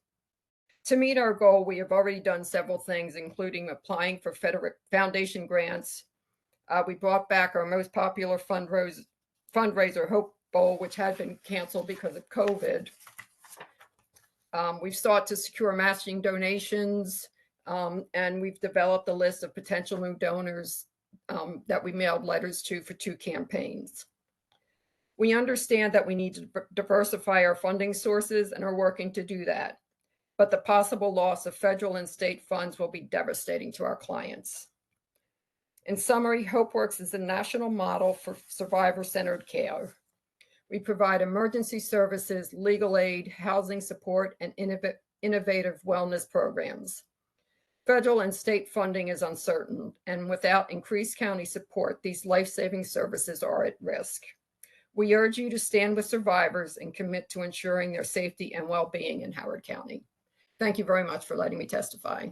To meet our goal, we have already done several things, including applying for federal foundation grants. We brought back our most popular fundraiser, Hope Bowl, which had been canceled because of COVID. We've sought to secure matching donations, and we've developed a list of potential new donors that we mailed letters to for 2 campaigns. We understand that we need to diversify our funding sources and are working to do that, but the possible loss of federal and state funds will be devastating to our clients. In summary, HopeWorks is a national model for survivor-centered care. We provide emergency services, legal aid, housing support, and innovative wellness programs. Federal and state funding is uncertain, and without increased county support, these life-saving services are at risk. We urge you to stand with survivors and commit to ensuring their safety and well-being in Howard County. Thank you very much for letting me testify.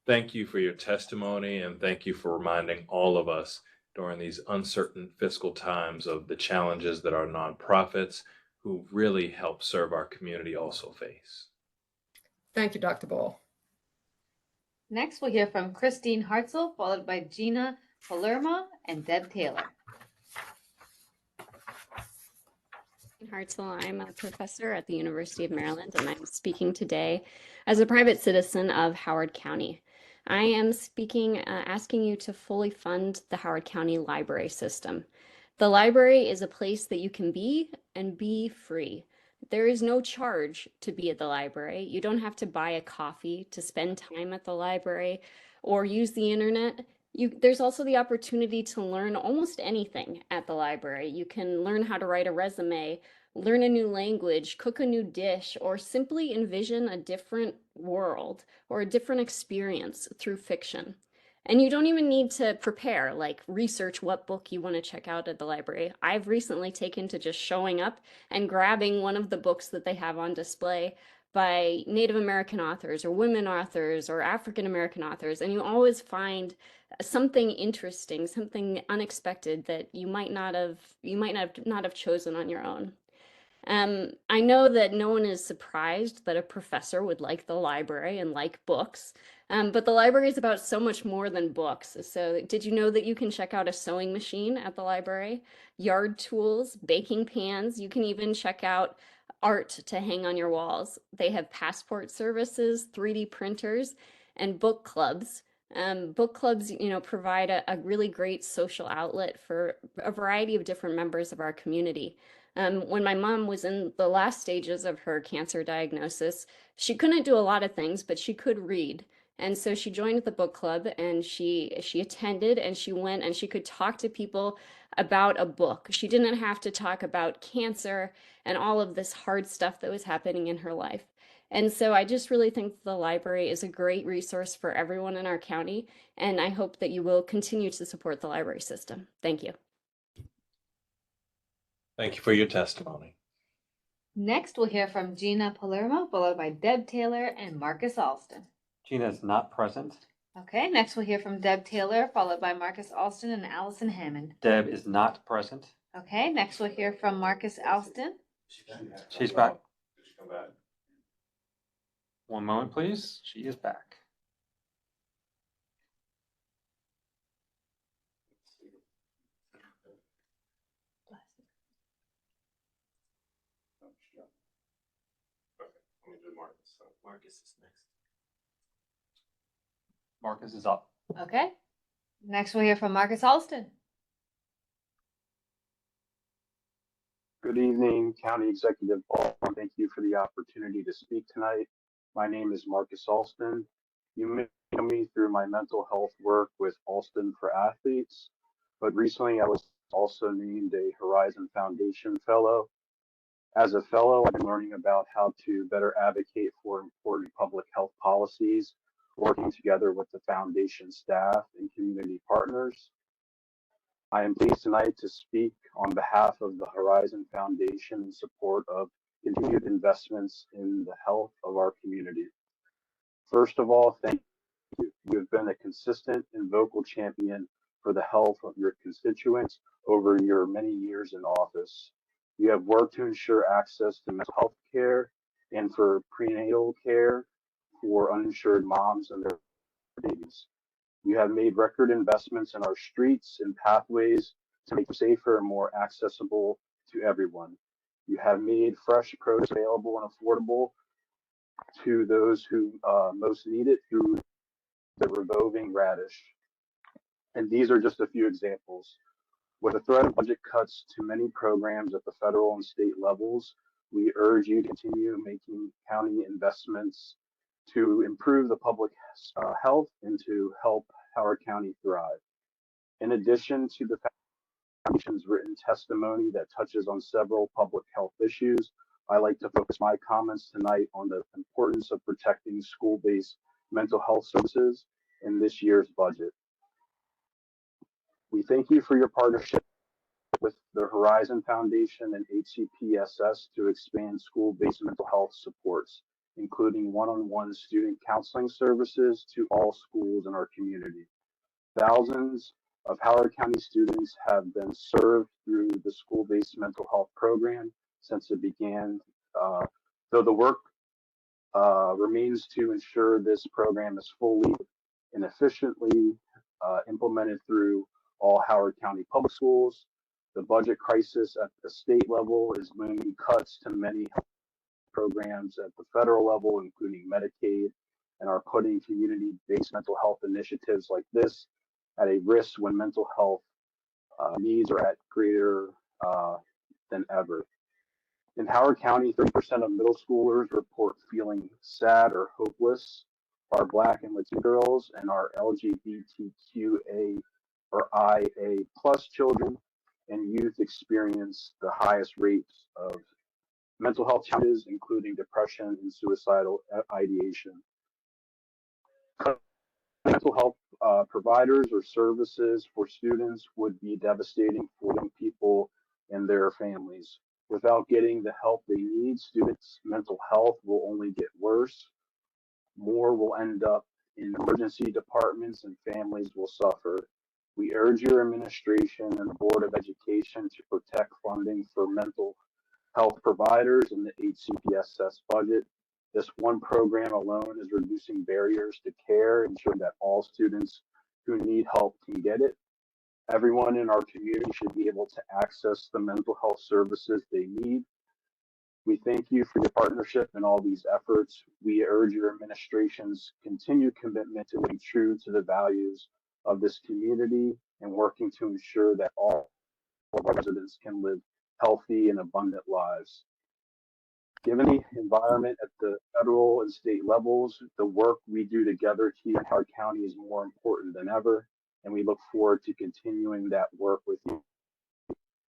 Thank you for your testimony, and thank you for reminding all of us during these uncertain fiscal times of the challenges that our nonprofits who really help serve our community also face. Thank you, Dr. Ball. Next, we'll hear from Christine Hartzell, followed by Gina Palermo and Deb Taylor. Hartzell. I'm a professor at the University of Maryland, and I'm speaking today as a private citizen of Howard County. I am speaking, asking you to fully fund the Howard County library system. The library is a place that you can be and be free. There is no charge to be at the library. You don't have to buy a coffee to spend time at the library or use the internet. There's also the opportunity to learn almost anything at the library. You can learn how to write a resume, learn a new language, cook a new dish, or simply envision a different world or a different experience through fiction. And you don't even need to prepare, like research what book you want to check out at the library. I've recently taken to just showing up and grabbing one of the books that they have on display, by Native American authors or women authors or African American authors, and you always find something interesting, something unexpected that you might not have chosen on your own. I know that no one is surprised that a professor would like the library and like books, but the library is about so much more than books. So did you know that you can check out a sewing machine at the library, yard tools, baking pans? You can even check out art to hang on your walls. They have passport services, 3D printers, and book clubs. Book clubs, provide a really great social outlet for a variety of different members of our community. When my mom was in the last stages of her cancer diagnosis, she couldn't do a lot of things, but she could read. And so she joined the book club and she attended and she went and she could talk to people about a book. She didn't have to talk about cancer and all of this hard stuff that was happening in her life. And so I just really think the library is a great resource for everyone in our county, and I hope that you will continue to support the library system. Thank you. Thank you for your testimony. Next, we'll hear from Gina Palermo, followed by Deb Taylor and Marcus Alston. Gina is not present. Okay, next we'll hear from Deb Taylor, followed by Marcus Alston and Allison Hammond. Deb is not present. Okay, next we'll hear from Marcus Alston. She's back. One moment, please. She is back. Marcus is next. Marcus is up. Okay, next we'll hear from Marcus Alston. Good evening, County Executive Ball. Thank you for the opportunity to speak tonight. My name is Marcus Alston. You may know me through my mental health work with Alston for Athletes, but recently I was also named a Horizon Foundation Fellow. As a fellow, I've been learning about how to better advocate for important public health policies, working together with the foundation staff and community partners. I am pleased tonight to speak on behalf of the Horizon Foundation in support of continued investments in the health of our community. First of all, thank you. You have been a consistent and vocal champion for the health of your constituents over your many years in office. You have worked to ensure access to mental health care and for prenatal care for uninsured moms and their babies. You have made record investments in our streets and pathways to make them safer and more accessible to everyone. You have made fresh produce available and affordable to those who most need it through the revolving radish. And these are just a few examples. With the threat of budget cuts to many programs at the federal and state levels, we urge you to continue making county investments to improve the public health and to help Howard County thrive. In addition to the Foundation's written testimony that touches on several public health issues, I like to focus my comments tonight on the importance of protecting school-based mental health services in this year's budget. We thank you for your partnership with the Horizon Foundation and HCPSS to expand school-based mental health supports, including one-on-one student counseling services to all schools in our community. Thousands of Howard County students have been served through the school-based mental health program since it began, though the work remains to ensure this program is fully and efficiently implemented through all Howard County public schools. The budget crisis at the state level is looming cuts to many programs at the federal level, including Medicaid, and are putting community-based mental health initiatives like this at a risk when mental health needs are at greater than ever. In Howard County, 30% of middle schoolers report feeling sad or hopeless. Our Black and Latino girls and our LGBTQA or IA plus children and youth experience the highest rates of mental health challenges, including depression and suicidal ideation. Mental health providers or services for students would be devastating for young people and their families. Without getting the help they need, students' mental health will only get worse. More will end up in emergency departments and families will suffer. We urge your administration and the Board of Education to protect funding for mental health providers in the HCPSS budget. This one program alone is reducing barriers to care, ensuring that all students who need help can get it. Everyone in our community should be able to access the mental health services they need. We thank you for your partnership in all these efforts. We urge your administration's continued commitment to be true to the values of this community and working to ensure that all residents can live healthy and abundant lives. Given the environment at the federal and state levels, the work we do together here in Howard County is more important than ever, and we look forward to continuing that work with you.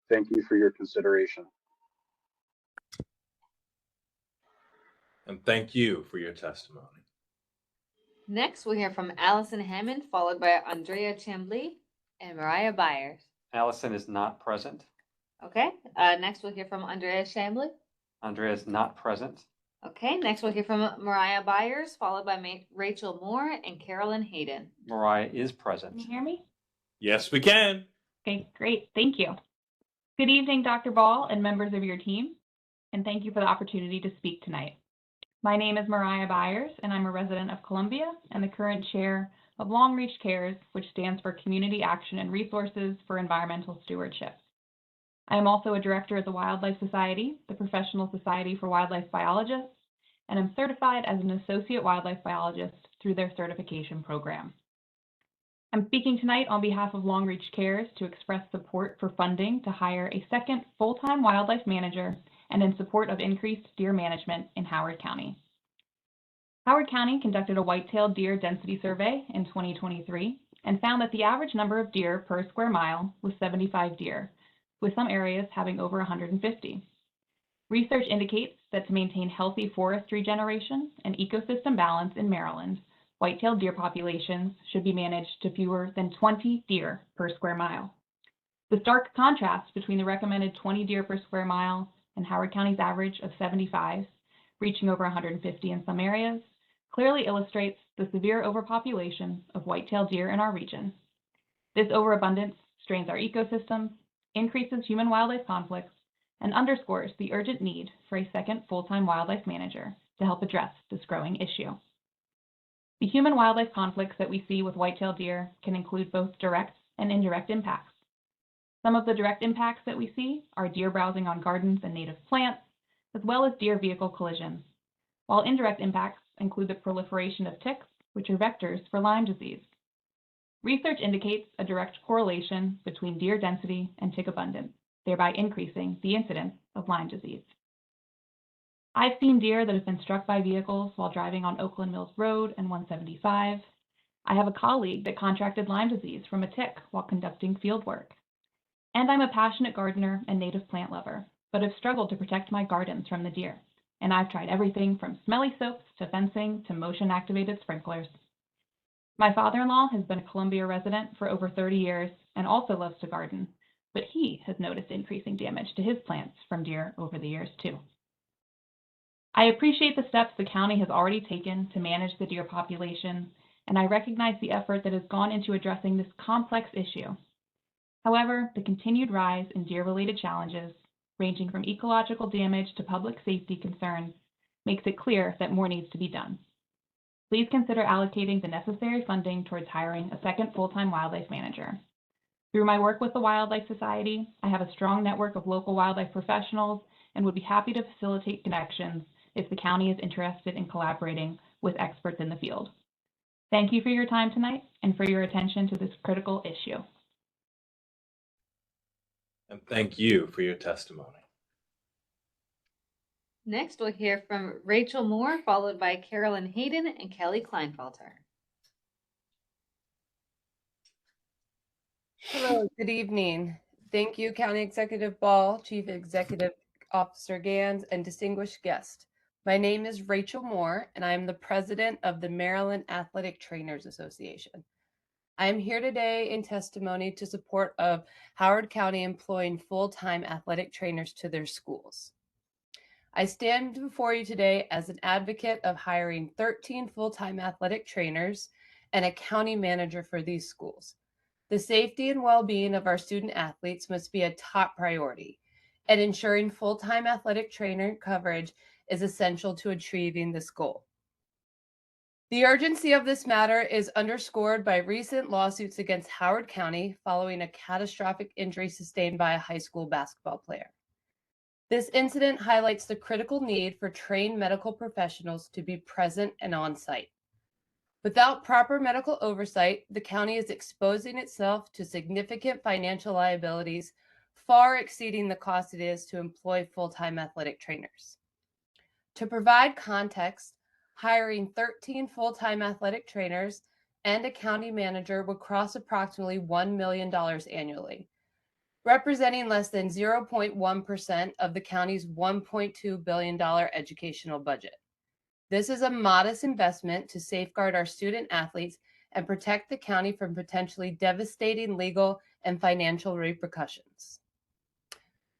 Thank you for your consideration. And thank you for your testimony. Next, we'll hear from Allison Hammond, followed by Andrea Chambly and Mariah Byers. Allison is not present. Okay, next we'll hear from Andrea Chambly. Andrea is not present. Okay, next we'll hear from Mariah Byers, followed by Rachel Moore and Carolyn Hayden. Mariah is present. Can you hear me? Yes, we can. Okay, great. Thank you. Good evening, Dr. Ball and members of your team, and thank you for the opportunity to speak tonight. My name is Mariah Byers, and I'm a resident of Columbia and the current chair of Long Reach Cares, which stands for Community Action and Resources for Environmental Stewardship. I am also a director of the Wildlife Society, the Professional Society for Wildlife Biologists, and am certified as an associate wildlife biologist through their certification program. I'm speaking tonight on behalf of Long Reach Cares to express support for funding to hire a second full-time wildlife manager and in support of increased deer management in Howard County. Howard County conducted a white-tailed deer density survey in 2023 and found that the average number of deer per square mile was 75 deer, with some areas having over 150. Research indicates that to maintain healthy forest regeneration and ecosystem balance in Maryland, white-tailed deer populations should be managed to fewer than 20 deer per square mile. The stark contrast between the recommended 20 deer per square mile and Howard County's average of 75, reaching over 150 in some areas, clearly illustrates the severe overpopulation of white-tailed deer in our region. This overabundance strains our ecosystems, increases human-wildlife conflicts, and underscores the urgent need for a second full-time wildlife manager to help address this growing issue. The human-wildlife conflicts that we see with white-tailed deer can include both direct and indirect impacts. Some of the direct impacts that we see are deer browsing on gardens and native plants, as well as deer vehicle collisions, while indirect impacts include the proliferation of ticks, which are vectors for Lyme disease. Research indicates a direct correlation between deer density and tick abundance, thereby increasing the incidence of Lyme disease. I've seen deer that have been struck by vehicles while driving on Oakland Mills Road and 175. I have a colleague that contracted Lyme disease from a tick while conducting field work. And I'm a passionate gardener and native plant lover, but have struggled to protect my gardens from the deer. And I've tried everything from smelly soaps to fencing to motion-activated sprinklers. My father-in-law has been a Columbia resident for over 30 years and also loves to garden, but he has noticed increasing damage to his plants from deer over the years too. I appreciate the steps the county has already taken to manage the deer population, and I recognize the effort that has gone into addressing this complex issue. However, the continued rise in deer-related challenges, ranging from ecological damage to public safety concerns, makes it clear that more needs to be done. Please consider allocating the necessary funding towards hiring a second full-time wildlife manager. Through my work with the Wildlife Society, I have a strong network of local wildlife professionals and would be happy to facilitate connections if the county is interested in collaborating with experts in the field. Thank you for your time tonight and for your attention to this critical issue. And thank you for your testimony. Next, we'll hear from Rachel Moore, followed by Carolyn Hayden and Kelly Kleinfelter. Hello, good evening. Thank you, County Executive Ball, Chief Executive Officer Gans, and distinguished guest. My name is Rachel Moore, and I am the president of the Maryland Athletic Trainers Association. I am here today in testimony to support of Howard County employing full-time athletic trainers to their schools. I stand before you today as an advocate of hiring 13 full-time athletic trainers and a county manager for these schools. The safety and well-being of our student athletes must be a top priority, and ensuring full-time athletic trainer coverage is essential to achieving this goal. The urgency of this matter is underscored by recent lawsuits against Howard County following a catastrophic injury sustained by a high school basketball player. This incident highlights the critical need for trained medical professionals to be present and on site. Without proper medical oversight, the county is exposing itself to significant financial liabilities, far exceeding the cost it is to employ full-time athletic trainers. To provide context, hiring 13 full-time athletic trainers and a county manager would cost approximately $1 million annually, representing less than 0.1% of the county's $1.2 billion educational budget. This is a modest investment to safeguard our student athletes and protect the county from potentially devastating legal and financial repercussions.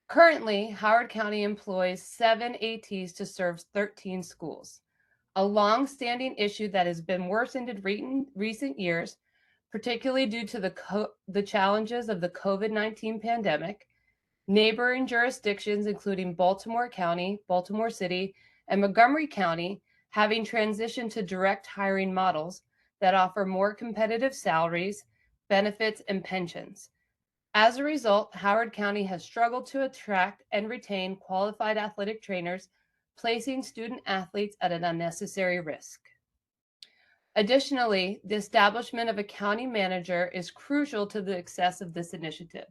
Currently, Howard County employs 7 ATs to serve 13 schools, a long-standing issue that has been worsened in recent years, particularly due to the challenges of the COVID-19 pandemic. Neighboring jurisdictions, including Baltimore County, Baltimore City, and Montgomery County, having transitioned to direct hiring models that offer more competitive salaries, benefits, and pensions. As a result, Howard County has struggled to attract and retain qualified athletic trainers, placing student athletes at an unnecessary risk. Additionally, the establishment of a county manager is crucial to the success of this initiative.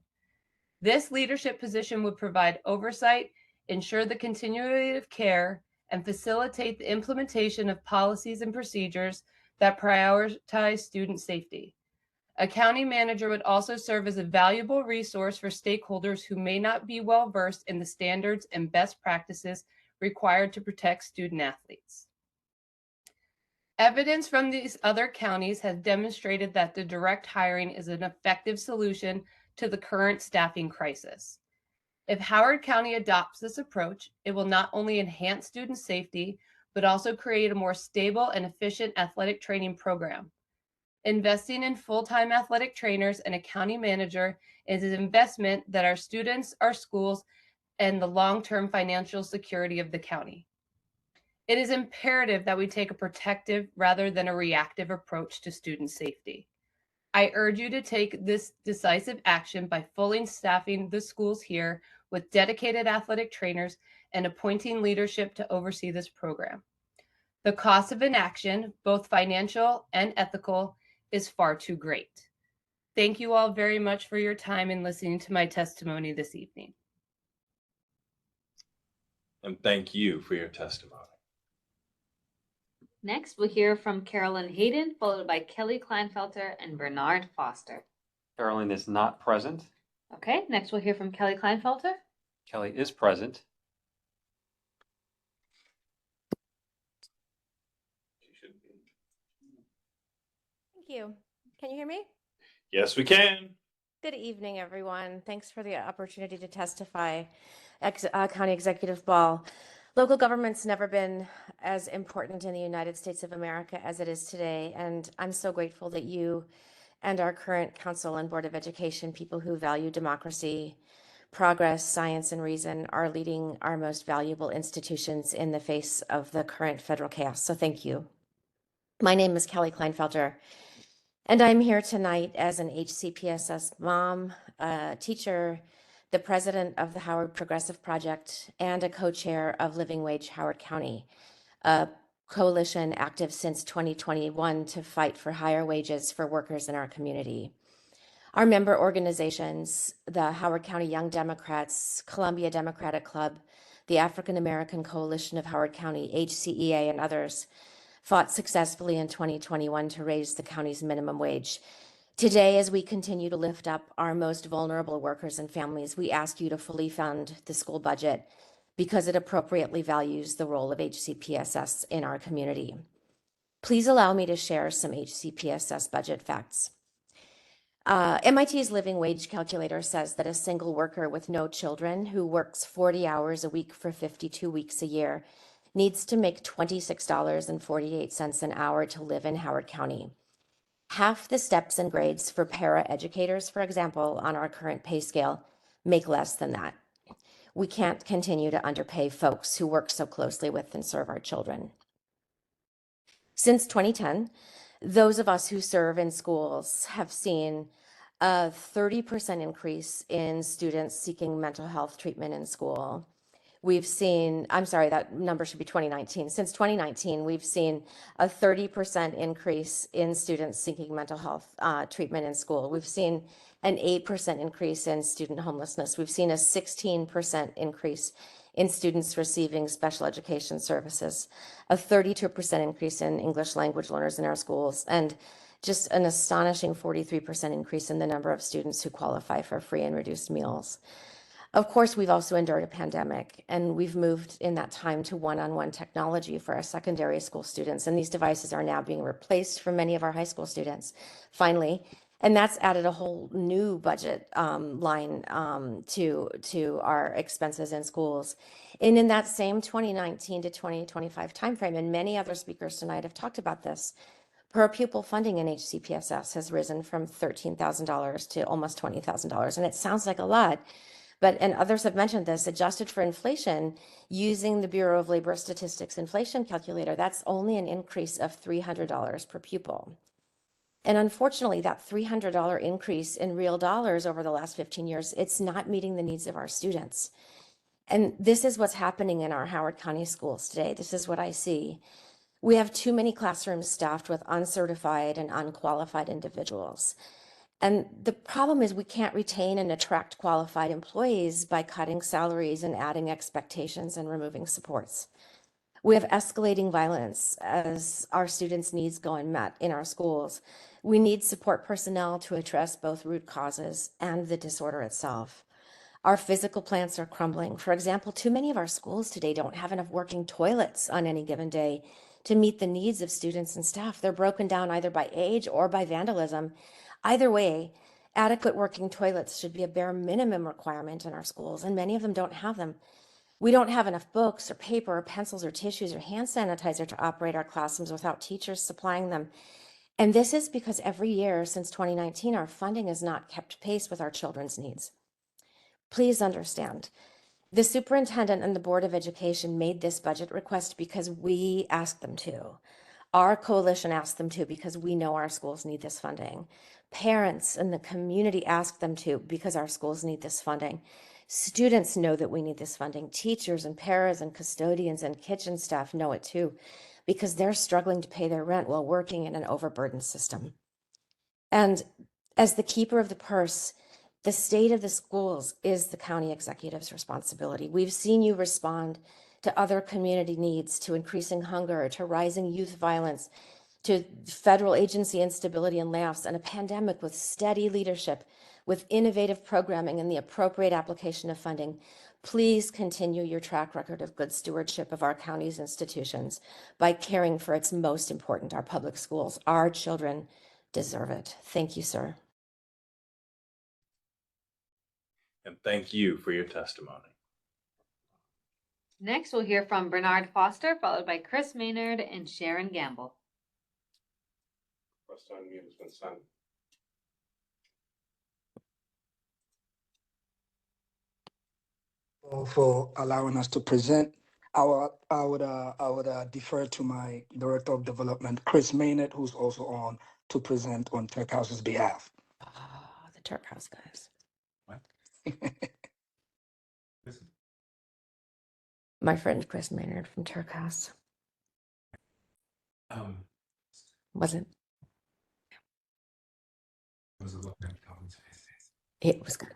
This leadership position would provide oversight, ensure the continuity of care, and facilitate the implementation of policies and procedures that prioritize student safety. A county manager would also serve as a valuable resource for stakeholders who may not be well versed in the standards and best practices required to protect student athletes. Evidence from these other counties has demonstrated that the direct hiring is an effective solution to the current staffing crisis. If Howard County adopts this approach, it will not only enhance student safety, but also create a more stable and efficient athletic training program. Investing in full-time athletic trainers and a county manager is an investment that our students, our schools, and the long-term financial security of the county. It is imperative that we take a protective rather than a reactive approach to student safety. I urge you to take this decisive action by fully staffing the schools here with dedicated athletic trainers and appointing leadership to oversee this program. The cost of inaction, both financial and ethical, is far too great. Thank you all very much for your time and listening to my testimony this evening. And thank you for your testimony. Next, we'll hear from Carolyn Hayden, followed by Kelly Kleinfelter and Bernard Foster. Carolyn is not present. Okay, next we'll hear from Kelly Kleinfelter. Kelly is present. Thank you. Can you hear me? Yes, we can. Good evening, everyone. Thanks for the opportunity to testify. County Executive Ball. Local government's never been as important in the United States of America as it is today, and I'm so grateful that you and our current Council and Board of Education, people who value democracy, progress, science, and reason, are leading our most valuable institutions in the face of the current federal chaos. So thank you. My name is Kelly Kleinfelter, and I'm here tonight as an HCPSS mom, teacher, the president of the Howard Progressive Project, and a co-chair of Living Wage Howard County, a coalition active since 2021 to fight for higher wages for workers in our community. Our member organizations, the Howard County Young Democrats, Columbia Democratic Club, the African American Coalition of Howard County, HCEA, and others, fought successfully in 2021 to raise the county's minimum wage. Today, as we continue to lift up our most vulnerable workers and families, we ask you to fully fund the school budget because it appropriately values the role of HCPSS in our community. Please allow me to share some HCPSS budget facts. MIT's living wage calculator says that a single worker with no children who works 40 hours a week for 52 weeks a year needs to make $26.48 an hour to live in Howard County. Half the steps and grades for para-educators, for example, on our current pay scale, make less than that. We can't continue to underpay folks who work so closely with and serve our children. Since 2010, those of us who serve in schools have seen a 30% increase in students seeking mental health treatment in school. We've seen, I'm sorry, that number should be 2019. Since 2019, we've seen a 30% increase in students seeking mental health treatment in school. We've seen an 8% increase in student homelessness. We've seen a 16% increase in students receiving special education services, a 32% increase in English language learners in our schools, and just an astonishing 43% increase in the number of students who qualify for free and reduced meals. Of course, we've also endured a pandemic, and we've moved in that time to one-on-one technology for our secondary school students, and these devices are now being replaced for many of our high school students, finally. And that's added a whole new budget line to our expenses in schools. And in that same 2019 to 2025 timeframe, and many other speakers tonight have talked about this, per pupil funding in HCPSS has risen from $13,000 to almost $20,000. And it sounds like a lot, but, and others have mentioned this, adjusted for inflation, using the Bureau of Labor Statistics inflation calculator, that's only an increase of $300 per pupil. And unfortunately, that $300 increase in real dollars over the last 15 years, it's not meeting the needs of our students. And this is what's happening in our Howard County schools today. This is what I see. We have too many classrooms staffed with uncertified and unqualified individuals. And the problem is we can't retain and attract qualified employees by cutting salaries and adding expectations and removing supports. We have escalating violence as our students' needs go unmet in our schools. We need support personnel to address both root causes and the disorder itself. Our physical plants are crumbling. For example, too many of our schools today don't have enough working toilets on any given day to meet the needs of students and staff. They're broken down either by age or by vandalism. Either way, adequate working toilets should be a bare minimum requirement in our schools, and many of them don't have them. We don't have enough books or paper or pencils or tissues or hand sanitizer to operate our classrooms without teachers supplying them. And this is because every year since 2019, our funding has not kept pace with our children's needs. Please understand, the superintendent and the Board of Education made this budget request because we asked them to. Our coalition asked them to because we know our schools need this funding. Parents and the community asked them to because our schools need this funding. Students know that we need this funding. Teachers and paras and custodians and kitchen staff know it too, because they're struggling to pay their rent while working in an overburdened system. And as the keeper of the purse, the state of the schools is the county executive's responsibility. We've seen you respond to other community needs, to increasing hunger, to rising youth violence, to federal agency instability and layoffs, and a pandemic with steady leadership, with innovative programming and the appropriate application of funding. Please continue your track record of good stewardship of our county's institutions by caring for its most important, our public schools. Our children deserve it. Thank you, sir. And thank you for your testimony. Next, we'll hear from Bernard Foster, followed by Chris Maynard and Sharon Gamble. Request to unmute has been sent. For allowing us to present. I would defer to my Director of Development, Chris Maynard, who's also on to present on Tech House's behalf. Oh, the Turk House guys. What? My friend Chris Maynard from Turk House. Was it? It was good.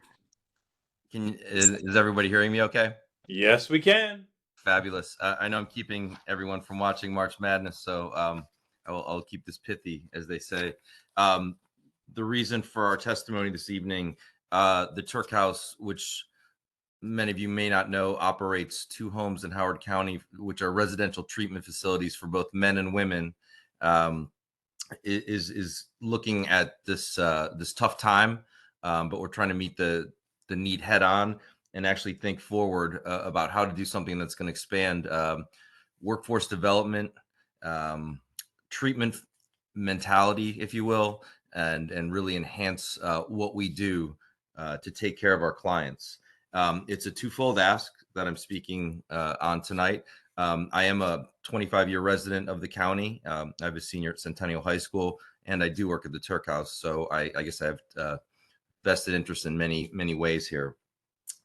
Is everybody hearing me okay? Yes, we can. Fabulous. I know I'm keeping everyone from watching March Madness, so I'll keep this pithy, as they say. The reason for our testimony this evening, the Turk House, which many of you may not know, operates 2 homes in Howard County, which are residential treatment facilities for both men and women. is looking at this tough time, but we're trying to meet the need head on and actually think forward about how to do something that's going to expand workforce development, treatment mentality, if you will, and really enhance what we do to take care of our clients. It's a twofold ask that I'm speaking on tonight. I am a 25-year resident of the county. I have a senior at Centennial High School, and I do work at the Turk House. So I guess I have vested interest in many ways here.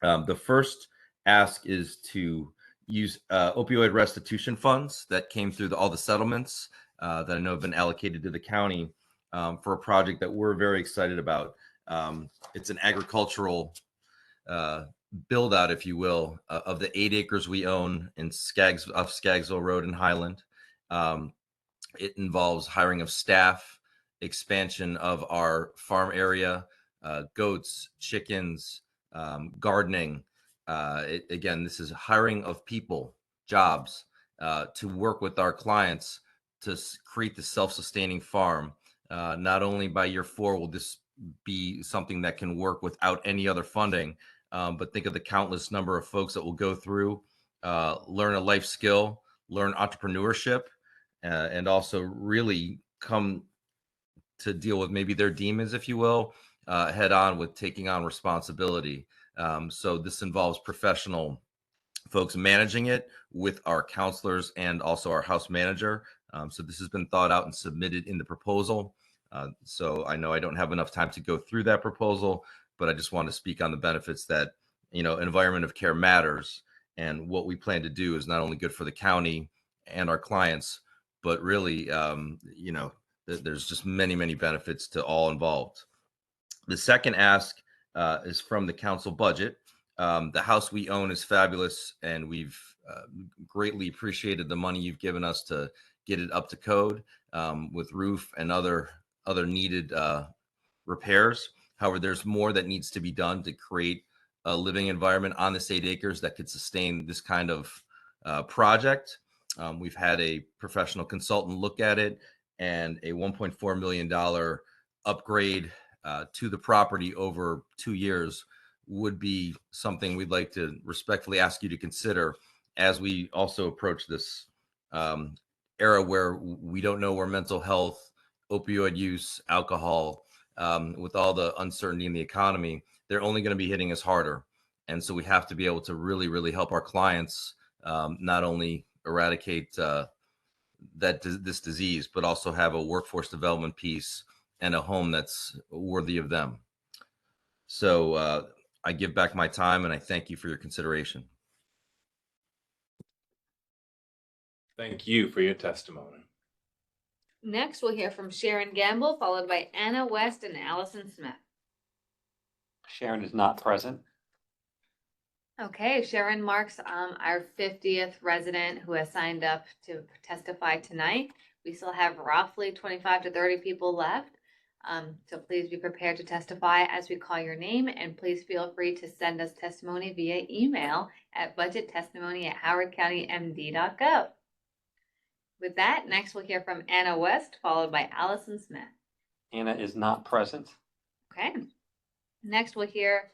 The first ask is to use opioid restitution funds that came through all the settlements that I know have been allocated to the county for a project that we're very excited about. It's an agricultural build out, if you will, of the 8 acres we own in Skaggsville Road in Highland. It involves hiring of staff, expansion of our farm area, goats, chickens, gardening. Again, this is hiring of people, jobs, to work with our clients to create the self-sustaining farm. Not only by year 4 will this be something that can work without any other funding, but think of the countless number of folks that will go through, learn a life skill, learn entrepreneurship, and also really come to deal with maybe their demons, if you will, head on with taking on responsibility. So this involves professional folks managing it with our counselors and also our house manager. So this has been thought out and submitted in the proposal. So I know I don't have enough time to go through that proposal, but I just want to speak on the benefits that, an environment of care matters. And what we plan to do is not only good for the county and our clients, but really, there's just many benefits to all involved. The second ask is from the council budget. The house we own is fabulous, and we've greatly appreciated the money you've given us to get it up to code with roof and other needed repairs. However, there's more that needs to be done to create a living environment on this 8 acres that could sustain this kind of project. We've had a professional consultant look at it, and a $1.4 million upgrade to the property over 2 years would be something we'd like to respectfully ask you to consider as we also approach this era where we don't know where mental health, opioid use, alcohol, with all the uncertainty in the economy, they're only going to be hitting us harder. And so we have to be able to really help our clients not only eradicate this disease, but also have a workforce development piece and a home that's worthy of them. So I give back my time, and I thank you for your consideration. Thank you for your testimony. Next, we'll hear from Sharon Gamble, followed by Anna West and Allison Smith. Sharon is not present. Okay, Sharon marks our 50th resident who has signed up to testify tonight. We still have roughly 25 to 30 people left. So please be prepared to testify as we call your name, and please feel free to send us testimony via email at budgettestimony@howardcountymd.gov. With that, next we'll hear from Anna West, followed by Allison Smith. Anna is not present. Okay. Next we'll hear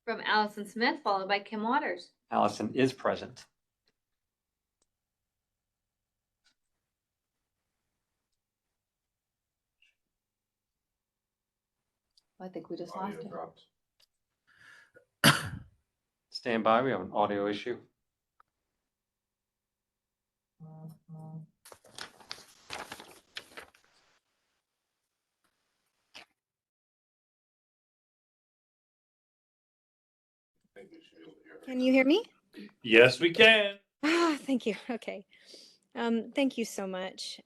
from Allison Smith, followed by Kim Waters. Allison is present. I think we just lost her. Stand by, we have an audio issue. Can you hear me? Yes, we can. Ah, thank you. Okay. Thank you so much.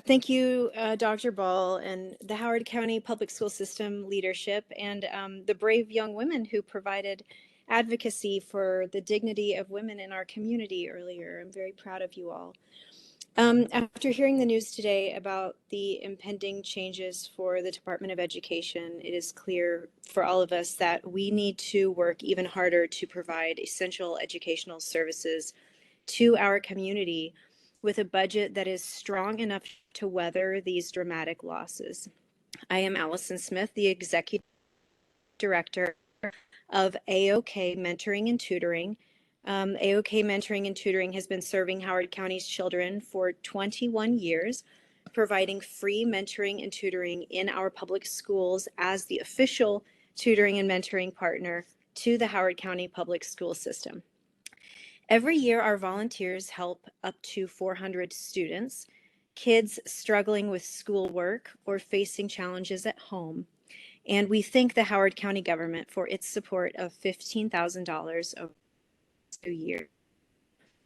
Thank you, Dr. Ball, and the Howard County Public School System leadership, and the brave young women who provided advocacy for the dignity of women in our community earlier. I'm very proud of you all. After hearing the news today about the impending changes for the Department of Education, it is clear for all of us that we need to work even harder to provide essential educational services to our community with a budget that is strong enough to weather these dramatic losses. I am Allison Smith, the Executive Director of AOK Mentoring and Tutoring. AOK Mentoring and Tutoring has been serving Howard County's children for 21 years, providing free mentoring and tutoring in our public schools as the official tutoring and mentoring partner to the Howard County public school system. Every year, our volunteers help up to 400 students, kids struggling with schoolwork or facing challenges at home. And we thank the Howard County government for its support of $15,000 over 2 years.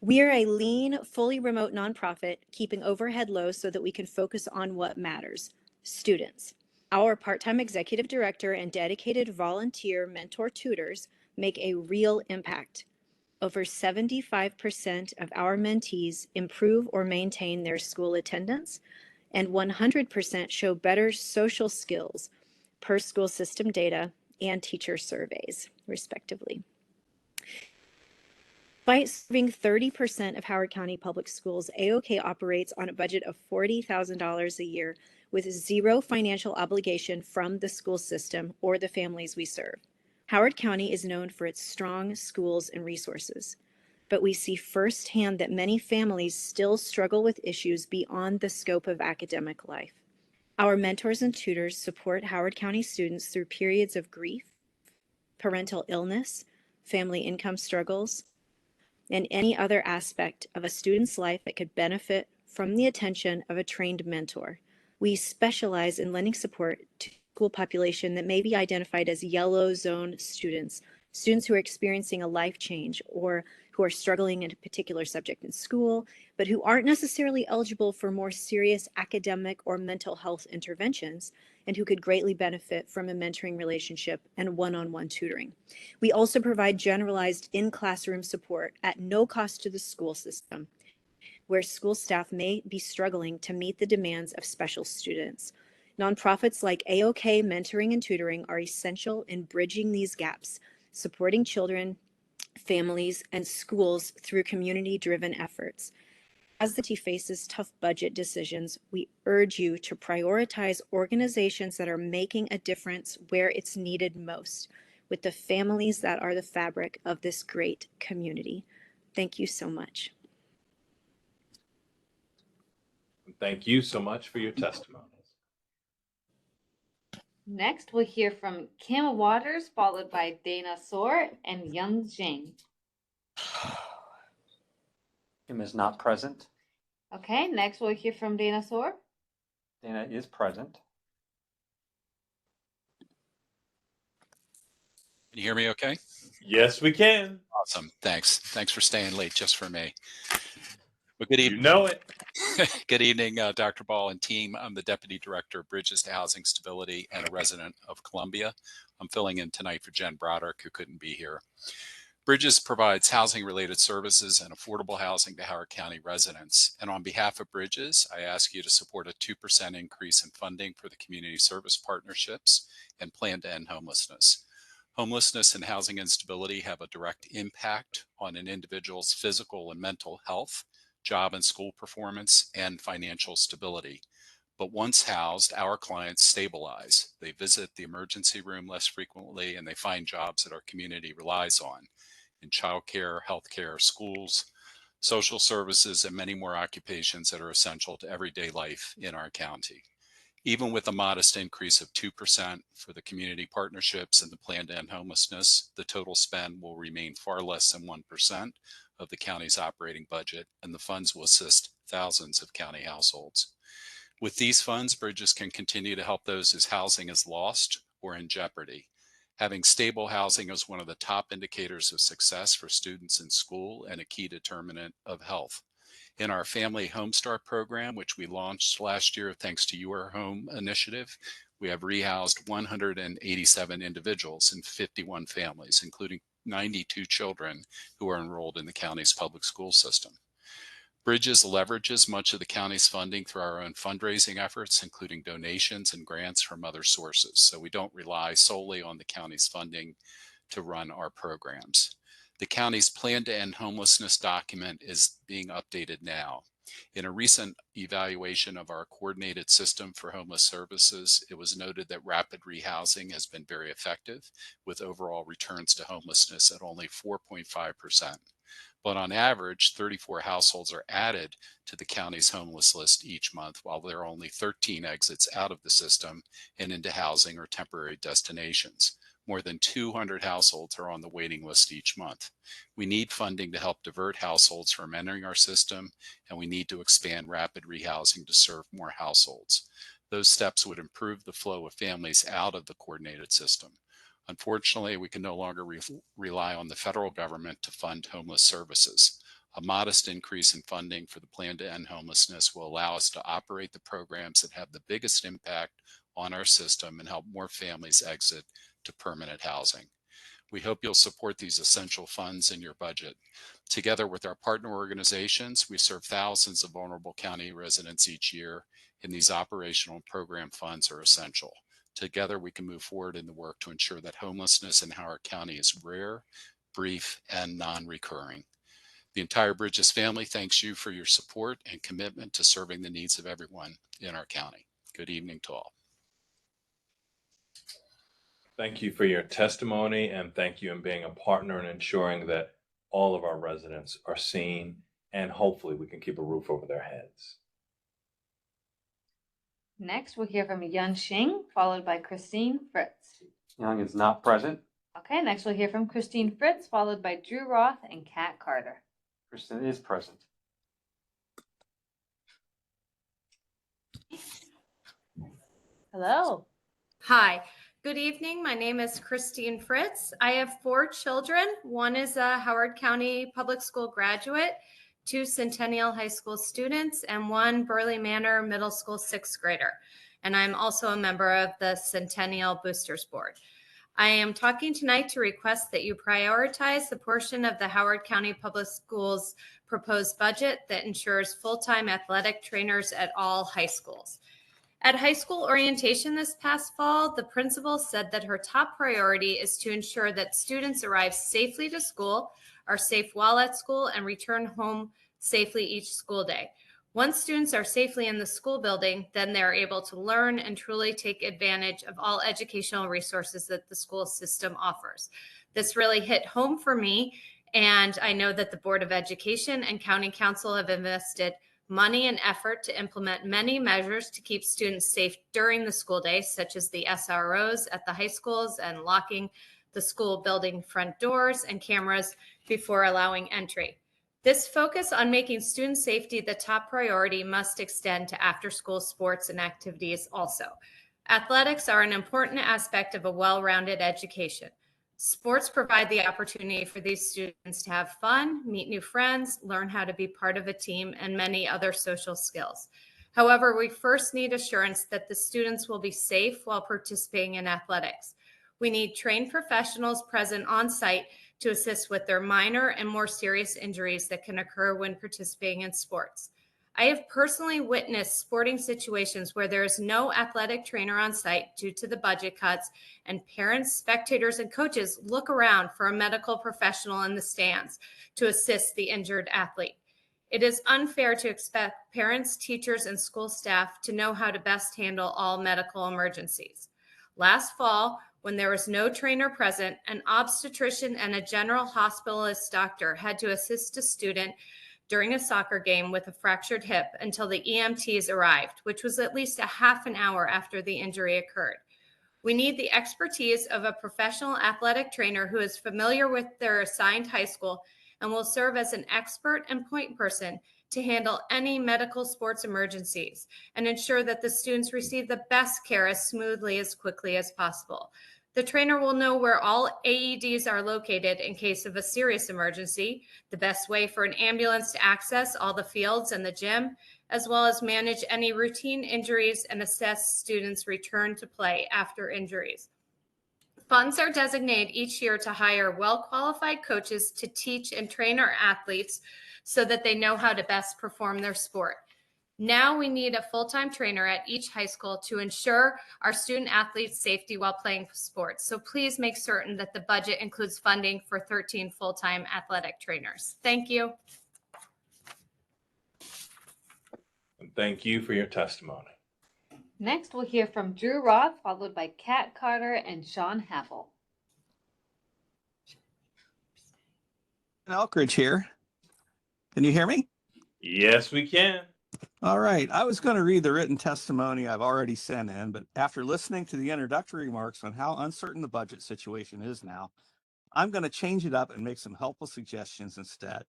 We are a lean, fully remote nonprofit, keeping overhead low so that we can focus on what matters, students. Our part-time executive director and dedicated volunteer mentor tutors make a real impact. Over 75% of our mentees improve or maintain their school attendance, and 100% show better social skills per school system data and teacher surveys, respectively. Despite serving 30% of Howard County Public Schools, AOK operates on a budget of $40,000 a year with zero financial obligation from the school system or the families we serve. Howard County is known for its strong schools and resources, but we see firsthand that many families still struggle with issues beyond the scope of academic life. Our mentors and tutors support Howard County students through periods of grief, parental illness, family income struggles, and any other aspect of a student's life that could benefit from the attention of a trained mentor. We specialize in lending support to the school population that may be identified as yellow zone students, students who are experiencing a life change or who are struggling in a particular subject in school, but who aren't necessarily eligible for more serious academic or mental health interventions, and who could greatly benefit from a mentoring relationship and one-on-one tutoring. We also provide generalized in-classroom support at no cost to the school system, where school staff may be struggling to meet the demands of special students. Nonprofits like AOK Mentoring and Tutoring are essential in bridging these gaps, supporting children, families, and schools through community-driven efforts. As the city faces tough budget decisions, we urge you to prioritize organizations that are making a difference where it's needed most, with the families that are the fabric of this great community. Thank you so much. Thank you so much for your testimonies. Next, we'll hear from Kim Waters, followed by Dana Soar and Young Jing. Kim is not present. Okay, next we'll hear from Dana Soar. Dana is present. Can you hear me okay? Yes, we can. Awesome. Thanks. Thanks for staying late just for me. Well, good evening. You know it. Good evening, Dr. Ball and team. I'm the Deputy Director of Bridges to Housing Stability and a resident of Columbia. I'm filling in tonight for Jen Broderick, who couldn't be here. Bridges provides housing-related services and affordable housing to Howard County residents. And on behalf of Bridges, I ask you to support a 2% increase in funding for the community service partnerships and plan to end homelessness. Homelessness and housing instability have a direct impact on an individual's physical and mental health, job and school performance, and financial stability. But once housed, our clients stabilize. They visit the emergency room less frequently, and they find jobs that our community relies on in childcare, healthcare, schools, social services, and many more occupations that are essential to everyday life in our county. Even with a modest increase of 2% for the community partnerships and the plan to end homelessness, the total spend will remain far less than 1% of the county's operating budget, and the funds will assist thousands of county households. With these funds, Bridges can continue to help those whose housing is lost or in jeopardy. Having stable housing is one of the top indicators of success for students in school and a key determinant of health. In our Family Home Start program, which we launched last year thanks to Your Home initiative, we have rehoused 187 individuals in 51 families, including 92 children who are enrolled in the county's public school system. Bridges leverages much of the county's funding through our own fundraising efforts, including donations and grants from other sources. So we don't rely solely on the county's funding to run our programs. The county's plan to end homelessness document is being updated now. In a recent evaluation of our coordinated system for homeless services, it was noted that rapid rehousing has been very effective, with overall returns to homelessness at only 4.5%. But on average, 34 households are added to the county's homeless list each month, while there are only 13 exits out of the system and into housing or temporary destinations. More than 200 households are on the waiting list each month. We need funding to help divert households from entering our system, and we need to expand rapid rehousing to serve more households. Those steps would improve the flow of families out of the coordinated system. Unfortunately, we can no longer rely on the federal government to fund homeless services. A modest increase in funding for the Plan to End Homelessness will allow us to operate the programs that have the biggest impact on our system and help more families exit to permanent housing. We hope you'll support these essential funds in your budget. Together with our partner organizations, we serve thousands of vulnerable county residents each year, and these operational and program funds are essential. Together, we can move forward in the work to ensure that homelessness in Howard County is rare, brief, and non-recurring. The entire Bridges family thanks you for your support and commitment to serving the needs of everyone in our county. Good evening to all. Thank you for your testimony, and thank you in being a partner in ensuring that all of our residents are seen, and hopefully we can keep a roof over their heads. Next, we'll hear from Yun Xing, followed by Christine Fritz. Young is not present. Okay, next we'll hear from Christine Fritz, followed by Drew Roth and Kat Carter. Kristen is present. Hello. Hi, good evening. My name is Christine Fritz. I have 4 children. One is a Howard County Public School graduate, 2 Centennial High School students, and 1 Burley Manor Middle School 6th grader. And I'm also a member of the Centennial Boosters Board. I am talking tonight to request that you prioritize the portion of the Howard County Public Schools proposed budget that ensures full-time athletic trainers at all high schools. At high school orientation this past fall, the principal said that her top priority is to ensure that students arrive safely to school, are safe while at school, and return home safely each school day. Once students are safely in the school building, then they're able to learn and truly take advantage of all educational resources that the school system offers. This really hit home for me, and I know that the Board of Education and County Council have invested money and effort to implement many measures to keep students safe during the school day, such as the SROs at the high schools and locking the school building front doors and cameras before allowing entry. This focus on making student safety the top priority must extend to after-school sports and activities also. Athletics are an important aspect of a well-rounded education. Sports provide the opportunity for these students to have fun, meet new friends, learn how to be part of a team, and many other social skills. However, we first need assurance that the students will be safe while participating in athletics. We need trained professionals present on site to assist with their minor and more serious injuries that can occur when participating in sports. I have personally witnessed sporting situations where there is no athletic trainer on site due to the budget cuts, and parents, spectators, and coaches look around for a medical professional in the stands to assist the injured athlete. It is unfair to expect parents, teachers, and school staff to know how to best handle all medical emergencies. Last fall, when there was no trainer present, an obstetrician and a general hospitalist doctor had to assist a student during a soccer game with a fractured hip until the EMTs arrived, which was at least a half an hour after the injury occurred. We need the expertise of a professional athletic trainer who is familiar with their assigned high school and will serve as an expert and point person to handle any medical sports emergencies and ensure that the students receive the best care as smoothly as quickly as possible. The trainer will know where all AEDs are located in case of a serious emergency, the best way for an ambulance to access all the fields and the gym, as well as manage any routine injuries and assess students' return to play after injuries. Funds are designated each year to hire well-qualified coaches to teach and train our athletes so that they know how to best perform their sport. Now we need a full-time trainer at each high school to ensure our student athletes' safety while playing sports. So please make certain that the budget includes funding for 13 full-time athletic trainers. Thank you. And thank you for your testimony. Next, we'll hear from Drew Roth, followed by Kat Carter and Sean Happel. Elkridge here. Can you hear me? Yes, we can. All right. I was going to read the written testimony I've already sent in, but after listening to the introductory remarks on how uncertain the budget situation is now, I'm going to change it up and make some helpful suggestions instead.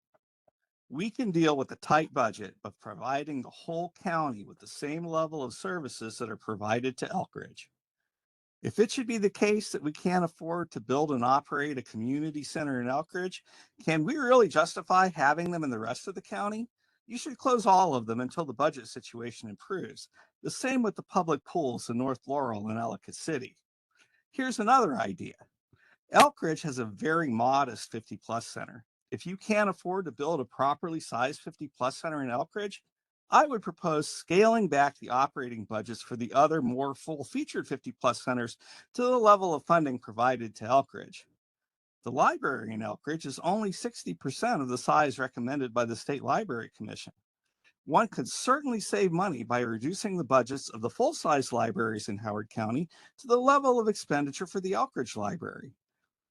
We can deal with a tight budget by providing the whole county with the same level of services that are provided to Elkridge. If it should be the case that we can't afford to build and operate a community center in Elkridge, can we really justify having them in the rest of the county? You should close all of them until the budget situation improves. The same with the public pools in North Laurel and Ellicott City. Here's another idea. Elkridge has a very modest 50-plus center. If you can't afford to build a properly sized 50-plus center in Elkridge, I would propose scaling back the operating budgets for the other more full-featured 50-plus centers to the level of funding provided to Elkridge. The library in Elkridge is only 60% of the size recommended by the State Library Commission. One could certainly save money by reducing the budgets of the full-size libraries in Howard County to the level of expenditure for the Elkridge Library.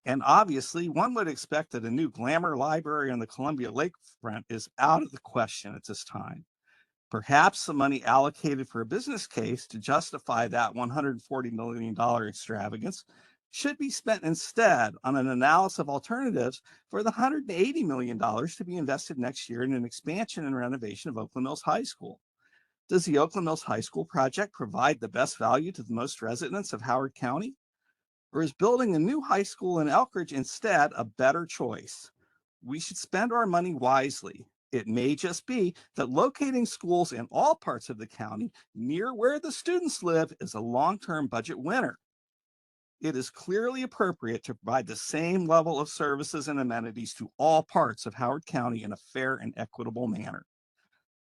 And obviously, one would expect that a new glamour library on the Columbia lakefront is out of the question at this time. Perhaps the money allocated for a business case to justify that $140 million extravagance should be spent instead on an analysis of alternatives for the $180 million to be invested next year in an expansion and renovation of Oakland Mills High School. Does the Oakland Mills High School project provide the best value to the most residents of Howard County? Or is building a new high school in Elkridge instead a better choice? We should spend our money wisely. It may just be that locating schools in all parts of the county near where the students live is a long-term budget winner. It is clearly appropriate to provide the same level of services and amenities to all parts of Howard County in a fair and equitable manner.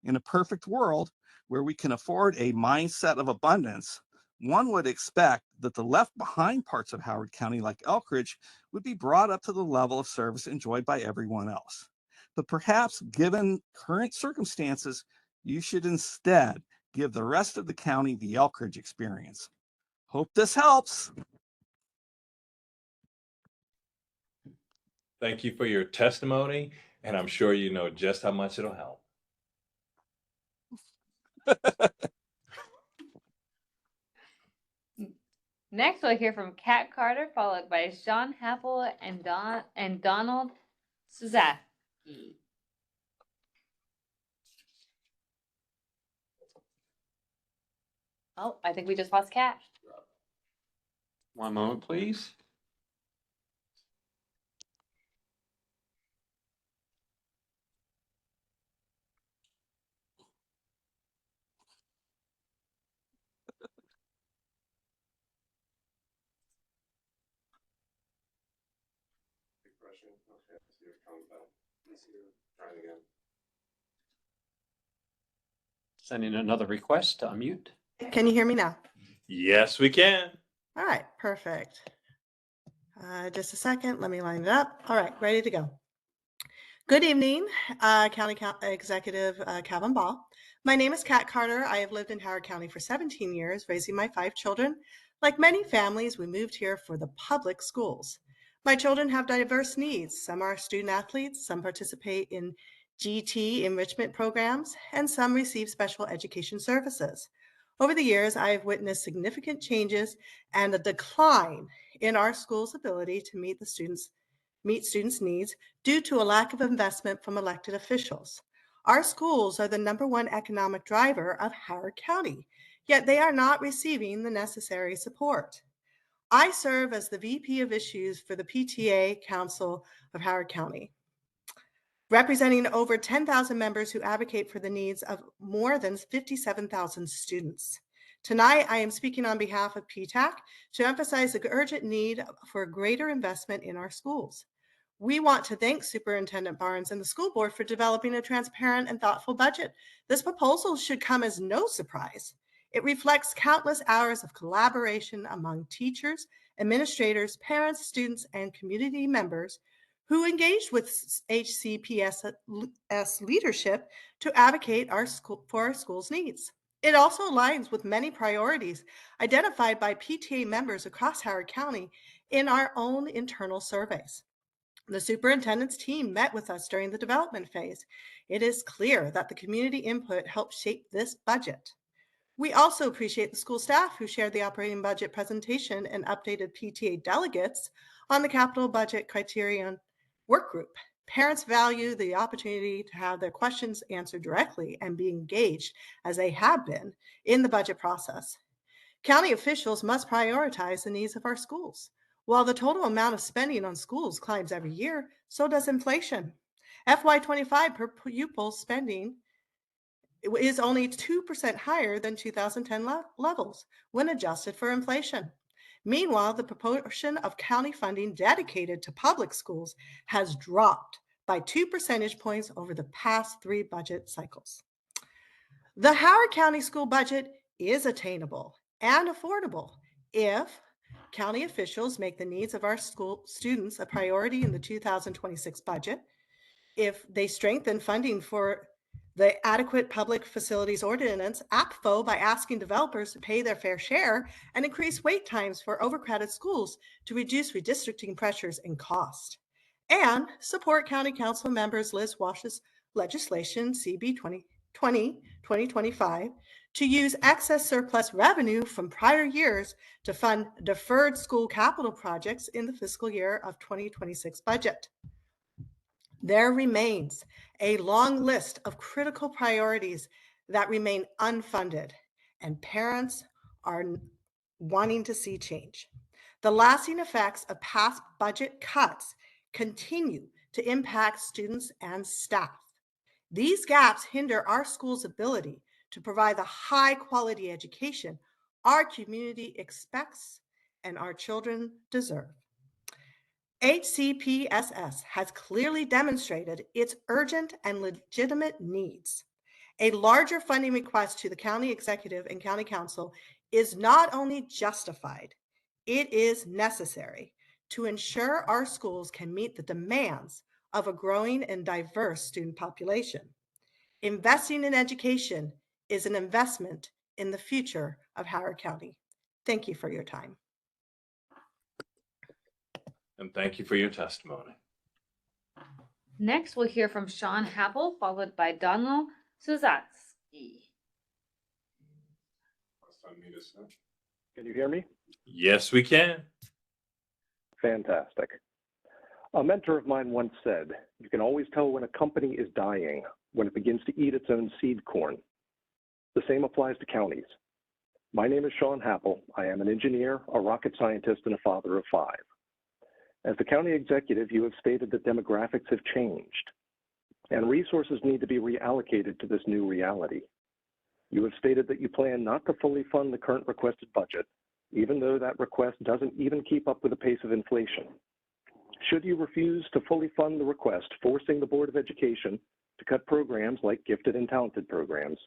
In a perfect world where we can afford a mindset of abundance, one would expect that the left behind parts of Howard County like Elkridge would be brought up to the level of service enjoyed by everyone else. But perhaps given current circumstances, you should instead give the rest of the county the Elkridge experience. Hope this helps. Thank you for your testimony, and I'm sure you know just how much it'll help. Next, we'll hear from Kat Carter, followed by Sean Happel and Donald Suzaki. Oh, I think we just lost Kat. One moment, please. Sending another request to unmute. Can you hear me now? Yes, we can. All right, perfect. Just a second, let me line it up. All right, ready to go. Good evening, County Executive Calvin Ball. My name is Kat Carter. I have lived in Howard County for 17 years, raising my 5 children. Like many families, we moved here for the public schools. My children have diverse needs. Some are student athletes, some participate in GT enrichment programs, and some receive special education services. Over the years, I have witnessed significant changes and a decline in our school's ability to meet students' needs due to a lack of investment from elected officials. Our schools are the #1 economic driver of Howard County, yet they are not receiving the necessary support. I serve as the VP of Issues for the PTA Council of Howard County, representing over 10,000 members who advocate for the needs of more than 57,000 students. Tonight, I am speaking on behalf of PTAC to emphasize the urgent need for greater investment in our schools. We want to thank Superintendent Barnes and the school board for developing a transparent and thoughtful budget. This proposal should come as no surprise. It reflects countless hours of collaboration among teachers, administrators, parents, students, and community members who engaged with HCPS leadership to advocate for our school's needs. It also aligns with many priorities identified by PTA members across Howard County in our own internal surveys. The superintendent's team met with us during the development phase. It is clear that the community input helped shape this budget. We also appreciate the school staff who shared the operating budget presentation and updated PTA delegates on the capital budget criterion work group. Parents value the opportunity to have their questions answered directly and be engaged, as they have been, in the budget process. County officials must prioritize the needs of our schools. While the total amount of spending on schools climbs every year, so does inflation. FY25 per pupil spending is only 2% higher than 2010 levels when adjusted for inflation. Meanwhile, the proportion of county funding dedicated to public schools has dropped by 2 percentage points over the past 3 budget cycles. The Howard County school budget is attainable and affordable if county officials make the needs of our school students a priority in the 2026 budget, if they strengthen funding for the Adequate Public Facilities Ordinance, APFO, by asking developers to pay their fair share and increase wait times for overcrowded schools to reduce redistricting pressures and cost, and support County Council members Liz Walsh's legislation, CB 2025, to use excess surplus revenue from prior years to fund deferred school capital projects in the fiscal year of 2026 budget. There remains a long list of critical priorities that remain unfunded, and parents are wanting to see change. The lasting effects of past budget cuts continue to impact students and staff. These gaps hinder our school's ability to provide the high-quality education our community expects and our children deserve. HCPSS has clearly demonstrated its urgent and legitimate needs. A larger funding request to the county executive and county council is not only justified, it is necessary to ensure our schools can meet the demands of a growing and diverse student population. Investing in education is an investment in the future of Howard County. Thank you for your time. And thank you for your testimony. Next, we'll hear from Sean Happel, followed by Donald Suzatsky. Can you hear me? Yes, we can. Fantastic. A mentor of mine once said, you can always tell when a company is dying when it begins to eat its own seed corn. The same applies to counties. My name is Sean Happel. I am an engineer, a rocket scientist, and a father of 5. As the county executive, you have stated that demographics have changed, and resources need to be reallocated to this new reality. You have stated that you plan not to fully fund the current requested budget, even though that request doesn't even keep up with the pace of inflation. Should you refuse to fully fund the request, forcing the Board of Education to cut programs like gifted and talented programs,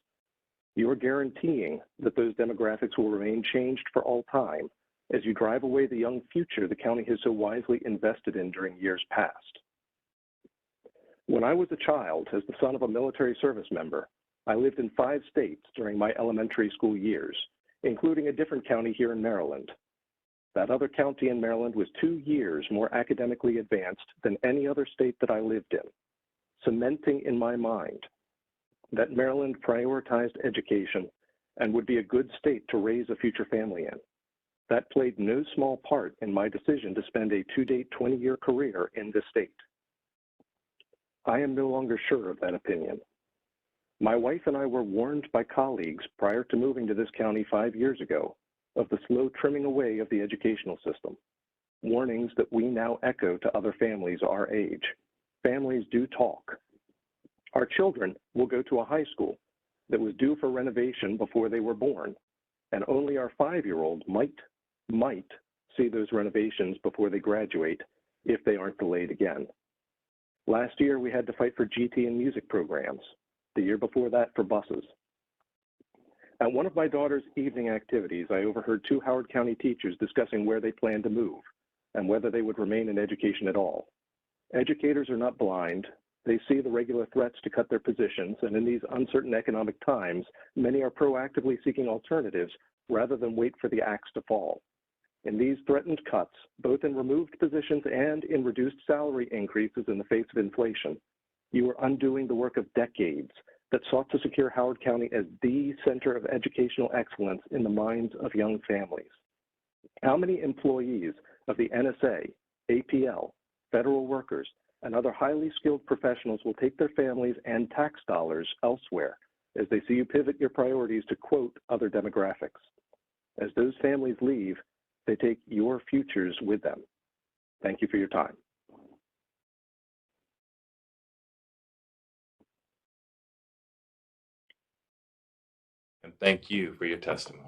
you are guaranteeing that those demographics will remain changed for all time as you drive away the young future the county has so wisely invested in during years past. When I was a child, as the son of a military service member, I lived in 5 states during my elementary school years, including a different county here in Maryland. That other county in Maryland was 2 years more academically advanced than any other state that I lived in, cementing in my mind that Maryland prioritized education and would be a good state to raise a future family in. That played no small part in my decision to spend a to-date 20-year career in this state. I am no longer sure of that opinion. My wife and I were warned by colleagues prior to moving to this county 5 years ago of the slow trimming away of the educational system, warnings that we now echo to other families our age. Families do talk. Our children will go to a high school that was due for renovation before they were born, and only our 5-year-old might see those renovations before they graduate if they aren't delayed again. Last year, we had to fight for GT and music programs. The year before that, for buses. At one of my daughter's evening activities, I overheard 2 Howard County teachers discussing where they planned to move and whether they would remain in education at all. Educators are not blind. They see the regular threats to cut their positions, and in these uncertain economic times, many are proactively seeking alternatives rather than wait for the axe to fall. In these threatened cuts, both in removed positions and in reduced salary increases in the face of inflation, you are undoing the work of decades that sought to secure Howard County as the center of educational excellence in the minds of young families. How many employees of the NSA, APL, federal workers, and other highly skilled professionals will take their families and tax dollars elsewhere as they see you pivot your priorities to, quote, other demographics? As those families leave, they take your futures with them. Thank you for your time. And thank you for your testimony.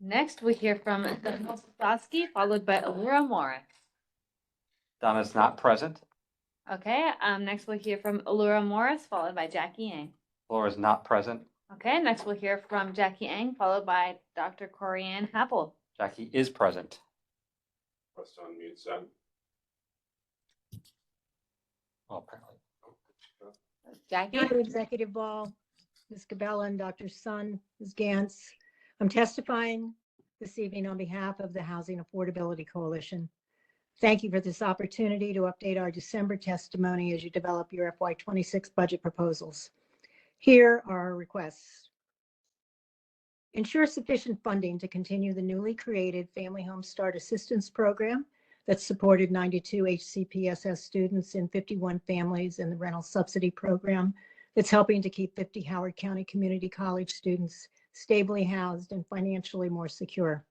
Next, we hear from Donald Sosowski, followed by Allura Morris. Donna's not present. Okay, next we'll hear from Allura Morris, followed by Jackie Yang. Laura's not present. Okay, next we'll hear from Jackie Yang, followed by Dr. Corianne Happel. Jackie is present. Press unmute, son. Well, apparently. Jackie? County Executive Ball, Ms. Cabela and Dr. Sun, Ms. Gantz. I'm testifying this evening on behalf of the Housing Affordability Coalition. Thank you for this opportunity to update our December testimony as you develop your FY26 budget proposals. Here are our requests. Ensure sufficient funding to continue the newly created Family Home Start Assistance Program that supported 92 HCPSS students in 51 families in the rental subsidy program that's helping to keep 50 Howard County Community College students stably housed and financially more secure.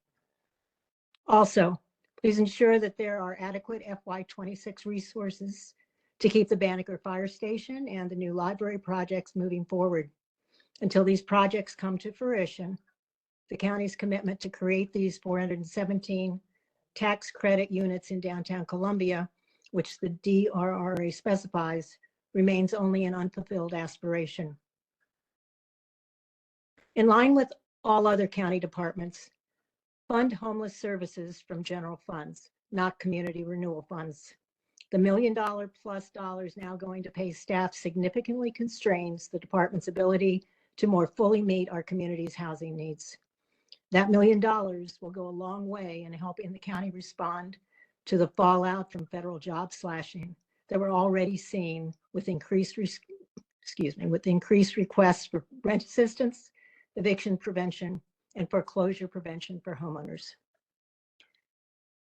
Also, please ensure that there are adequate FY26 resources to keep the Banneker Fire Station and the new library projects moving forward. Until these projects come to fruition, the county's commitment to create these 417 tax credit units in downtown Columbia, which the DRRA specifies, remains only an unfulfilled aspiration. In line with all other county departments, fund homeless services from general funds, not community renewal funds. The $1 million plus dollars now going to pay staff significantly constrains the department's ability to more fully meet our community's housing needs. That $1 million will go a long way in helping the county respond to the fallout from federal job slashing that we're already seeing with increased requests for rent assistance, eviction prevention, and foreclosure prevention for homeowners.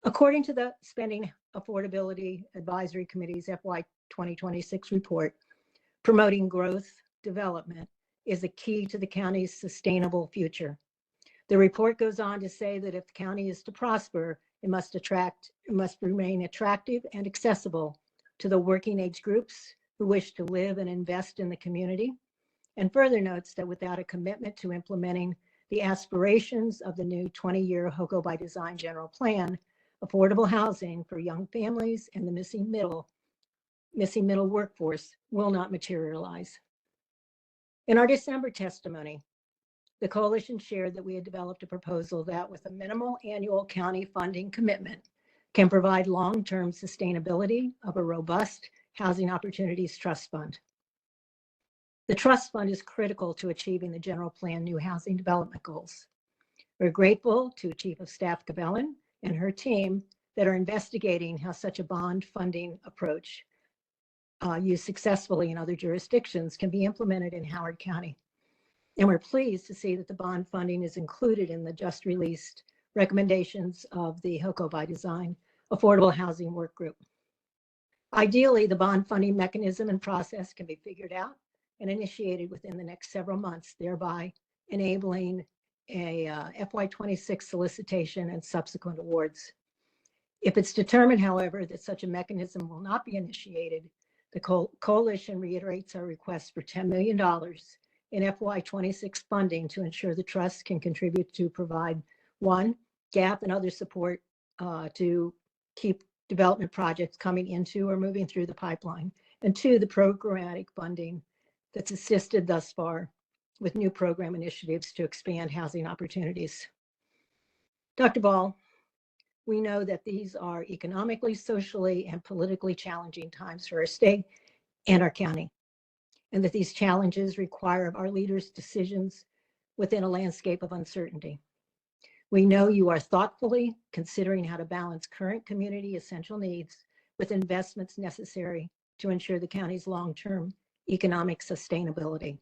According to the Spending Affordability Advisory Committee's FY 2026 report, promoting growth development is a key to the county's sustainable future. The report goes on to say that if the county is to prosper, it must remain attractive and accessible to the working age groups who wish to live and invest in the community, and further notes that without a commitment to implementing the aspirations of the new 20-year HOCO by Design general plan, affordable housing for young families and the missing middle workforce will not materialize. In our December testimony, the coalition shared that we had developed a proposal that with a minimal annual county funding commitment can provide long-term sustainability of a robust Housing Opportunities Trust Fund. The trust fund is critical to achieving the general plan new housing development goals. We're grateful to Chief of Staff Cabellin and her team that are investigating how such a bond funding approach used successfully in other jurisdictions can be implemented in Howard County. And we're pleased to see that the bond funding is included in the just released recommendations of the HOCO by Design Affordable Housing Work Group. Ideally, the bond funding mechanism and process can be figured out and initiated within the next several months, thereby enabling a FY26 solicitation and subsequent awards. If it's determined, however, that such a mechanism will not be initiated, the coalition reiterates our request for $10 million in FY26 funding to ensure the trust can contribute to provide, one, gap and other support to keep development projects coming into or moving through the pipeline, and two, the programmatic funding that's assisted thus far with new program initiatives to expand housing opportunities. Dr. Ball, We know that these are economically, socially, and politically challenging times for our state and our county, and that these challenges require of our leaders decisions within a landscape of uncertainty. We know you are thoughtfully considering how to balance current community essential needs with investments necessary to ensure the county's long-term economic sustainability.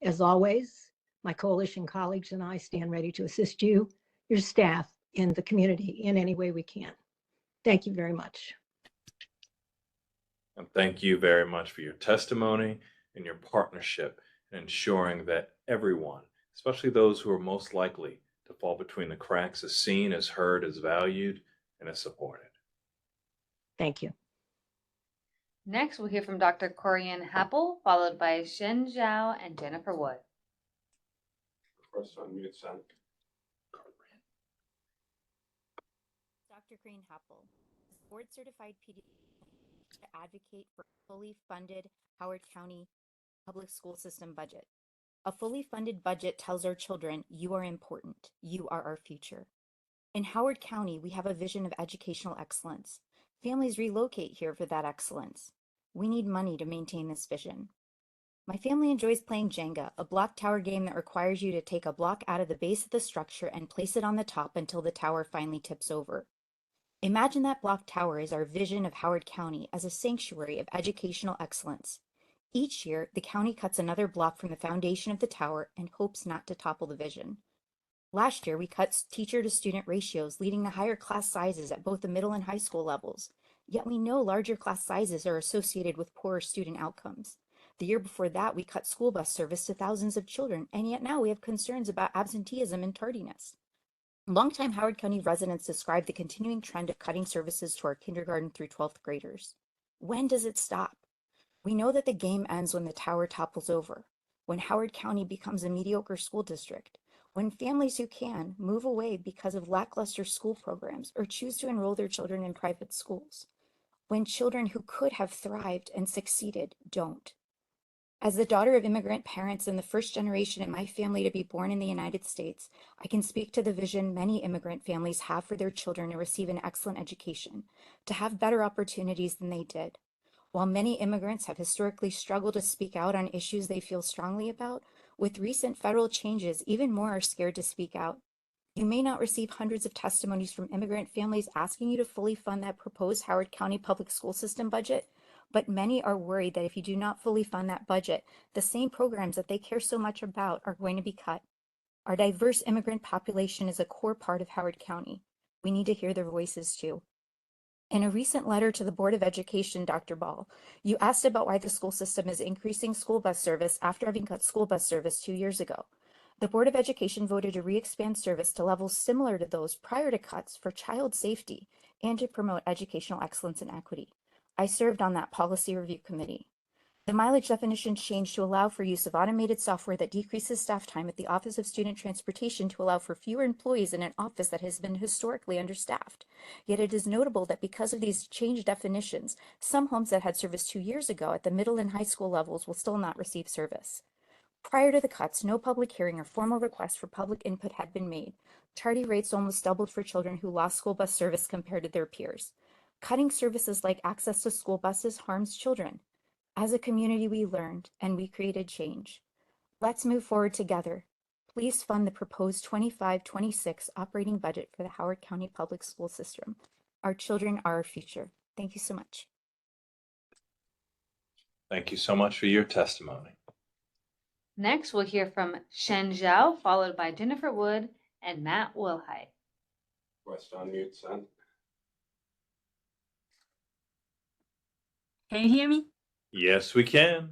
As always, my coalition colleagues and I stand ready to assist you, your staff, and the community in any way we can. Thank you very much. And thank you very much for your testimony and your partnership in ensuring that everyone, especially those who are most likely to fall between the cracks, is seen, is heard, is valued, and is supported. Thank you. Next, we'll hear from Dr. Corianne Happel, followed by Shen Zhao and Jennifer Wood. First unmute, Sen. Dr. Green Happel, board certified pediatrician to advocate for a fully funded Howard County public school system budget. A fully funded budget tells our children, you are important, you are our future. In Howard County, we have a vision of educational excellence. Families relocate here for that excellence. We need money to maintain this vision. My family enjoys playing Jenga, a block tower game that requires you to take a block out of the base of the structure and place it on the top until the tower finally tips over. Imagine that block tower is our vision of Howard County as a sanctuary of educational excellence. Each year, the county cuts another block from the foundation of the tower and hopes not to topple the vision. Last year, we cut teacher-to-student ratios, leading to higher class sizes at both the middle and high school levels. Yet we know larger class sizes are associated with poorer student outcomes. The year before that, we cut school bus service to thousands of children, and yet now we have concerns about absenteeism and tardiness. Longtime Howard County residents describe the continuing trend of cutting services to our kindergarten through 12th graders. When does it stop? We know that the game ends when the tower topples over, when Howard County becomes a mediocre school district, when families who can move away because of lackluster school programs or choose to enroll their children in private schools, when children who could have thrived and succeeded don't. As the daughter of immigrant parents and the first generation in my family to be born in the United States, I can speak to the vision many immigrant families have for their children to receive an excellent education, to have better opportunities than they did. While many immigrants have historically struggled to speak out on issues they feel strongly about, with recent federal changes, even more are scared to speak out. You may not receive hundreds of testimonies from immigrant families asking you to fully fund that proposed Howard County public school system budget, but many are worried that if you do not fully fund that budget, the same programs that they care so much about are going to be cut. Our diverse immigrant population is a core part of Howard County. We need to hear their voices too. In a recent letter to the Board of Education, Dr. Ball, you asked about why the school system is increasing school bus service after having cut school bus service 2 years ago. The Board of Education voted to re-expand service to levels similar to those prior to cuts for child safety and to promote educational excellence and equity. I served on that policy review committee. The mileage definition changed to allow for use of automated software that decreases staff time at the Office of Student Transportation to allow for fewer employees in an office that has been historically understaffed. Yet it is notable that because of these changed definitions, some homes that had service 2 years ago at the middle and high school levels will still not receive service. Prior to the cuts, no public hearing or formal request for public input had been made. Tardy rates almost doubled for children who lost school bus service compared to their peers. Cutting services like access to school buses harms children. As a community, we learned and we created change. Let's move forward together. Please fund the proposed 25-26 operating budget for the Howard County Public School System. Our children are our future. Thank you so much. Thank you so much for your testimony. Next, we'll hear from Shen Zhao, followed by Jennifer Wood and Matt Wilhite. Request unmute, Sen. Can you hear me? Yes, we can.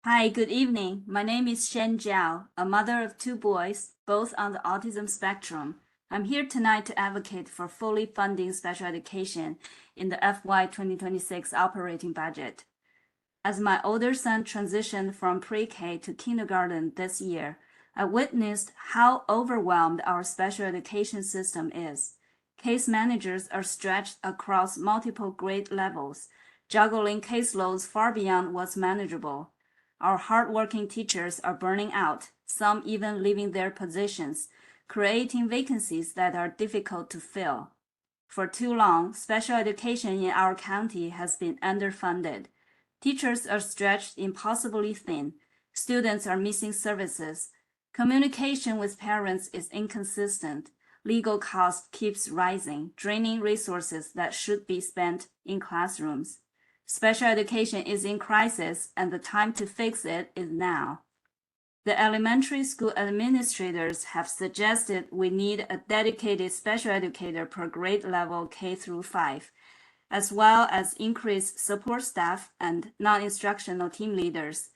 Hi, good evening. My name is Shen Zhao, a mother of 2 boys, both on the autism spectrum. I'm here tonight to advocate for fully funding special education in the FY 2026 operating budget. As my older son transitioned from pre-K to kindergarten this year, I witnessed how overwhelmed our special education system is. Case managers are stretched across multiple grade levels, juggling caseloads far beyond what's manageable. Our hardworking teachers are burning out, some even leaving their positions, creating vacancies that are difficult to fill. For too long, special education in our county has been underfunded. Teachers are stretched impossibly thin. Students are missing services. Communication with parents is inconsistent. Legal cost keeps rising, draining resources that should be spent in classrooms. Special education is in crisis, and the time to fix it is now. The elementary school administrators have suggested we need a dedicated special educator per grade level K through 5, as well as increased support staff and non-instructional team leaders.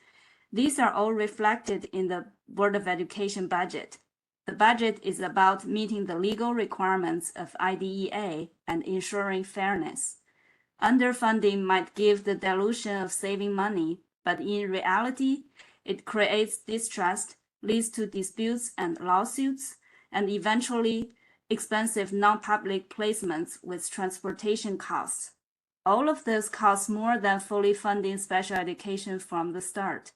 These are all reflected in the Board of Education budget. The budget is about meeting the legal requirements of IDEA and ensuring fairness. Underfunding might give the delusion of saving money, but in reality, it creates distrust, leads to disputes and lawsuits, and eventually expensive non-public placements with transportation costs. All of this costs more than fully funding special education from the start.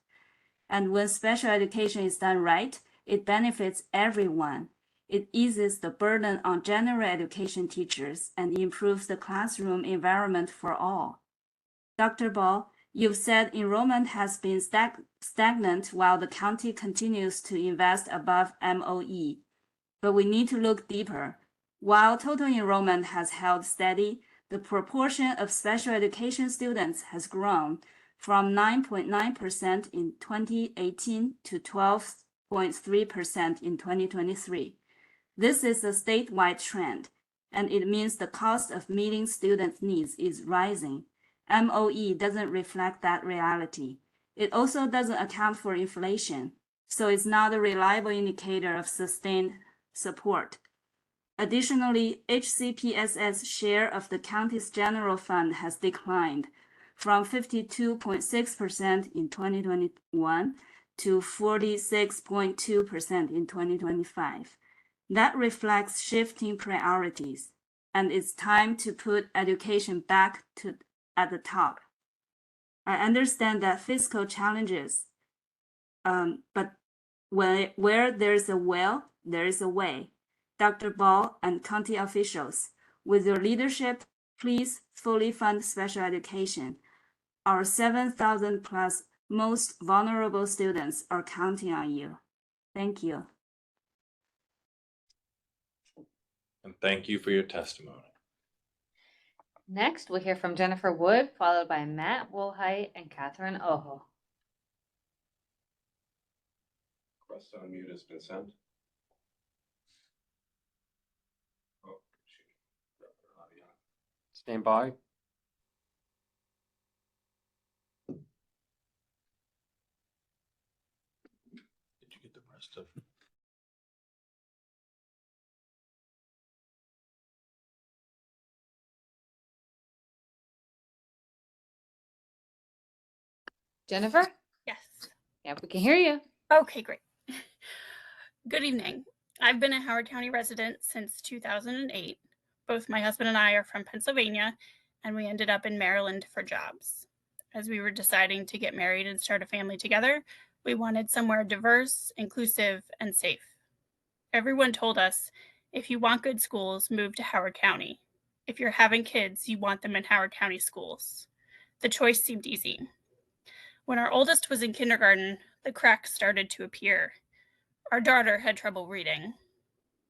And when special education is done right, it benefits everyone. It eases the burden on general education teachers and improves the classroom environment for all. Dr. Ball, you've said enrollment has been stagnant while the county continues to invest above MOE. But we need to look deeper. While total enrollment has held steady, the proportion of special education students has grown from 9.9% in 2018 to 12.3% in 2023. This is a statewide trend, and it means the cost of meeting students' needs is rising. MOE doesn't reflect that reality. It also doesn't account for inflation, so it's not a reliable indicator of sustained support. Additionally, HCPS's share of the county's general fund has declined from 52.6% in 2021 to 46.2% in 2025. That reflects shifting priorities, and it's time to put education back at the top. I understand that fiscal challenges, but where there's a will, there is a way. Dr. Ball and county officials, with your leadership, please fully fund special education. Our 7,000 plus most vulnerable students are counting on you. Thank you. And thank you for your testimony. Next, we'll hear from Jennifer Wood, followed by Matt Woolhite and Catherine Oho. Request to unmute has been sent. Oh, Stand by. Did you get the rest of? Jennifer? Yes. Yeah, we can hear you. Okay, great. Good evening. I've been a Howard County resident since 2008. Both my husband and I are from Pennsylvania, and we ended up in Maryland for jobs. As we were deciding to get married and start a family together, we wanted somewhere diverse, inclusive, and safe. Everyone told us, if you want good schools, move to Howard County. If you're having kids, you want them in Howard County schools. The choice seemed easy. When our oldest was in kindergarten, the cracks started to appear. Our daughter had trouble reading.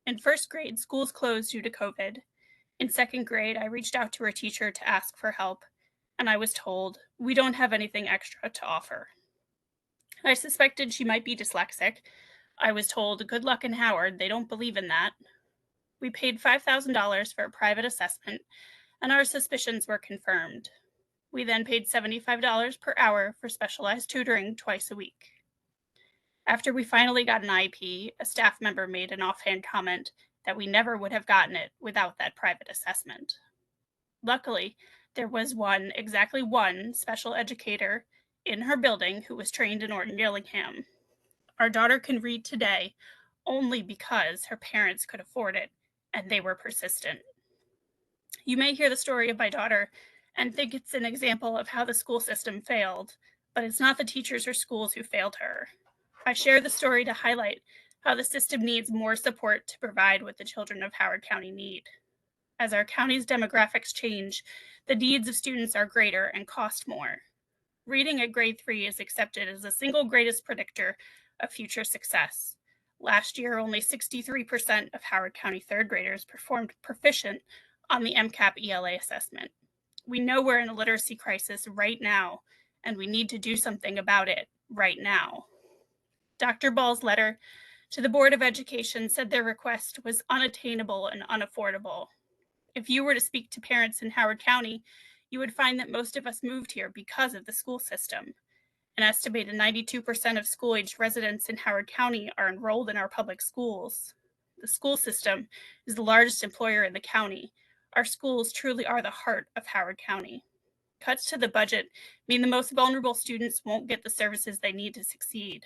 In first grade, schools closed due to COVID. In second grade, I reached out to her teacher to ask for help, and I was told, we don't have anything extra to offer. I suspected she might be dyslexic. I was told, good luck in Howard, they don't believe in that. We paid $5,000 for a private assessment, and our suspicions were confirmed. We then paid $75 per hour for specialized tutoring twice a week. After we finally got an IEP, a staff member made an offhand comment that we never would have gotten it without that private assessment. Luckily, there was exactly one special educator in her building who was trained in Orton Gillingham. Our daughter can read today only because her parents could afford it and they were persistent. You may hear the story of my daughter and think it's an example of how the school system failed, but it's not the teachers or schools who failed her. I share the story to highlight how the system needs more support to provide what the children of Howard County need. As our county's demographics change, the needs of students are greater and cost more. Reading at grade 3 is accepted as the single greatest predictor of future success. Last year, only 63% of Howard County third graders performed proficient on the MCAP ELA assessment. We know we're in a literacy crisis right now, and we need to do something about it right now. Dr. Ball's letter to the Board of Education said their request was unattainable and unaffordable. If you were to speak to parents in Howard County, you would find that most of us moved here because of the school system. An estimated 92% of school-aged residents in Howard County are enrolled in our public schools. The school system is the largest employer in the county. Our schools truly are the heart of Howard County. Cuts to the budget mean the most vulnerable students won't get the services they need to succeed.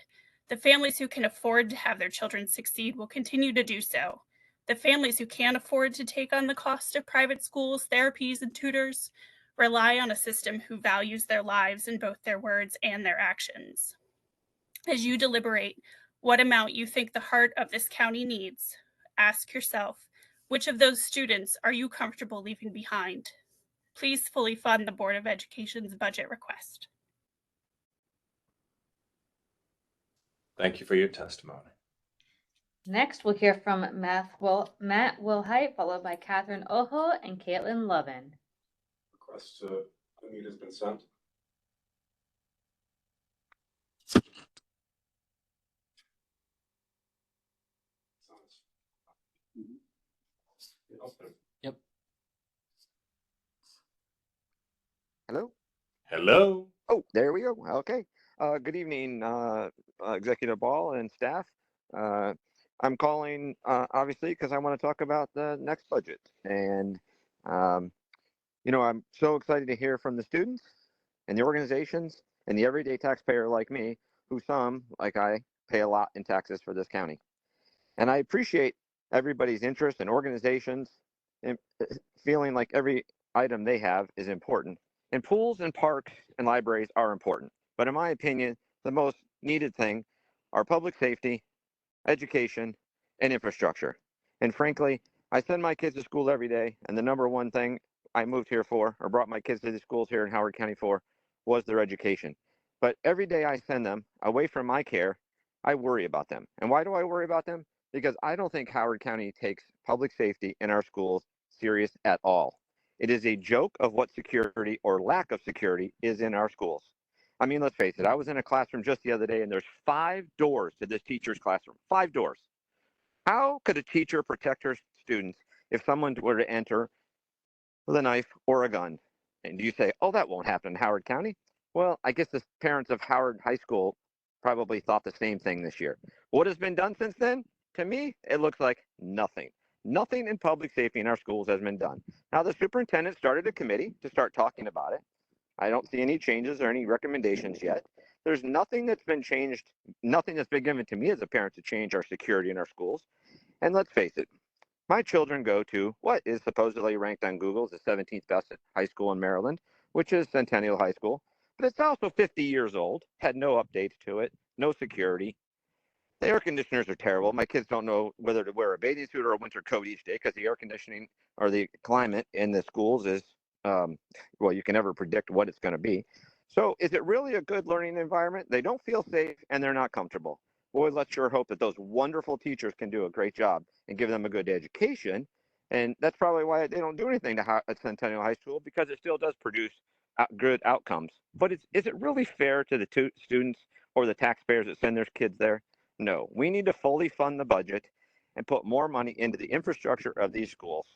The families who can afford to have their children succeed will continue to do so. The families who can't afford to take on the cost of private schools, therapies, and tutors rely on a system who values their lives in both their words and their actions. As you deliberate what amount you think the heart of this county needs, ask yourself, which of those students are you comfortable leaving behind? Please fully fund the Board of Education's budget request. Thank you for your testimony. Next, we'll hear from Matt Wilhite, followed by Catherine Oho and Caitlin Lovin. Request to unmute has been sent. Yep. Hello? Hello. Oh, there we go. Okay. Good evening, Executive Ball and staff. I'm calling obviously because I want to talk about the next budget. And, I'm so excited to hear from the students and the organizations and the everyday taxpayer like me, who some, like I, pay a lot in taxes for this county. And I appreciate everybody's interest and organizations and feeling like every item they have is important. And pools and parks and libraries are important. But in my opinion, the most needed thing are public safety, education, and infrastructure. And frankly, I send my kids to school every day, and the number one thing I moved here for, or brought my kids to the schools here in Howard County for, was their education. But every day I send them away from my care, I worry about them. And why do I worry about them? Because I don't think Howard County takes public safety in our schools serious at all. It is a joke of what security or lack of security is in our schools. I mean, let's face it. I was in a classroom just the other day, and there's 5 doors to this teacher's classroom. 5 doors. How could a teacher protect her students if someone were to enter with a knife or a gun? And you say, oh, that won't happen in Howard County? Well, I guess the parents of Howard High School probably thought the same thing this year. What has been done since then? To me, it looks like nothing. Nothing in public safety in our schools has been done. Now, the superintendent started a committee to start talking about it. I don't see any changes or any recommendations yet. There's nothing that's been changed, nothing that's been given to me as a parent to change our security in our schools. And let's face it, my children go to what is supposedly ranked on Google as the 17th best high school in Maryland, which is Centennial High School. But it's also 50 years old, had no updates to it, no security. The air conditioners are terrible. My kids don't know whether to wear a bathing suit or a winter coat each day because the air conditioning or the climate in the schools is, well, you can never predict what it's going to be. So is it really a good learning environment? They don't feel safe and they're not comfortable. Boy, let's sure hope that those wonderful teachers can do a great job and give them a good education. And that's probably why they don't do anything at Centennial High School, because it still does produce good outcomes. But is it really fair to the students or the taxpayers that send their kids there? No, we need to fully fund the budget and put more money into the infrastructure of these schools.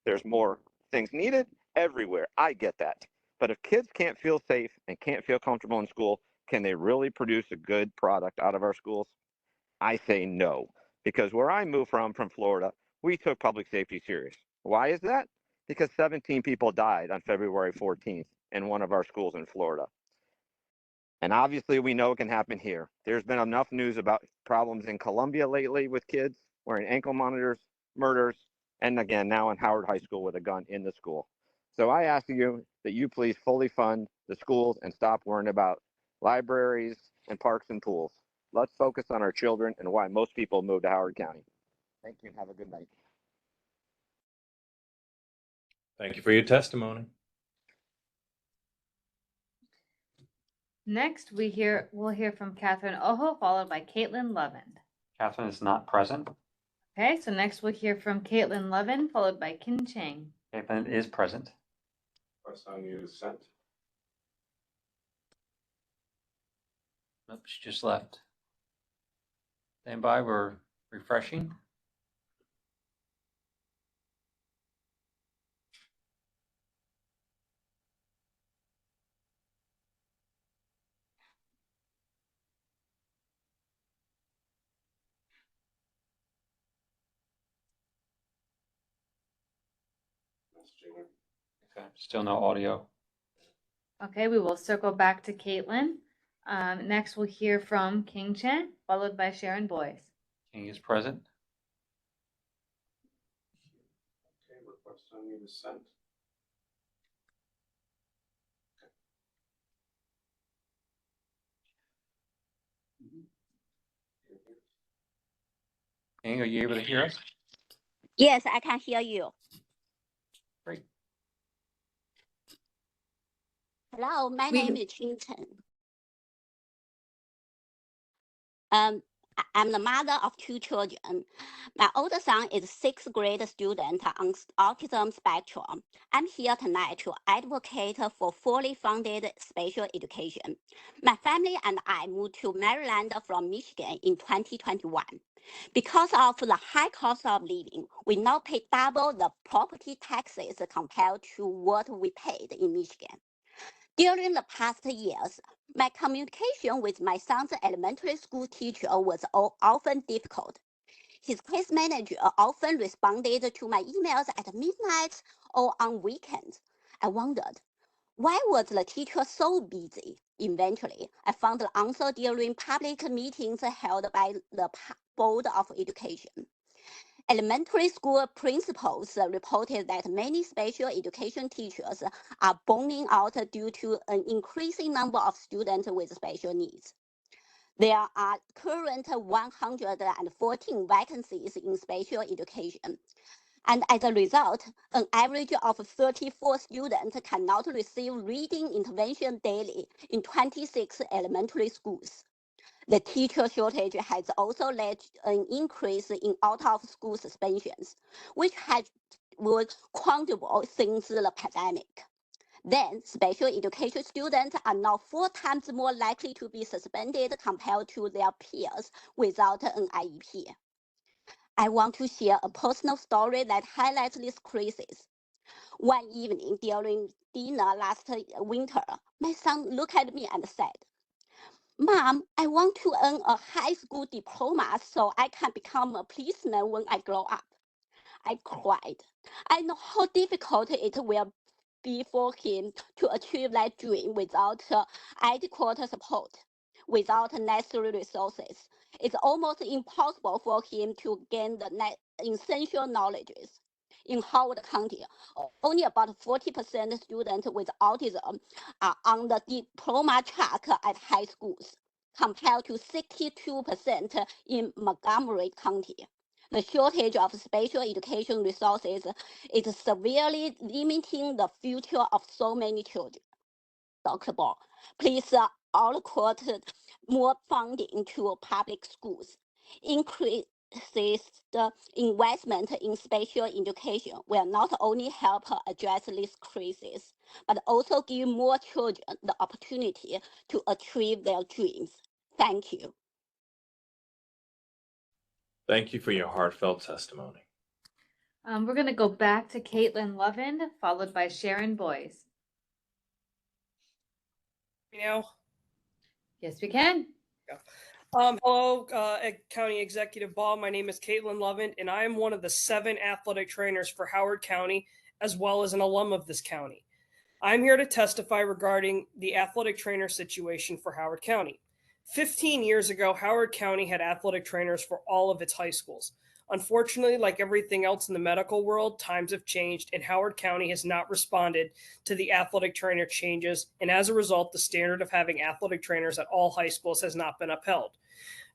There's more things needed everywhere. I get that. But if kids can't feel safe and can't feel comfortable in school, can they really produce a good product out of our schools? I say no, because where I moved from Florida, we took public safety serious. Why is that? Because 17 people died on February 14th in one of our schools in Florida. And obviously, we know it can happen here. There's been enough news about problems in Columbia lately with kids wearing ankle monitors, murders, and again, now in Howard High School with a gun in the school. So I ask you that you please fully fund the schools and stop worrying about libraries and parks and pools. Let's focus on our children and why most people move to Howard County. Thank you and have a good night. Thank you for your testimony. Next, we'll hear from Catherine Oho, followed by Caitlin Lovin. Catherine is not present. Okay, so next we'll hear from Caitlin Lovin, followed by Kin Chang. Caitlin is present. Press unmute is sent. Nope, she just left. Stand by, we're refreshing. Okay, still no audio. Okay, we will circle back to Caitlin. Next, we'll hear from King Chen, followed by Sharon Boyce. King is present. Okay, request unmute is sent. King, are you able to hear us? Yes, I can hear you. Great. Hello, my We- name is Qing Chen. I'm the mother of two children. My older son is a sixth grade student on autism spectrum. I'm here tonight to advocate for fully funded special education. My family and I moved to Maryland from Michigan in 2021. Because of the high cost of living, we now pay double the property taxes compared to what we paid in Michigan. During the past years, my communication with my son's elementary school teacher was often difficult. His case manager often responded to my emails at midnight or on weekends. I wondered, why was the teacher so busy? Eventually, I found the answer during public meetings held by the Board of Education. Elementary school principals reported that many special education teachers are burning out due to an increasing number of students with special needs. There are current 114 vacancies in special education, and as a result, an average of 34 students cannot receive reading intervention daily in 26 elementary schools. The teacher shortage has also led to an increase in out-of-school suspensions, which has was quadrupled since the pandemic. Then, special education students are now 4 times more likely to be suspended compared to their peers without an IEP. I want to share a personal story that highlights this crisis. One evening during dinner last winter, my son looked at me and said, "Mom, I want to earn a high school diploma so I can become a policeman when I grow up." I cried. I know how difficult it will be for him to achieve that dream without adequate support, without necessary resources. It's almost impossible for him to gain the essential knowledges. In Howard County, only about 40% students with autism are on the diploma track at high schools, compared to 62% in Montgomery County. The shortage of special education resources is severely limiting the future of so many children. Dr. Ball, please allocate more funding to public schools. Increase the investment in special education will not only help address this crisis, but also give more children the opportunity to achieve their dreams. Thank you. Thank you for your heartfelt testimony. We're going to go back to Caitlin Lovin, followed by Sharon Boyce. Yes, we can. Hello, County Executive Ball. My name is Caitlin Lovin, and I am one of the 7 athletic trainers for Howard County, as well as an alum of this county. I'm here to testify regarding the athletic trainer situation for Howard County. 15 years ago, Howard County had athletic trainers for all of its high schools. Unfortunately, like everything else in the medical world, times have changed, and Howard County has not responded to the athletic trainer changes, and as a result, the standard of having athletic trainers at all high schools has not been upheld.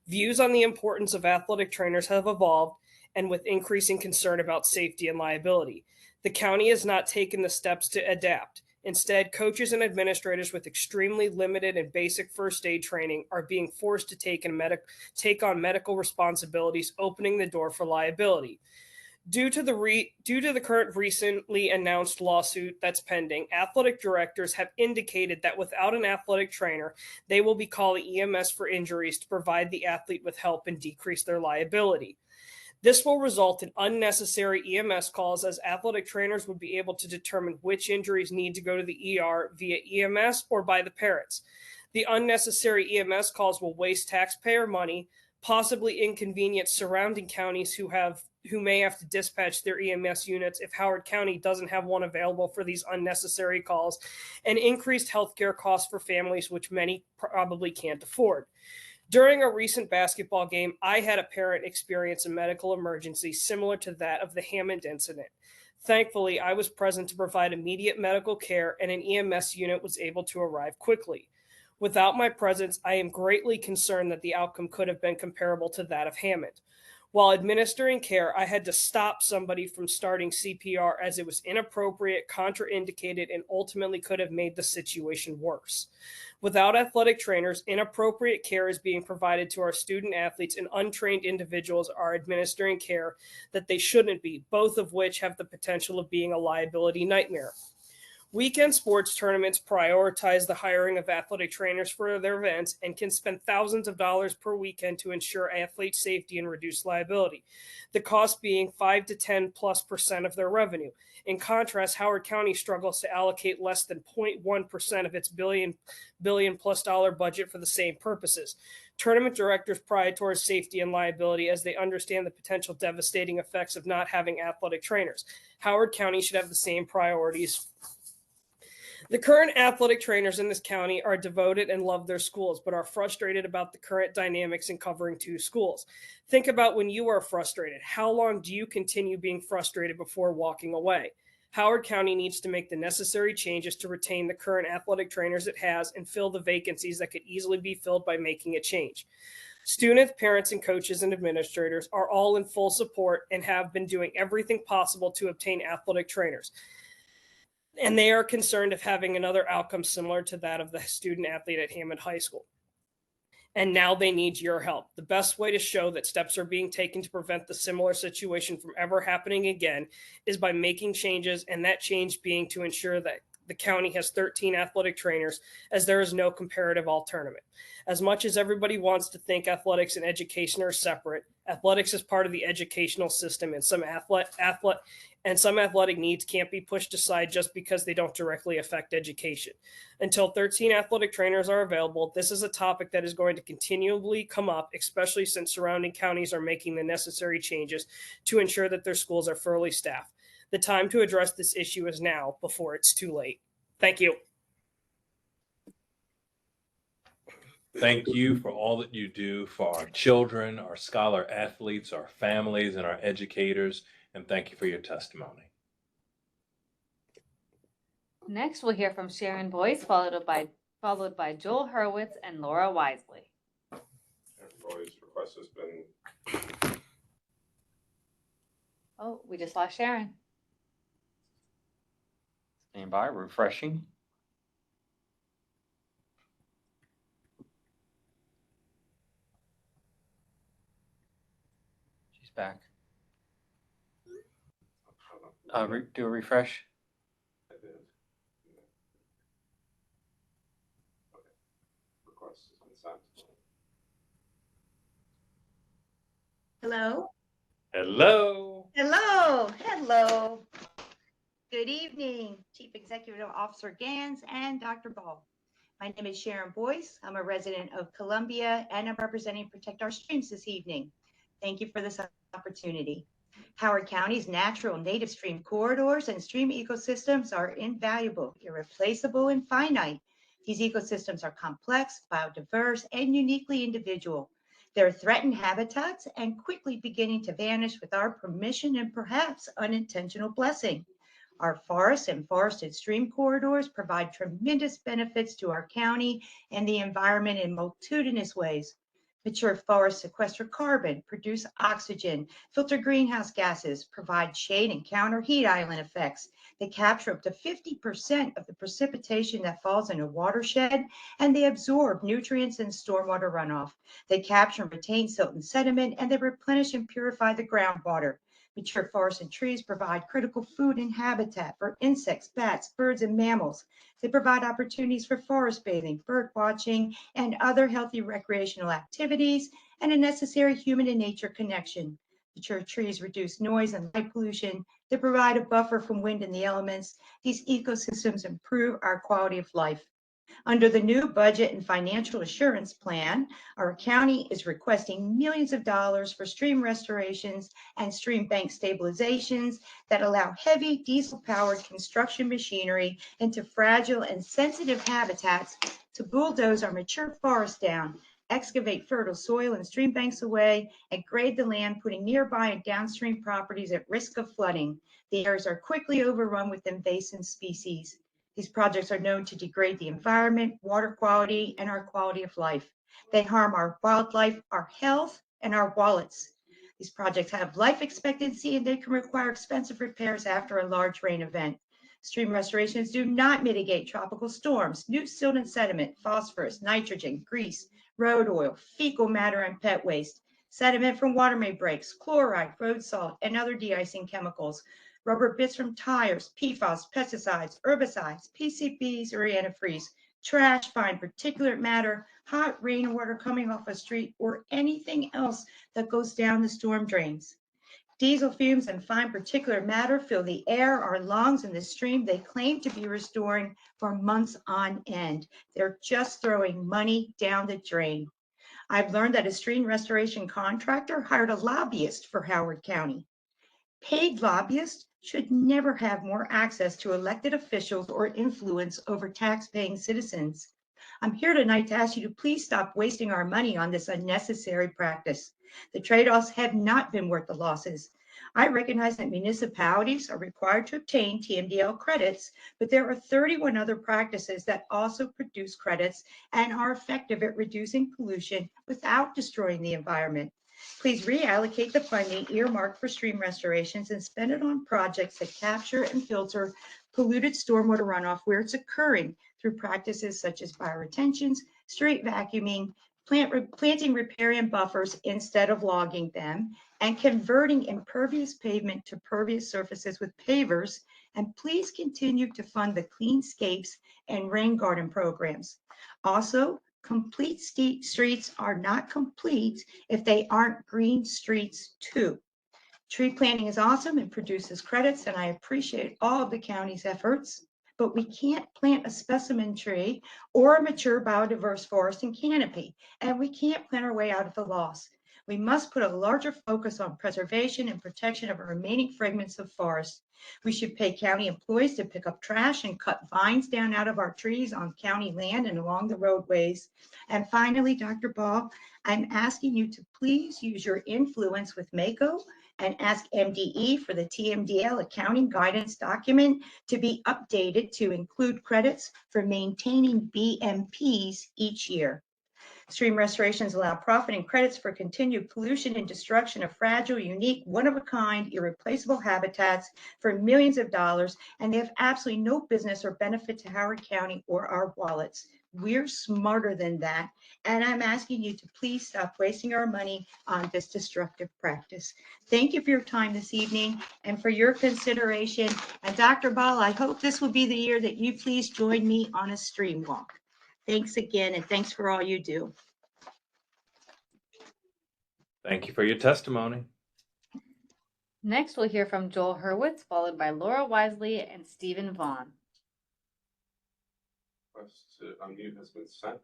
Views on the importance of athletic trainers have evolved, and with increasing concern about safety and liability. The county has not taken the steps to adapt. Instead, coaches and administrators with extremely limited and basic first aid training are being forced to take on medical responsibilities, opening the door for liability. Due to the current recently announced lawsuit that's pending, athletic directors have indicated that without an athletic trainer, they will be calling EMS for injuries to provide the athlete with help and decrease their liability. This will result in unnecessary EMS calls, as athletic trainers would be able to determine which injuries need to go to the ER via EMS or by the parents. The unnecessary EMS calls will waste taxpayer money, possibly inconvenience surrounding counties who may have to dispatch their EMS units if Howard County doesn't have one available for these unnecessary calls, and increased healthcare costs for families, which many probably can't afford. During a recent basketball game, I had a parent experience a medical emergency similar to that of the Hammond incident. Thankfully, I was present to provide immediate medical care, and an EMS unit was able to arrive quickly. Without my presence, I am greatly concerned that the outcome could have been comparable to that of Hammond. While administering care, I had to stop somebody from starting CPR as it was inappropriate, contraindicated, and ultimately could have made the situation worse. Without athletic trainers, inappropriate care is being provided to our student athletes, and untrained individuals are administering care that they shouldn't be, both of which have the potential of being a liability nightmare. Weekend sports tournaments prioritize the hiring of athletic trainers for their events and can spend thousands of dollars per weekend to ensure athlete safety and reduce liability, the cost being 5 to 10+% of their revenue. In contrast, Howard County struggles to allocate less than 0.1% of its billion plus dollar budget for the same purposes. Tournament directors prioritize safety and liability as they understand the potential devastating effects of not having athletic trainers. Howard County should have the same priorities. The current athletic trainers in this county are devoted and love their schools, but are frustrated about the current dynamics in covering two schools. Think about when you are frustrated. How long do you continue being frustrated before walking away? Howard County needs to make the necessary changes to retain the current athletic trainers it has and fill the vacancies that could easily be filled by making a change. Students, parents, and coaches and administrators are all in full support and have been doing everything possible to obtain athletic trainers. And they are concerned of having another outcome similar to that of the student athlete at Hammond High School. And now they need your help. The best way to show that steps are being taken to prevent the similar situation from ever happening again is by making changes, and that change being to ensure that the county has 13 athletic trainers, as there is no comparative alternative. As much as everybody wants to think athletics and education are separate, athletics is part of the educational system, and some athletic needs can't be pushed aside just because they don't directly affect education. Until 13 athletic trainers are available, this is a topic that is going to continually come up, especially since surrounding counties are making the necessary changes to ensure that their schools are fully staffed. The time to address this issue is now, before it's too late. Thank you. Thank you for all that you do for our children, our scholar athletes, our families, and our educators, and thank you for your testimony. Next, we'll hear from Sharon Boyce, followed by Joel Hurwitz and Laura Wisely. Everybody's request has been. Oh, we just lost Sharon. Stand by, refreshing. She's back. Do a refresh. I did. Okay. Request has been sent. Hello. Hello. Hello. Good evening, Chief Executive Officer Gans and Dr. Ball. My name is Sharon Boyce. I'm a resident of Columbia, and I'm representing Protect Our Streams this evening. Thank you for this opportunity. Howard County's natural native stream corridors and stream ecosystems are invaluable, irreplaceable, and finite. These ecosystems are complex, biodiverse, and uniquely individual. They're threatened habitats and quickly beginning to vanish with our permission and perhaps unintentional blessing. Our forests and forested stream corridors provide tremendous benefits to our county and the environment in multitudinous ways. Mature forests sequester carbon, produce oxygen, filter greenhouse gases, provide shade and counter heat island effects. They capture up to 50% of the precipitation that falls in a watershed, and they absorb nutrients and stormwater runoff. They capture and retain silt and sediment, and they replenish and purify the groundwater. Mature forests and trees provide critical food and habitat for insects, bats, birds, and mammals. They provide opportunities for forest bathing, bird watching, and other healthy recreational activities, and a necessary human and nature connection. Mature trees reduce noise and light pollution. They provide a buffer from wind and the elements. These ecosystems improve our quality of life. Under the new budget and financial assurance plan, our county is requesting millions of dollars for stream restorations and stream bank stabilizations that allow heavy diesel-powered construction machinery into fragile and sensitive habitats to bulldoze our mature forests down, excavate fertile soil and stream banks away, and grade the land, putting nearby and downstream properties at risk of flooding. The areas are quickly overrun with invasive species. These projects are known to degrade the environment, water quality, and our quality of life. They harm our wildlife, our health, and our wallets. These projects have life expectancy and they can require expensive repairs after a large rain event. Stream restorations do not mitigate tropical storms, new silt and sediment, phosphorus, nitrogen, grease, road oil, fecal matter, and pet waste, sediment from water main breaks, chloride, road salt, and other de-icing chemicals, rubber bits from tires, PFAS, pesticides, herbicides, PCBs, or antifreeze, trash, fine particulate matter, hot rainwater coming off a street, or anything else that goes down the storm drains. Diesel fumes and fine particulate matter fill the air, our lungs, and the stream they claim to be restoring for months on end. They're just throwing money down the drain. I've learned that a stream restoration contractor hired a lobbyist for Howard County. Paid lobbyists should never have more access to elected officials or influence over tax-paying citizens. I'm here tonight to ask you to please stop wasting our money on this unnecessary practice. The trade-offs have not been worth the losses. I recognize that municipalities are required to obtain TMDL credits, but there are 31 other practices that also produce credits and are effective at reducing pollution without destroying the environment. Please reallocate the funding earmarked for stream restorations and spend it on projects that capture and filter polluted stormwater runoff where it's occurring through practices such as bioretentions, street vacuuming, planting riparian buffers instead of logging them, and converting impervious pavement to pervious surfaces with pavers. And please continue to fund the cleanscapes and rain garden programs. Also, complete streets are not complete if they aren't green streets too. Tree planting is awesome and produces credits, and I appreciate all of the county's efforts, but we can't plant a specimen tree or a mature biodiverse forest in canopy, and we can't plant our way out of the loss. We must put a larger focus on preservation and protection of our remaining fragments of forest. We should pay county employees to pick up trash and cut vines down out of our trees on county land and along the roadways. And finally, Dr. Ball, I'm asking you to please use your influence with MACO and ask MDE for the TMDL accounting guidance document to be updated to include credits for maintaining BMPs each year. Stream restorations allow profit and credits for continued pollution and destruction of fragile, unique, one-of-a-kind, irreplaceable habitats for millions of dollars, and they have absolutely no business or benefit to Howard County or our wallets. We're smarter than that, and I'm asking you to please stop wasting our money on this destructive practice. Thank you for your time this evening and for your consideration. And Dr. Ball, I hope this will be the year that you please join me on a stream walk. Thanks again, and thanks for all you do. Thank you for your testimony. Next, we'll hear from Joel Hurwitz, followed by Laura Wisely and Stephen Vaughn. Request to unmute has been sent.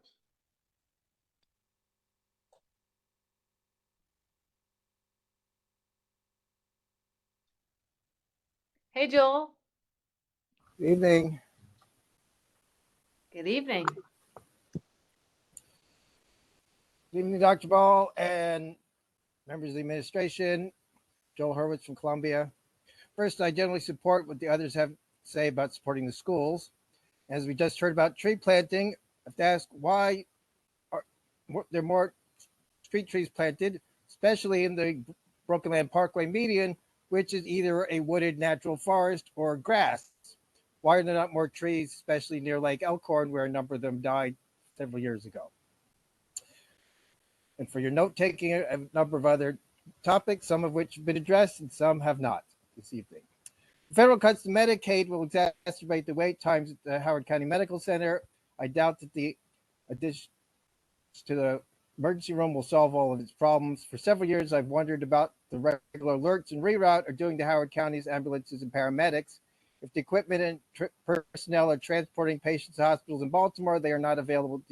Hey, Joel. Good evening. Good evening. Good evening, Dr. Ball and members of the administration. Joel Hurwitz from Columbia. First, I generally support what the others have to say about supporting the schools. As we just heard about tree planting, I have to ask why are there more street trees planted, especially in the Brookland Parkway median, which is either a wooded natural forest or grass? Why are there not more trees, especially near Lake Elkhorn, where a number of them died several years ago? And for your note taking, a number of other topics, some of which have been addressed and some have not this evening. Federal cuts to Medicaid will exacerbate the wait times at the Howard County Medical Center. I doubt that the addition to the emergency room will solve all of its problems. For several years, I've wondered about the regular alerts and reroute are doing to Howard County's ambulances and paramedics. If the equipment and personnel are transporting patients to hospitals in Baltimore, they are not available to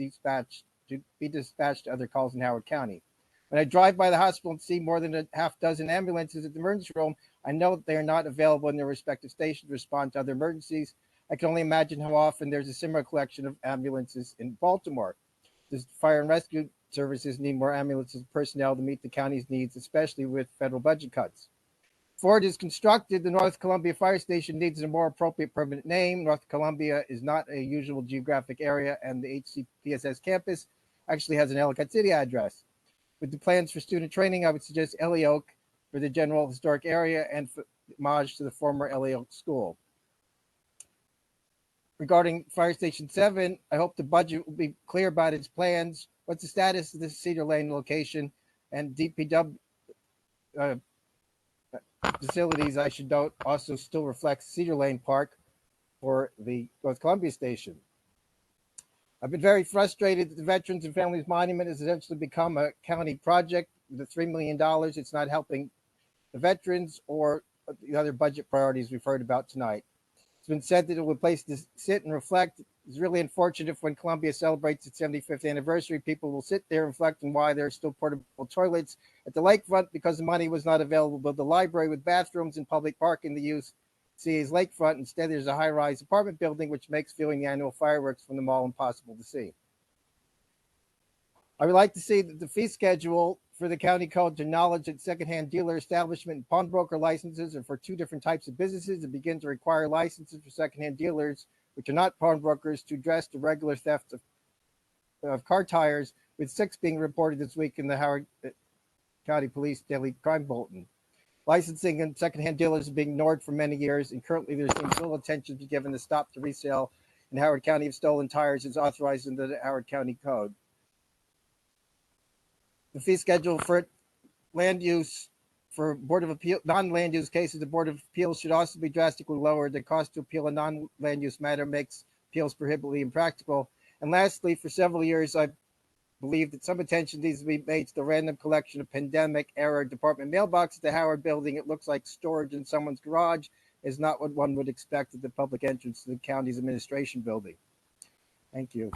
be dispatched to other calls in Howard County. When I drive by the hospital and see more than a half dozen ambulances at the emergency room, I know that they are not available in their respective stations to respond to other emergencies. I can only imagine how often there's a similar collection of ambulances in Baltimore. The fire and rescue services need more ambulances and personnel to meet the county's needs, especially with federal budget cuts. Before it is constructed, the North Columbia Fire Station needs a more appropriate permanent name. North Columbia is not a usual geographic area, and the HCPSS campus actually has an Ellicott City address. With the plans for student training, I would suggest Ellie Oak for the general historic area and homage to the former Ellie Oak School. Regarding Fire Station 7, I hope the budget will be clear about its plans. What's the status of the Cedar Lane location and DPW facilities, I should note, also still reflects Cedar Lane Park for the North Columbia Station. I've been very frustrated that the Veterans and Families Monument has essentially become a county project with the $3 million. It's not helping the veterans or the other budget priorities we've heard about tonight. It's been said that it will place to sit and reflect. It's really unfortunate if when Columbia celebrates its 75th anniversary, people will sit there and reflect on why there are still portable toilets at the lakefront because the money was not available to build the library with bathrooms and public parking to use CA's lakefront. Instead, there's a high-rise apartment building, which makes viewing the annual fireworks from the mall impossible to see. I would like to see that the fee schedule for the county code to acknowledge that secondhand dealer establishment and pawnbroker licenses are for two different types of businesses and begin to require licenses for secondhand dealers, which are not pawnbrokers, to address the regular theft of car tires, with 6 being reported this week in the Howard County Police Daily Crime Bulletin. Licensing and secondhand dealers have been ignored for many years, and currently there seems little attention to be given to stop the resale in Howard County of stolen tires is authorized under the Howard County Code. The fee schedule for land use for Board of Appeal, non-land use cases, the Board of Appeals should also be drastically lowered. The cost to appeal a non-land use matter makes appeals prohibitively impractical. And lastly, for several years, I believe that some attention needs to be made to the random collection of pandemic-era department mailboxes at the Howard Building. It looks like storage in someone's garage is not what one would expect at the public entrance to the county's administration building. Thank you.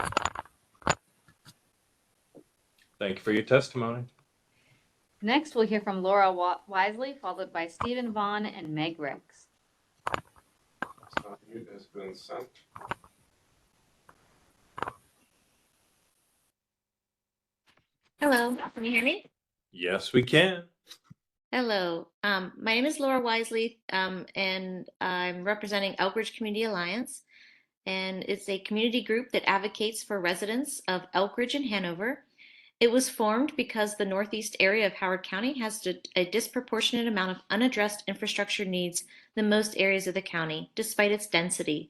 Thank you for your testimony. Next, we'll hear from Laura Wisely, followed by Stephen Vaughn and Meg Ricks. Mute has been sent. Hello, can you hear me? Yes, we can. Hello, my name is Laura Wisely, and I'm representing Elkridge Community Alliance, and it's a community group that advocates for residents of Elkridge and Hanover. It was formed because the northeast area of Howard County has a disproportionate amount of unaddressed infrastructure needs than most areas of the county, despite its density.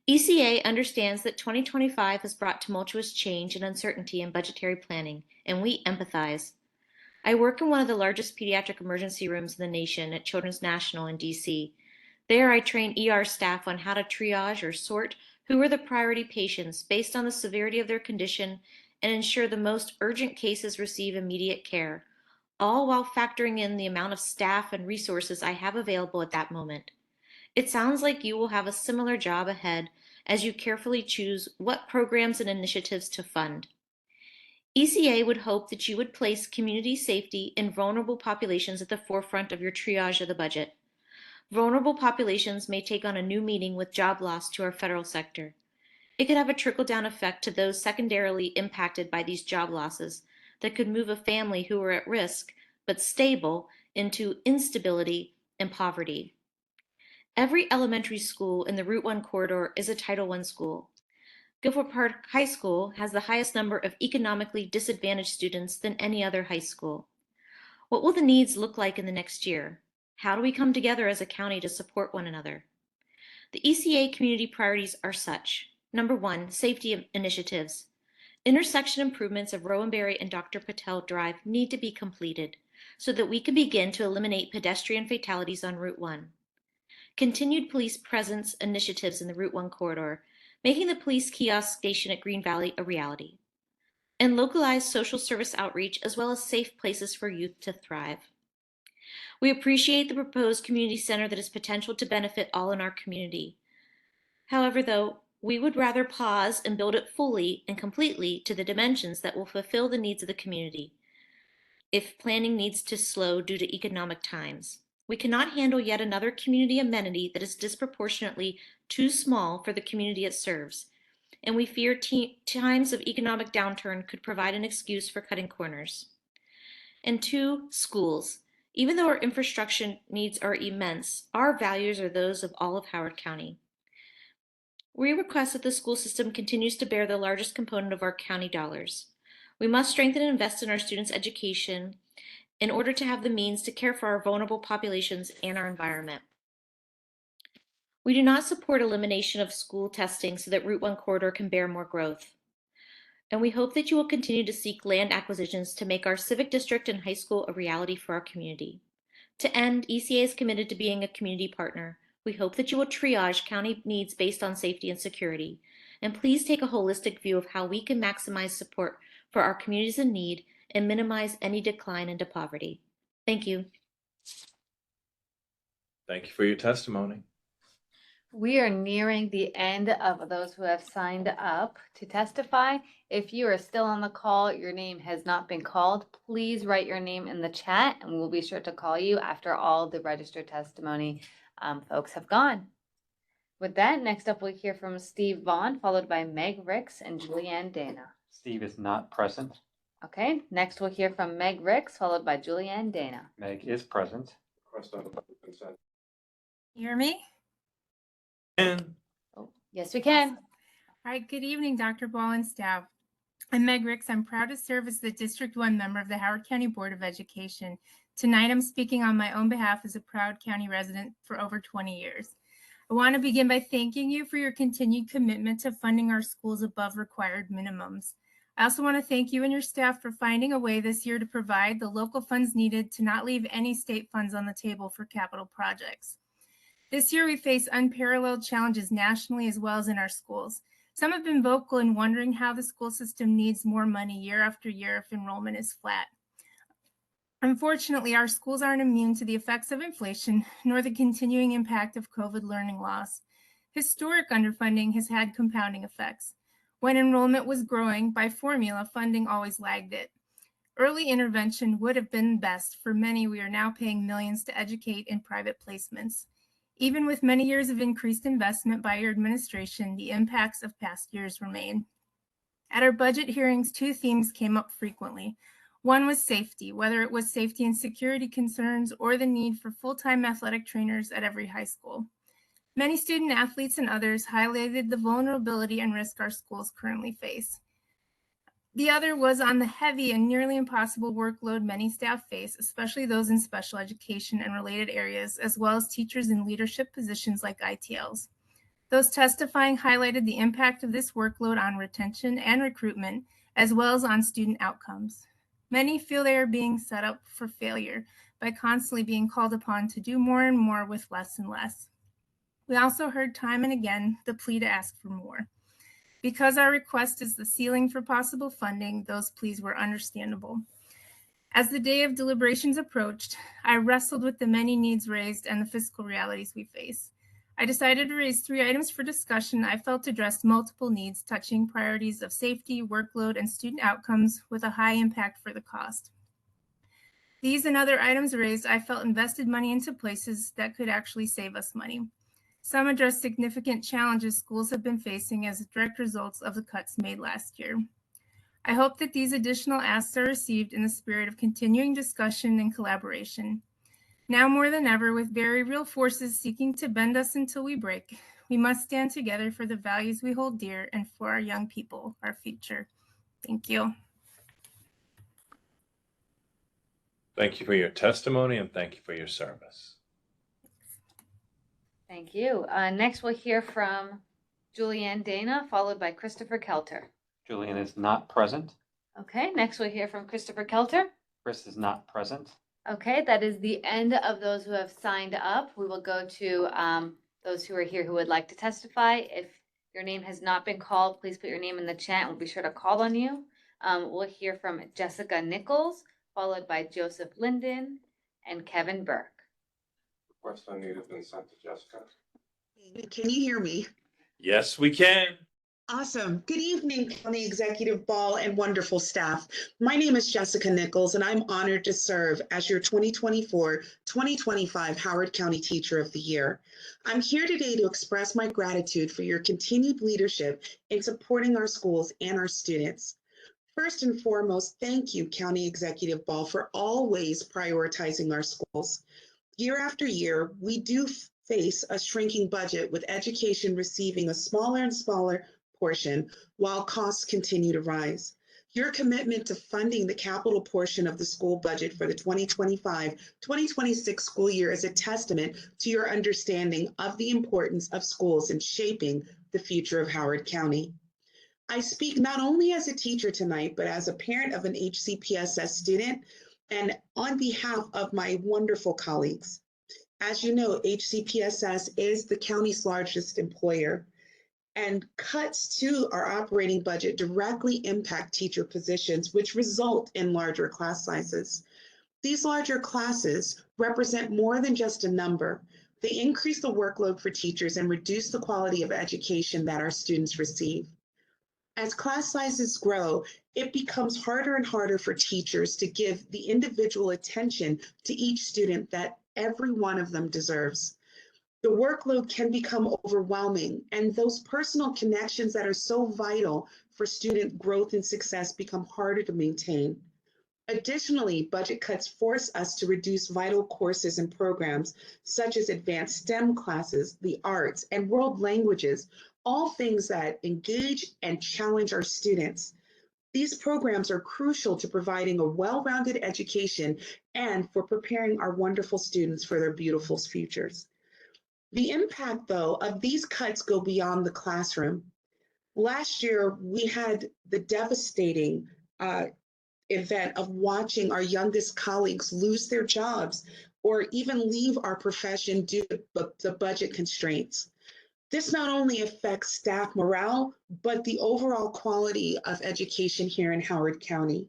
ECA understands that 2025 has brought tumultuous change and uncertainty in budgetary planning, and we empathize. I work in one of the largest pediatric emergency rooms in the nation at Children's National in DC. There, I train ER staff on how to triage or sort who are the priority patients based on the severity of their condition and ensure the most urgent cases receive immediate care, all while factoring in the amount of staff and resources I have available at that moment. It sounds like you will have a similar job ahead as you carefully choose what programs and initiatives to fund. ECA would hope that you would place community safety and vulnerable populations at the forefront of your triage of the budget. Vulnerable populations may take on a new meaning with job loss to our federal sector. It could have a trickle-down effect to those secondarily impacted by these job losses that could move a family who are at risk but stable into instability and poverty. Every elementary school in the Route 1 corridor is a Title I school. Guilford Park High School has the highest number of economically disadvantaged students than any other high school. What will the needs look like in the next year? How do we come together as a county to support one another? The ECA community priorities are such. Number 1, safety initiatives. Intersection improvements of Rowanberry and Dr. Patel Drive need to be completed so that we can begin to eliminate pedestrian fatalities on Route 1. Continued police presence initiatives in the Route 1 corridor, making the police kiosk station at Green Valley a reality, and localized social service outreach as well as safe places for youth to thrive. We appreciate the proposed community center that has potential to benefit all in our community. However, though, we would rather pause and build it fully and completely to the dimensions that will fulfill the needs of the community if planning needs to slow due to economic times. We cannot handle yet another community amenity that is disproportionately too small for the community it serves, and we fear times of economic downturn could provide an excuse for cutting corners. And 2, schools. Even though our infrastructure needs are immense, our values are those of all of Howard County. We request that the school system continues to bear the largest component of our county dollars. We must strengthen and invest in our students' education in order to have the means to care for our vulnerable populations and our environment. We do not support elimination of school testing so that Route 1 corridor can bear more growth. And we hope that you will continue to seek land acquisitions to make our civic district and high school a reality for our community. To end, ECA is committed to being a community partner. We hope that you will triage county needs based on safety and security. And please take a holistic view of how we can maximize support for our communities in need and minimize any decline into poverty. Thank you. Thank you for your testimony. We are nearing the end of those who have signed up to testify. If you are still on the call, your name has not been called, please write your name in the chat and we'll be sure to call you after all the registered testimony folks have gone. With that, next up we'll hear from Steve Vaughn, followed by Meg Ricks and Julianne Dana. Steve is not present. Okay, next we'll hear from Meg Ricks, followed by Julianne Dana. Meg is present. Request on consent. You hear me? And oh, yes, we can. All right, good evening, Dr. Ball and staff. I'm Meg Ricks. I'm proud to serve as the District 1 member of the Howard County Board of Education. Tonight, I'm speaking on my own behalf as a proud county resident for over 20 years. I want to begin by thanking you for your continued commitment to funding our schools above required minimums. I also want to thank you and your staff for finding a way this year to provide the local funds needed to not leave any state funds on the table for capital projects. This year, we face unparalleled challenges nationally as well as in our schools. Some have been vocal in wondering how the school system needs more money year after year if enrollment is flat. Unfortunately, our schools aren't immune to the effects of inflation, nor the continuing impact of COVID learning loss. Historic underfunding has had compounding effects. When enrollment was growing, by formula, funding always lagged it. Early intervention would have been best. For many, we are now paying millions to educate in private placements. Even with many years of increased investment by your administration, the impacts of past years remain. At our budget hearings, 2 themes came up frequently. One was safety, whether it was safety and security concerns or the need for full-time athletic trainers at every high school. Many student athletes and others highlighted the vulnerability and risk our schools currently face. The other was on the heavy and nearly impossible workload many staff face, especially those in special education and related areas, as well as teachers in leadership positions like ITLs. Those testifying highlighted the impact of this workload on retention and recruitment, as well as on student outcomes. Many feel they are being set up for failure by constantly being called upon to do more and more with less and less. We also heard time and again the plea to ask for more. Because our request is the ceiling for possible funding, those pleas were understandable. As the day of deliberations approached, I wrestled with the many needs raised and the fiscal realities we face. I decided to raise 3 items for discussion I felt addressed multiple needs touching priorities of safety, workload, and student outcomes with a high impact for the cost. These and other items raised I felt invested money into places that could actually save us money. Some address significant challenges schools have been facing as direct results of the cuts made last year. I hope that these additional asks are received in the spirit of continuing discussion and collaboration. Now more than ever, with very real forces seeking to bend us until we break, We must stand together for the values we hold dear and for our young people, our future. Thank you. Thank you for your testimony and thank you for your service. Thank you. Next, we'll hear from Julianne Dana, followed by Christopher Kelter. Julian is not present. Okay, next we'll hear from Christopher Kelter. Chris is not present. Okay, that is the end of those who have signed up. We will go to those who are here who would like to testify. If your name has not been called, please put your name in the chat. We'll be sure to call on you. We'll hear from Jessica Nichols, followed by Joseph Linden and Kevin Burke. Request unmute has been sent to Jessica. Can you hear me? Yes, we can. Awesome. Good evening, County Executive Ball and wonderful staff. My name is Jessica Nichols, and I'm honored to serve as your 2024-2025 Howard County Teacher of the Year. I'm here today to express my gratitude for your continued leadership in supporting our schools and our students. First and foremost, thank you, County Executive Ball, for always prioritizing our schools. Year after year, we do face a shrinking budget, with education receiving a smaller and smaller portion while costs continue to rise. Your commitment to funding the capital portion of the school budget for the 2025-2026 school year is a testament to your understanding of the importance of schools in shaping the future of Howard County. I speak not only as a teacher tonight, but as a parent of an HCPSS student and on behalf of my wonderful colleagues. As you know, HCPSS is the county's largest employer, and cuts to our operating budget directly impact teacher positions, which result in larger class sizes. These larger classes represent more than just a number. They increase the workload for teachers and reduce the quality of education that our students receive. As class sizes grow, it becomes harder and harder for teachers to give the individual attention to each student that every one of them deserves. The workload can become overwhelming, and those personal connections that are so vital for student growth and success become harder to maintain. Additionally, budget cuts force us to reduce vital courses and programs such as advanced STEM classes, the arts, and world languages, all things that engage and challenge our students. These programs are crucial to providing a well-rounded education and for preparing our wonderful students for their beautiful futures. The impact, though, of these cuts go beyond the classroom. Last year, we had the devastating event of watching our youngest colleagues lose their jobs or even leave our profession due to the budget constraints. This not only affects staff morale, but the overall quality of education here in Howard County.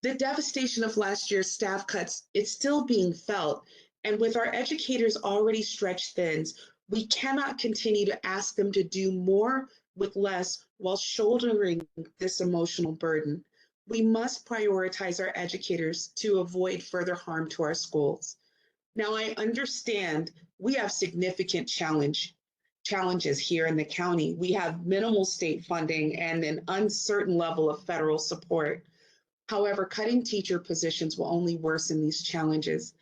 The devastation of last year's staff cuts is still being felt, and with our educators already stretched thin, we cannot continue to ask them to do more with less while shouldering this emotional burden. We must prioritize our educators to avoid further harm to our schools. Now, I understand we have significant challenges here in the county. We have minimal state funding and an uncertain level of federal support. However, cutting teacher positions will only worsen these challenges.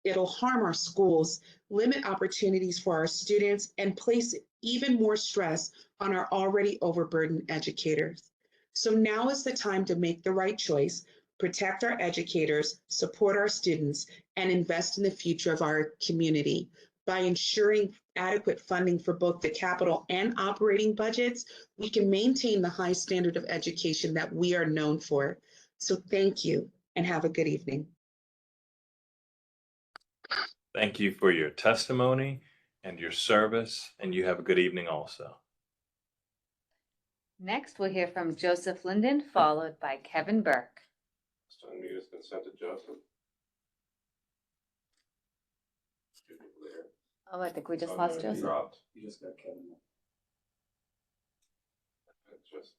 It'll harm our schools, limit opportunities for our students, and place even more stress on our already overburdened educators. So now is the time to make the right choice, protect our educators, support our students, and invest in the future of our community. By ensuring adequate funding for both the capital and operating budgets, we can maintain the high standard of education that we are known for. So thank you and have a good evening. Thank you for your testimony and your service, and you have a good evening also. Next, we'll hear from Joseph Linden, followed by Kevin Burke. Unmute has been sent to Joseph. Oh, I think we just lost Joseph. Dropped. You just got Kevin. Just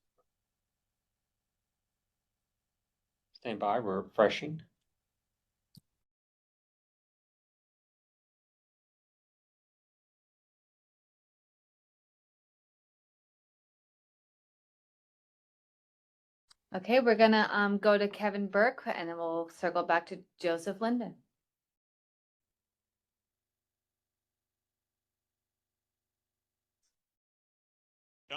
Stand by, we're refreshing. Okay, we're gonna go to Kevin Burke and then we'll circle back to Joseph Linden.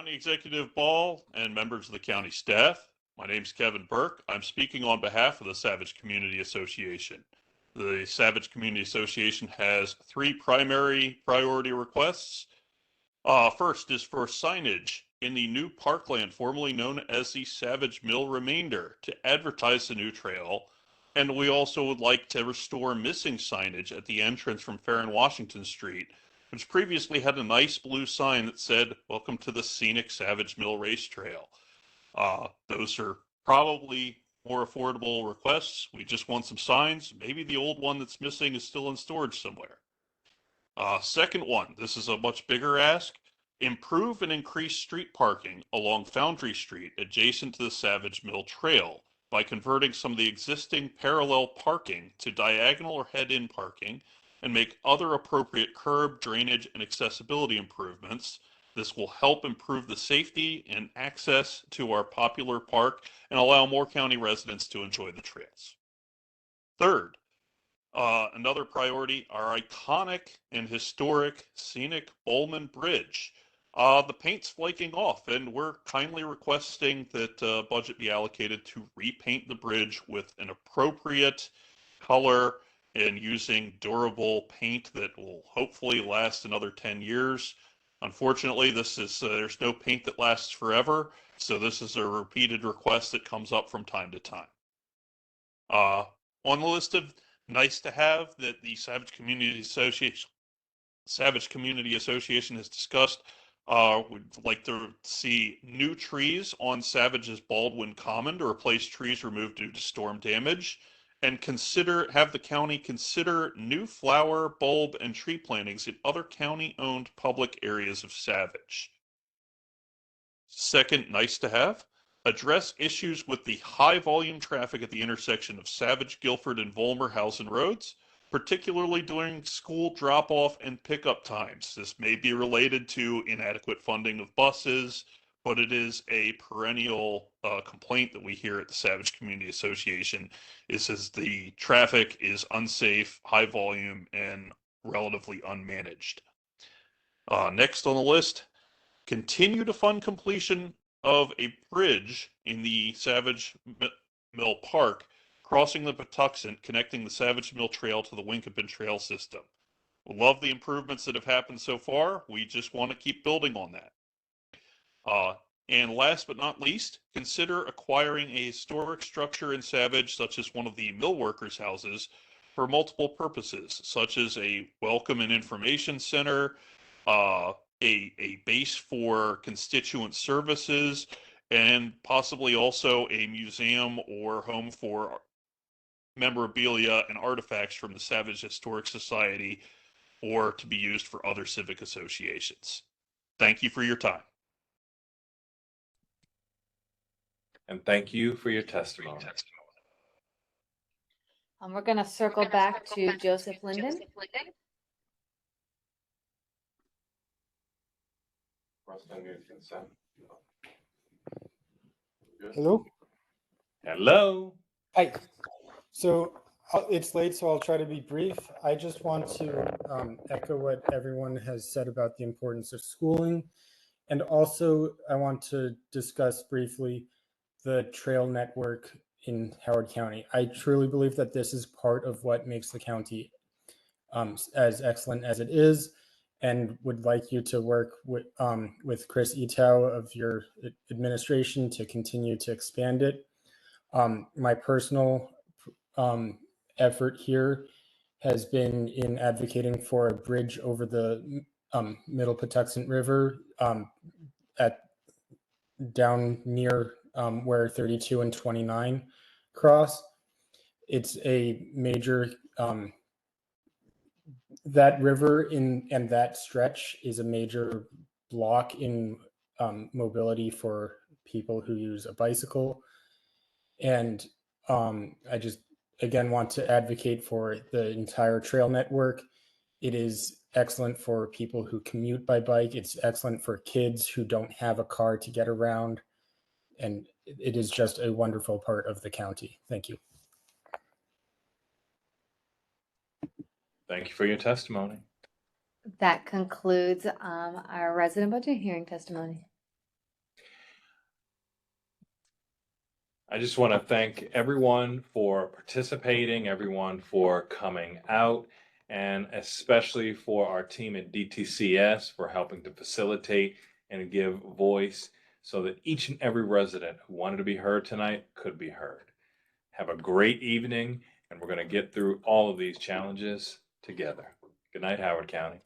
County Executive Ball and members of the county staff. My name is Kevin Burke. I'm speaking on behalf of the Savage Community Association. The Savage Community Association has three primary priority requests. First is for signage in the new parkland, formerly known as the Savage Mill Remainder, to advertise the new trail. And we also would like to restore missing signage at the entrance from Fair and Washington Street, which previously had a nice blue sign that said, "Welcome to the scenic Savage Mill Race Trail." Those are probably more affordable requests. We just want some signs. Maybe the old one that's missing is still in storage somewhere. Second one, this is a much bigger ask. Improve and increase street parking along Foundry Street adjacent to the Savage Mill Trail by converting some of the existing parallel parking to diagonal or head-in parking and make other appropriate curb, drainage, and accessibility improvements. This will help improve the safety and access to our popular park and allow more county residents to enjoy the trails. Third, another priority, our iconic and historic scenic Bowman Bridge. The paint's flaking off, and we're kindly requesting that budget be allocated to repaint the bridge with an appropriate color and using durable paint that will hopefully last another 10 years. Unfortunately, this is there's no paint that lasts forever, so this is a repeated request that comes up from time to time. On the list of nice to have that the Savage Community Association has discussed, we'd like to see new trees on Savage's Baldwin Common to replace trees removed due to storm damage, and have the county consider new flower, bulb, and tree plantings in other county-owned public areas of Savage. Second, nice to have, address issues with the high volume traffic at the intersection of Savage, Guilford, and Volmerhausen roads, particularly during school drop-off and pickup times. This may be related to inadequate funding of buses, but it is a perennial complaint that we hear at the Savage Community Association, is the traffic is unsafe, high volume, and relatively unmanaged. Next on the list, continue to fund completion of a bridge in the Savage Mill Park, crossing the Patuxent, connecting the Savage Mill Trail to the Winkopin Trail system. We love the improvements that have happened so far. We just want to keep building on that. And last but not least, consider acquiring a historic structure in Savage, such as one of the mill workers' houses, for multiple purposes, such as a welcome and information center, a base for constituent services, and possibly also a museum or home for memorabilia and artifacts from the Savage Historic Society, or to be used for other civic associations. Thank you for your time. And thank you for your testimony. We're going to circle back to Joseph Linden. Hello? Hello. Hi. So it's late, so I'll try to be brief. I just want to echo what everyone has said about the importance of schooling. And also, I want to discuss briefly the trail network in Howard County. I truly believe that this is part of what makes the county as excellent as it is, and would like you to work with Chris Etow of your administration to continue to expand it. My personal effort here has been in advocating for a bridge over the Middle Patuxent River down near where 32 and 29 cross. It's a major that river and that stretch is a major block in mobility for people who use a bicycle. And I just, again, want to advocate for the entire trail network. It is excellent for people who commute by bike. It's excellent for kids who don't have a car to get around. And it is just a wonderful part of the county. Thank you. Thank you for your testimony. That concludes our resident budget hearing testimony. I just want to thank everyone for participating, everyone for coming out, and especially for our team at DTCS for helping to facilitate and give voice so that each and every resident who wanted to be heard tonight could be heard. Have a great evening, and we're going to get through all of these challenges together. Good night, Howard County.